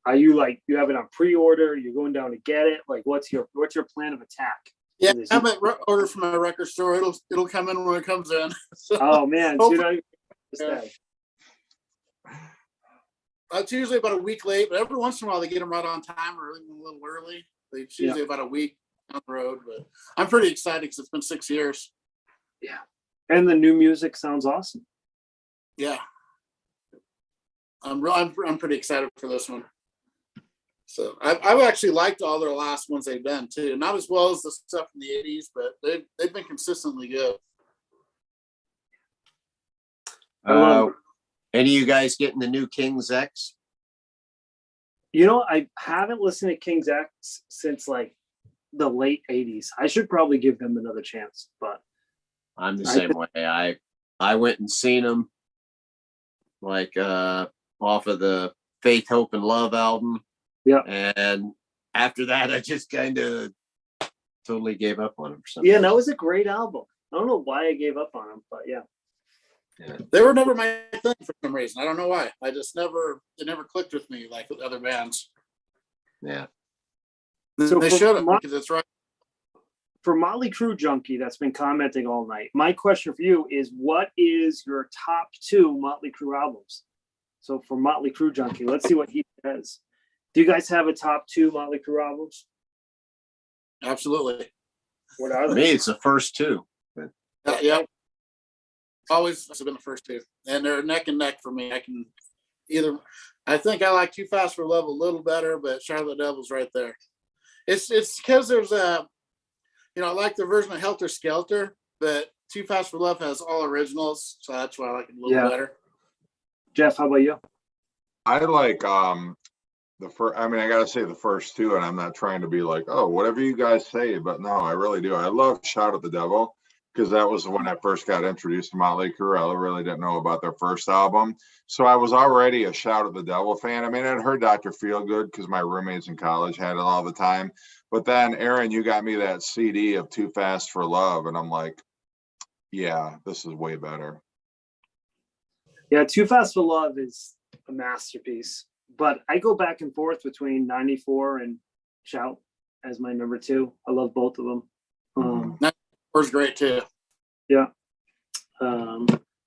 Are you you have it on pre-order? You're going down to get it? Like, what's your plan of attack? Yeah, I have it ordered from my record store. It'll come in when it comes in. So, oh man, it's usually about a week late, but every once in a while they get them right on time or even a little early. It's usually about a week down the road, but I'm pretty excited because it's been 6 years. Yeah, and the new music sounds awesome. Yeah, I'm pretty excited for this one. So I've actually liked all their last ones they've done too. Not as well as the stuff from the 80s, but they've been consistently good. Any of you guys getting the new King's X? I haven't listened to King's X since the late 80s. I should probably give them another chance, but I'm the same way. I went and seen them off of the Faith, Hope, and Love album. Yeah. And after that, I just kind of totally gave up on them. For something. Yeah, that was a great album. I don't know why I gave up on them, but yeah. They were never my thing for some reason. I don't know why. It never clicked with me like with other bands. Yeah. So they should have, because it's right. For Motley Crue Junkie that's been commenting all night, my question for you is, what is your top 2 Motley Crue albums? So for Motley Crue Junkie, let's see what he says. Do you guys have a top 2 Motley Crue albums? Absolutely. What are they? For me, it's the first 2. Yeah. Always have been the first 2. And they're neck and neck for me. I think I like Too Fast for Love a little better, but Charlotte Devil's right there. It's because there's I like the version of Helter Skelter, but Too Fast for Love has all originals, so that's why I like it a little better. Jeff, how about you? I like the first. I mean, I gotta say the first 2, and I'm not trying to be like, oh, whatever you guys say, but no, I really do. I love Shout at the Devil because that was when I first got introduced to Motley Crue. I really didn't know about their first album, so I was already a Shout at the Devil fan. I mean, I'd heard Dr. Feelgood because my roommates in college had it all the time. But then, Aaron, you got me that CD of Too Fast for Love, and I'm like, yeah, this is way better. Yeah, Too Fast for Love is a masterpiece. But I go back and forth between 94 and Shout as my number 2. I love both of them. 94's great too. Yeah.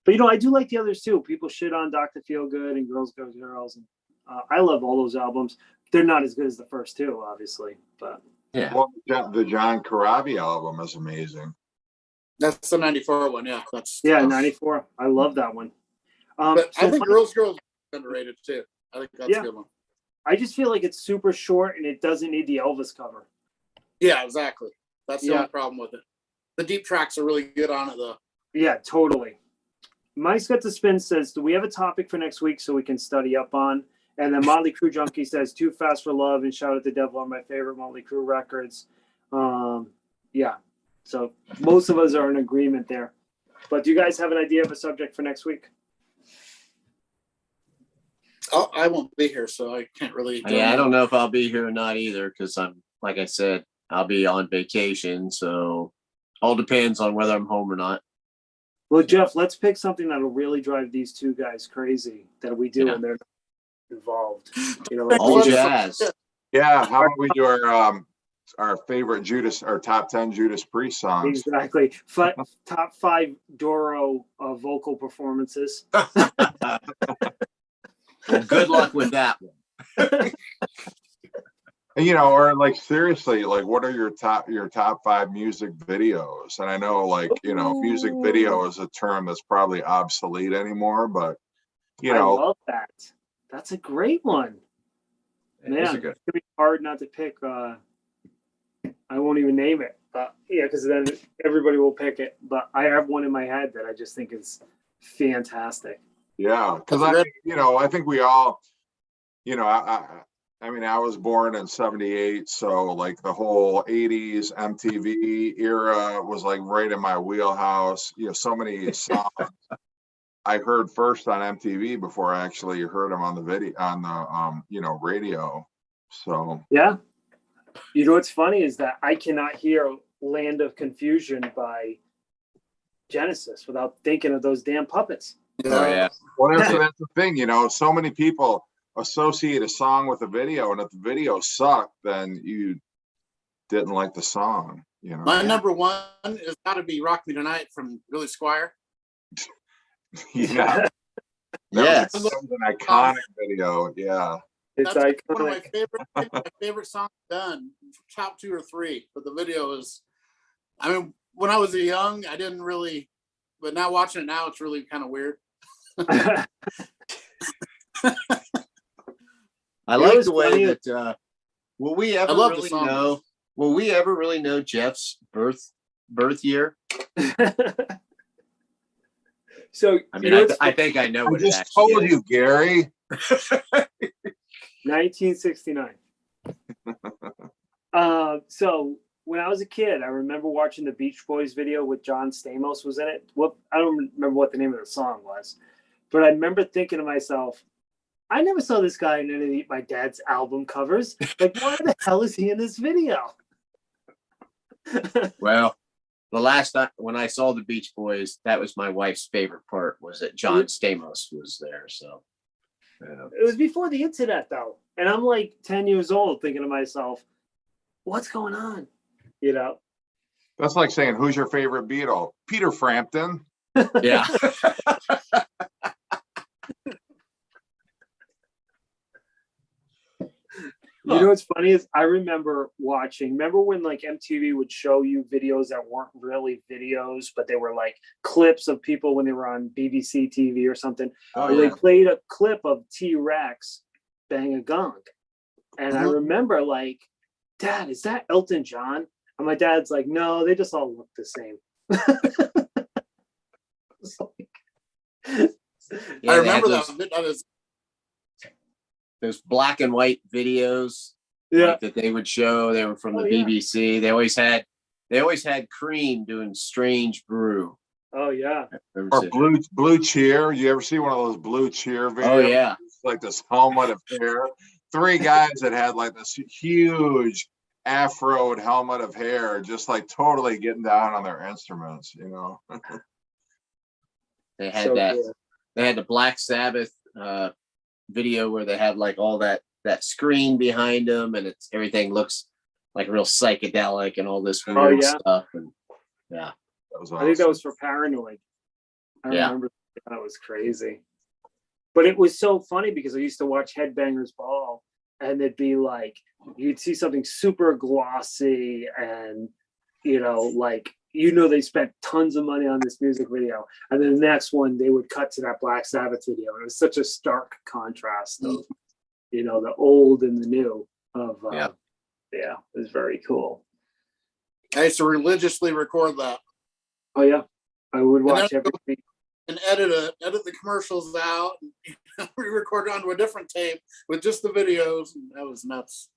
But I do like the others too. People shit on Dr. Feelgood and Girls Go Girls, and I love all those albums. They're not as good as the first two, obviously, but Yeah. Well, the John Corabi album is amazing. That's the 94 one. Yeah. That's 94. I love that one. But so I think Girls is underrated too. I think that's a good one. I just feel like it's super short and it doesn't need the Elvis cover. Yeah, exactly. That's the only problem with it. The deep tracks are really good on it though. Yeah, totally. Mike's Got the Spin says, do we have a topic for next week so we can study up on? And then Motley Crue Junkie says, Too Fast for Love and Shout at the Devil are my favorite Motley Crue records. Yeah. So most of us are in agreement there. But do you guys have an idea of a subject for next week? Oh, I won't be here, so I can't really. Yeah, I don't know if I'll be here or not either, because like I said, I'll be on vacation. So all depends on whether I'm home or not. Well, Jeff, let's pick something that'll really drive these two guys crazy that we do when they're not involved. All jazz. Yeah, how about we do our favorite Judas, our top 10 Judas Priest songs? Exactly. Top 5 Doro vocal performances. Well, good luck with that one. Or like seriously, like what are your top 5 music videos? And I know music video is a term that's probably obsolete anymore, but I love that. That's a great one. Man, it's gonna be hard not to pick. I won't even name it, but because then everybody will pick it. But I have one in my head that I just think is fantastic. Yeah, because I think we all, I was born in '78, so like the whole '80s MTV era was like right in my wheelhouse. So many songs I heard first on MTV before I actually heard them on the video on the radio. So yeah, what's funny is that I cannot hear "Land of Confusion" by Genesis without thinking of those damn puppets. Oh yeah. Well, that's the thing, so many people associate a song with a video, and if the video sucked, then you didn't like the song. My number one has got to be "Rock Me Tonight" from Billy Squire. Yeah. That was an iconic video. Yeah. It's That's iconic. one of my favorite songs done. Top 2 or 3, but the video is. When I was young, I didn't really, but now watching it now, it's really kind of weird. I like the way that. Will we ever really know? Will we ever really know Jeff's birth year? So I think I know. I just told you, Gary. 1969. So when I was a kid, I remember watching the Beach Boys video with John Stamos was in it. I don't remember what the name of the song was, but I remember thinking to myself, I never saw this guy in any of my dad's album covers. Like, why the hell is he in this video? Well, the last time when I saw the Beach Boys, that was my wife's favorite part, was that John Stamos was there. So it was before the internet though. And I'm like 10 years old thinking to myself, what's going on? That's like saying, who's your favorite Beatle? Peter Frampton. Yeah. What's funny is I remember when like MTV would show you videos that weren't really videos, but they were like clips of people when they were on BBC TV or something. They played a clip of T-Rex bang a gong. And I remember like, Dad, is that Elton John? And my dad's like, no, they just all look the same. I remember that. Those black and white videos that they would show. They were from the BBC. They always had Cream doing Strange Brew. Oh yeah. Or Blue Cheer. You ever see one of those Blue Cheer videos? Oh yeah. It's like this helmet of hair. 3 guys that had like this huge afroed helmet of hair, just like totally getting down on their instruments, They had Cool. They had the Black Sabbath video where they had like all that screen behind them, and everything looks like real psychedelic and all this weird stuff. And that was awesome. I think that was for Paranoid. I remember. That was crazy. But it was so funny because I used to watch Headbangers Ball, and it'd be like, you'd see something super glossy and, they spent tons of money on this music video. And then the next one, they would cut to that Black Sabbath video. And it was such a stark contrast of, the old and the new it was very cool. I used to religiously record that. Oh yeah. I would watch everything. And edit the commercials out and re-record it onto a different tape with just the videos. And that was nuts.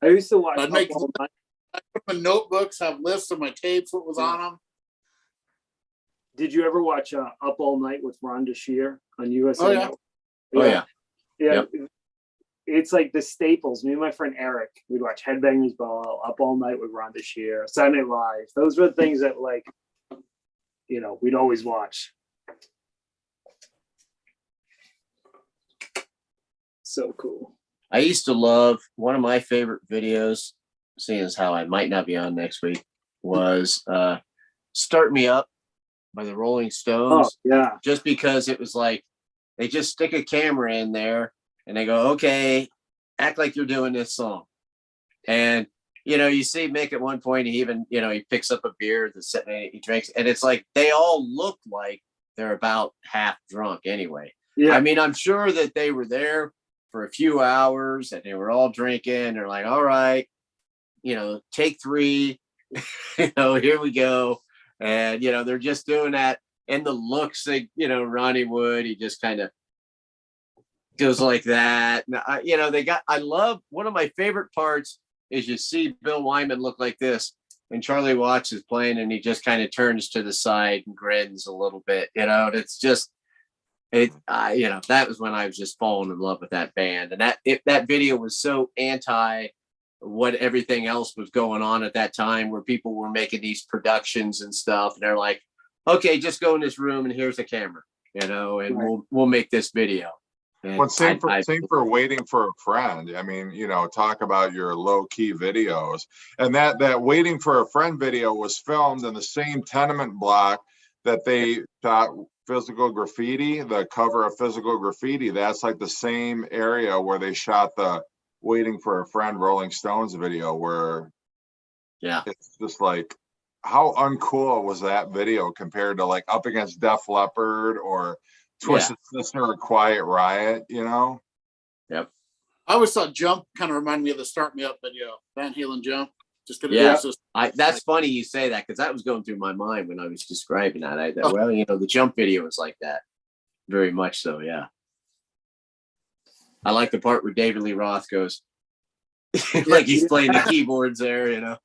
I used to watch. I'd put them in notebooks, have lists of my tapes, what was on them. Did you ever watch Up All Night with Rhonda Shear on USA? Oh yeah. Oh yeah. Yeah. Yep. It's like the staples. Me and my friend Eric, we'd watch Headbangers Ball, Up All Night with Rhonda Shear, Saturday Night Live. Those were the things that we'd always watch. So cool. I used to love one of my favorite videos, seeing as how I might not be on next week, was Start Me Up by the Rolling Stones. Oh, yeah. Just because it was like they just stick a camera in there and they go, okay, act like you're doing this song. And you see Mick at one point, he even, he picks up a beer that's sitting, he drinks, and it's like they all look like they're about half drunk anyway. Yeah. I mean, I'm sure that they were there for a few hours and they were all drinking. They're like, all right, take 3, here we go. And, they're just doing that. And the looks that, Ronnie Wood, he just kind of goes like that. I love, one of my favorite parts is you see Bill Wyman look like this and Charlie Watts is playing and he just kind of turns to the side and grins a little bit, and it's just, that was when I was just falling in love with that band. And that video was so anti what everything else was going on at that time, where people were making these productions and stuff. And they're like, okay, just go in this room and here's the camera, and right. we'll make this video. And same for Waiting for a Friend. I mean, talk about your low key videos, and that Waiting for a Friend video was filmed in the same tenement block that they shot Physical Graffiti, the cover of Physical Graffiti. That's like the same area where they shot the Waiting for a Friend Rolling Stones video, where it's just like, how uncool was that video compared to like Up Against Def Leppard or Twisted Sister or Quiet Riot, Yep. I always thought Jump kind of reminded me of the Start Me Up video, Van Halen Jump. That's funny you say that, because that was going through my mind when I was describing that. I thought, the Jump video is like that, very much so. Yeah, I like the part where David Lee Roth goes like he's playing the keyboards there,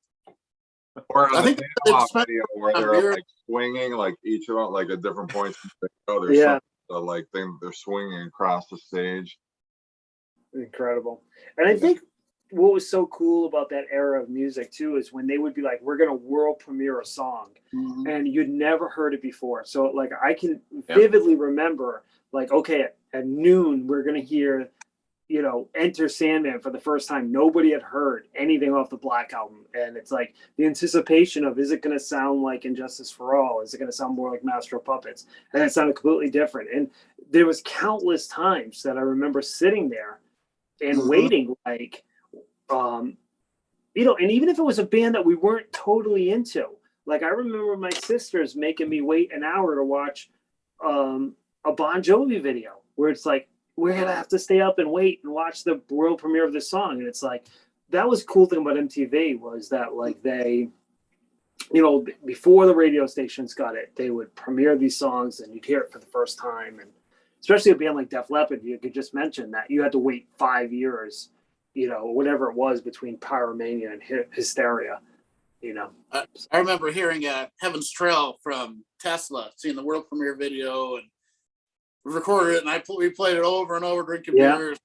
Or I think the video where they're like swinging, like each of them, like at different points. There's like they're swinging across the stage. Incredible. And I think what was so cool about that era of music too is when they would be like, we're going to world premiere a song, and you'd never heard it before. So like I can vividly remember, like, okay, at noon we're going to hear, Enter Sandman for the first time. Nobody had heard anything off the Black Album, and it's like the anticipation of, is it going to sound like Injustice for All? Is it going to sound more like Master of Puppets? And it sounded completely different. And there was countless times that I remember sitting there and waiting, like, and even if it was a band that we weren't totally into, like I remember my sisters making me wait an hour to watch a Bon Jovi video, where it's like, we're going to have to stay up and wait and watch the world premiere of this song. And it's like, that was cool thing about MTV was that, like, they, before the radio stations got it, they would premiere these songs and you'd hear it for the first time. And especially a band like Def Leppard, you could just mention that you had to wait 5 years, whatever it was between Pyromania and Hysteria, I remember hearing Heaven's Trail from Tesla, seeing the world premiere video, and recorded it, and we played it over and over, drinking beers.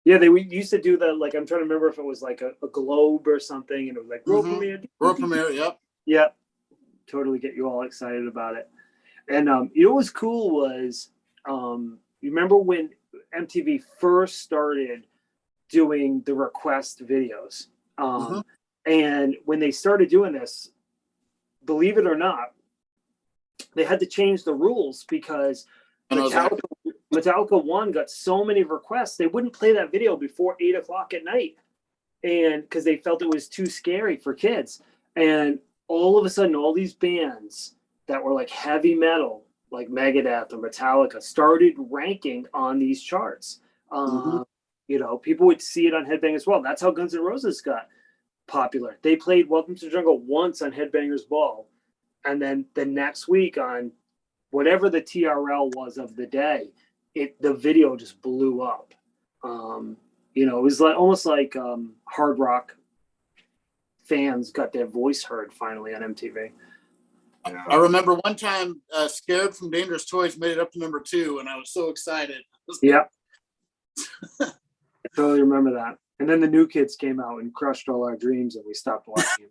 We used to do the, like, I'm trying to remember if it was like a globe or something, and it was like world premiere. Yep. Totally get you all excited about it. And what was cool was, you remember when MTV first started doing the request videos, and when they started doing this, believe it or not, they had to change the rules because Metallica 1 got so many requests, they wouldn't play that video before 8 o'clock at night. And because they felt it was too scary for kids. And all of a sudden, all these bands that were like heavy metal, like Megadeth or Metallica, started ranking on these charts. You know, people would see it on Headbang as well. That's how Guns N' Roses got popular. They played Welcome to the Jungle once on Headbangers Ball. And then the next week on whatever the TRL was of the day, the video just blew up. You know, it was like almost like hard rock fans got their voice heard finally on MTV. Yeah. I remember one time Scared from Dangerous Toys made it up to number 2, and I was so excited. Yep. I totally remember that. And then the New Kids came out and crushed all our dreams, and we stopped watching.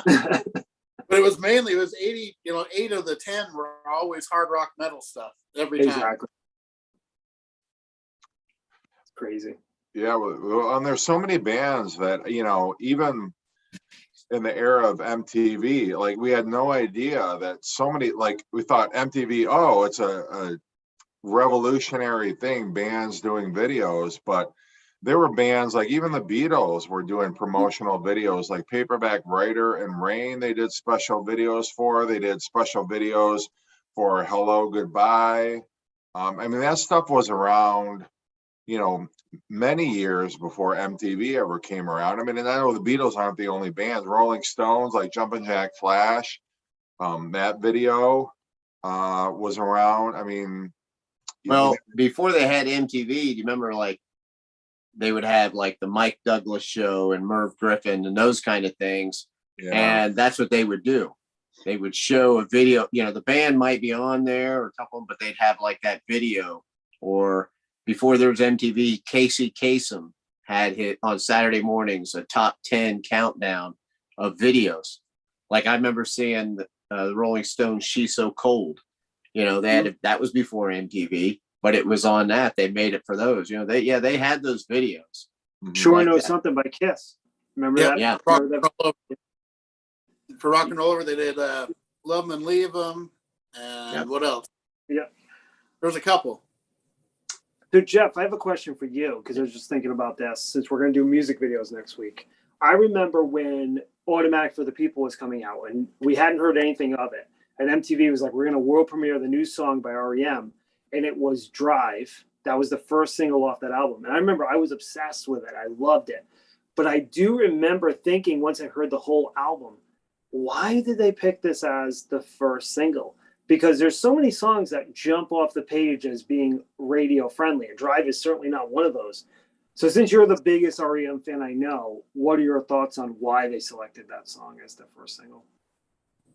But it was 80, 8 of the 10 were always hard rock metal stuff every time. Exactly. It's crazy. Yeah, well, and there's so many bands that, you know, even in the era of MTV, like we had no idea that so many, like we thought MTV, oh, it's a revolutionary thing, bands doing videos, but there were bands like even the Beatles were doing promotional videos, like Paperback Writer and Rain. They did special videos for. They did special videos for Hello Goodbye. I mean, that stuff was around, you know, many years before MTV ever came around. I mean, and I know the Beatles aren't the only bands. Rolling Stones, like Jumpin' Jack Flash, that video was around. I mean, well, before they had MTV, do you remember like they would have like the Mike Douglas show and Merv Griffin and those kind of things. Yeah. And that's what they would do. They would show a video, you know, the band might be on there or a couple, but they'd have like that video. Or before there was MTV, Casey Kasem had hit on Saturday mornings a top 10 countdown of videos. Like I remember seeing the Rolling Stones, She's So Cold. You know, they had that was before MTV, but it was on that. They made it for those. You know, they had those videos. Sure, like I Know that. Something by Kiss. Remember that? Yeah. For Rock and Roll Over, they did Love 'Em and Leave 'Em. And what else? Yeah. There's a couple. So, Jeff, I have a question for you because I was just thinking about this since we're going to do music videos next week. I remember when Automatic for the People was coming out and we hadn't heard anything of it. And MTV was like, we're going to world premiere the new song by REM. And it was Drive. That was the first single off that album. And I remember I was obsessed with it. I loved it. But I do remember thinking once I heard the whole album, why did they pick this as the first single? Because there's so many songs that jump off the page as being radio friendly. And Drive is certainly not one of those. So since you're the biggest REM fan I know, what are your thoughts on why they selected that song as the first single?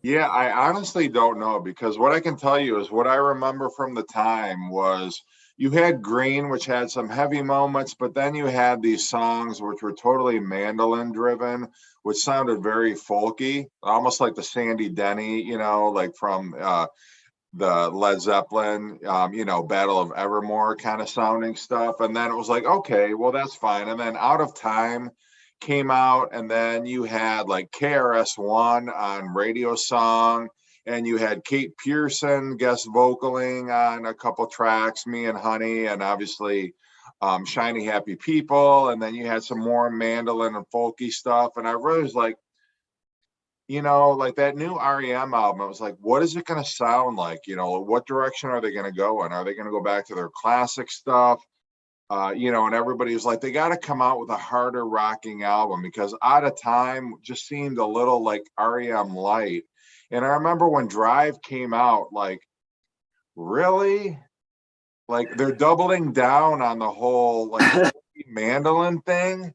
Yeah, I honestly don't know, because what I can tell you is what I remember from the time was you had Green, which had some heavy moments, but then you had these songs which were totally mandolin driven, which sounded very folky, almost like the Sandy Denny, you know, like from the Led Zeppelin, you know, Battle of Evermore kind of sounding stuff. And then it was like, okay, well, that's fine. And then Out of Time came out, and then you had like KRS-One on Radio Song, and you had Kate Pearson guest vocaling on a couple tracks, Me and Honey, and obviously Shiny Happy People, and then you had some more mandolin and folky stuff. And I really was like, you know, like that new REM album, I was like, what is it going to sound like? You know, what direction are they going to go in? Are they going to go back to their classic stuff? You know, and everybody was like, they got to come out with a harder rocking album, because Out of Time just seemed a little like REM light. And I remember when Drive came out, like, really? Like, they're doubling down on the whole like mandolin thing,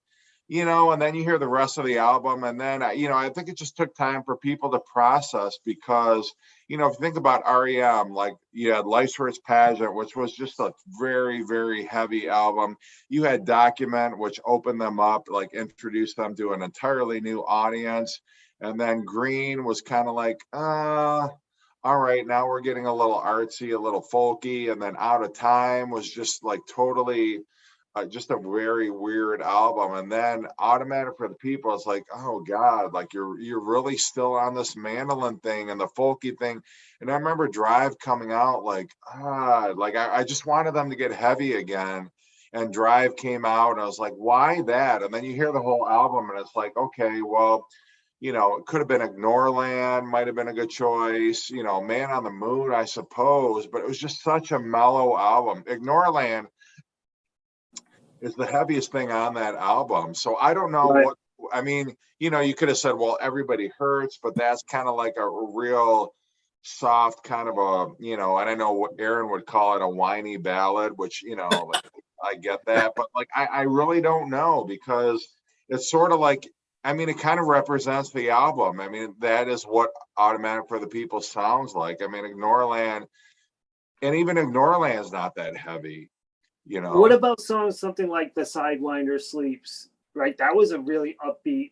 you know, and then you hear the rest of the album. And then, you know, I think it just took time for people to process, because, you know, if you think about REM, like you had Life's Rich Pageant, which was just a very, very heavy album. You had Document, which opened them up, like introduced them to an entirely new audience. And then Green was kind of like, all right, now we're getting a little artsy, a little folky. And then Out of Time was just like totally just a very weird album. And then Automatic for the People, it's like, oh God, like you're really still on this mandolin thing and the folky thing. And I remember Drive coming out like, I just wanted them to get heavy again. And Drive came out and I was like, why that? And then you hear the whole album and it's like, okay, well, you know, it could have been Ignoreland, might have been a good choice, you know, Man on the Moon, I suppose, but it was just such a mellow album. Ignoreland is the heaviest thing on that album. So I don't know Right. what, I mean, you know, you could have said, well, Everybody Hurts, but that's kind of like a real soft kind of a, you know, and I know what Aaron would call it a whiny ballad, which, you know, like, I get that, but like, I really don't know because it's sort of like, I mean, it kind of represents the album. I mean, that is what Automatic for the People sounds like. I mean, Ignoreland, and even Ignoreland's not that heavy, you know. What about something like The Sidewinder Sleeps? Right, that was a really upbeat.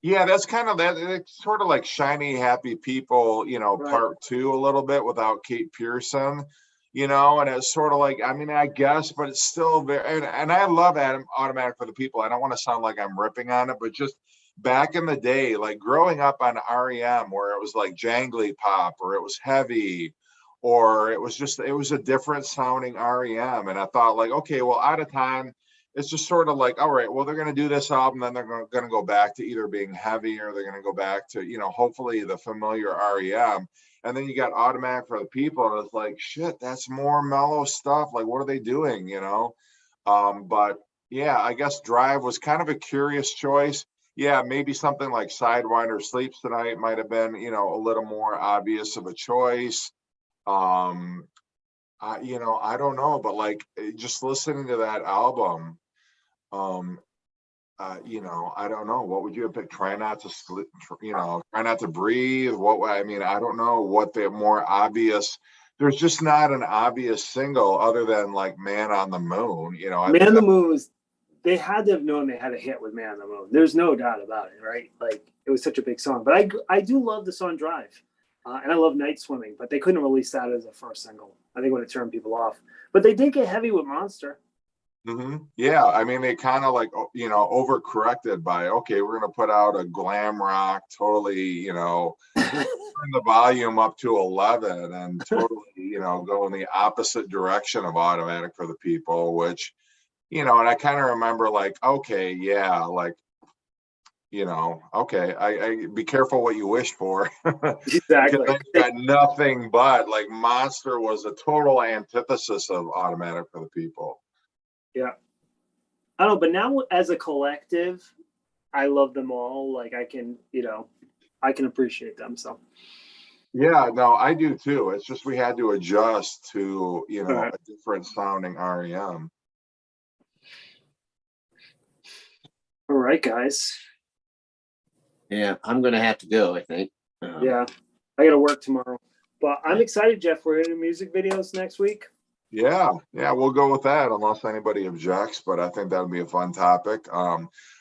Yeah, that's kind of that. It's sort of like Shiny Happy People, you know, Right. part two a little bit without Kate Pearson, you know, and it's sort of like, I mean, I guess, but it's still very, and I love Automatic for the People. I don't want to sound like I'm ripping on it, but just back in the day, like growing up on REM, where it was like jangly pop or it was heavy, or it was a different sounding REM. And I thought like, okay, well, out of time, it's just sort of like, all right, well, they're going to do this album, then they're going to go back to either being heavy or they're going to go back to, you know, hopefully the familiar REM. And then you got Automatic for the People, and it's like, shit, that's more mellow stuff. Like, what are they doing, you know? But yeah, I guess Drive was kind of a curious choice. Yeah, maybe something like Sidewinder Sleeps Tonight might have been, you know, a little more obvious of a choice. You know, I don't know, but like just listening to that album, you know, I don't know. What would you have picked? Try Not to Sleep, you know, Try Not to Breathe. I mean, I don't know what the more obvious. There's just not an obvious single other than like Man on the Moon. You know, I Man think on the Moon was, they had to have known they had a hit with Man on the Moon. There's no doubt about it, right? Like it was such a big song. But I do love the song Drive, and I love Night Swimming. But they couldn't release that as a first single. I think it would have turned people off. But they did get heavy with Monster. Yeah, I mean, they kind of like, you know, overcorrected by, okay, we're going to put out a glam rock, totally, you know, turn the volume up to 11 and totally, you know, go in the opposite direction of Automatic for the People, which, you know, and I kind of remember like, okay, yeah, like, you know, okay, I be careful what you wish for. Exactly. Because you got nothing but like Monster was a total antithesis of Automatic for the People. Yeah. I don't know, but now as a collective, I love them all. Like I can, you know, I can appreciate them. So Yeah, no, I do too. It's just we had to adjust to, you know, a different sounding REM. all right, guys. Yeah, I'm gonna have to go, I think. Yeah. I gotta work tomorrow. But I'm excited, Jeff. We're into music videos next week. Yeah, we'll go with that unless anybody objects, but I think that'll be a fun topic.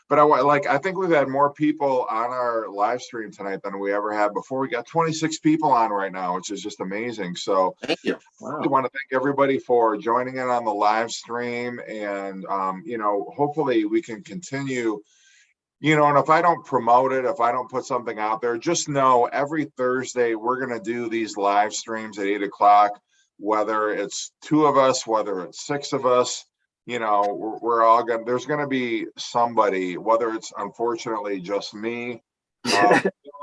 But I think we've had more people on our live stream tonight than we ever had before. We got 26 people on right now, which is just amazing. So Thank you. Wow. I want to thank everybody for joining in on the live stream, and you know, hopefully we can continue. You know, and if I don't promote it, if I don't put something out there, just know every Thursday we're going to do these live streams at 8 o'clock, whether it's 2 of us, whether it's 6 of us, you know, we're all going to, there's going to be somebody, whether it's unfortunately just me,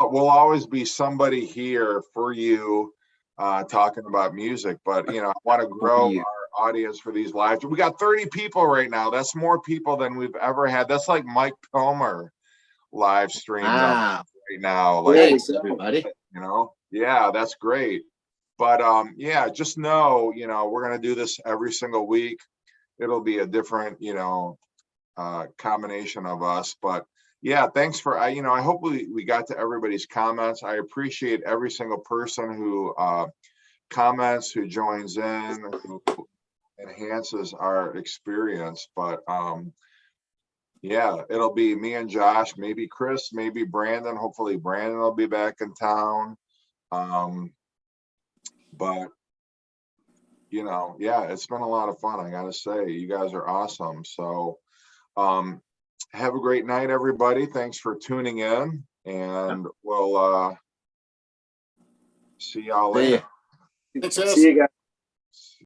will always be somebody here for you talking about music. But, you know, I want to grow our audience for these live. We got 30 people right now. That's more people than we've ever had. That's like Mike Palmer live stream right now. Like, thanks everybody. You know, yeah, that's great. But yeah, just know, you know, we're going to do this every single week. It'll be a different, you know, combination of us. But yeah, thanks for, you know, I hope we got to everybody's comments. I appreciate every single person who comments, who joins in, who enhances our experience. But yeah, it'll be me and Josh, maybe Chris, maybe Brandon. Hopefully Brandon will be back in town. But you know, yeah, it's been a lot of fun. I gotta say, you guys are awesome. So, have a great night, everybody. Thanks for tuning in, and we'll see y'all See ya. later. Thanks, See you guys.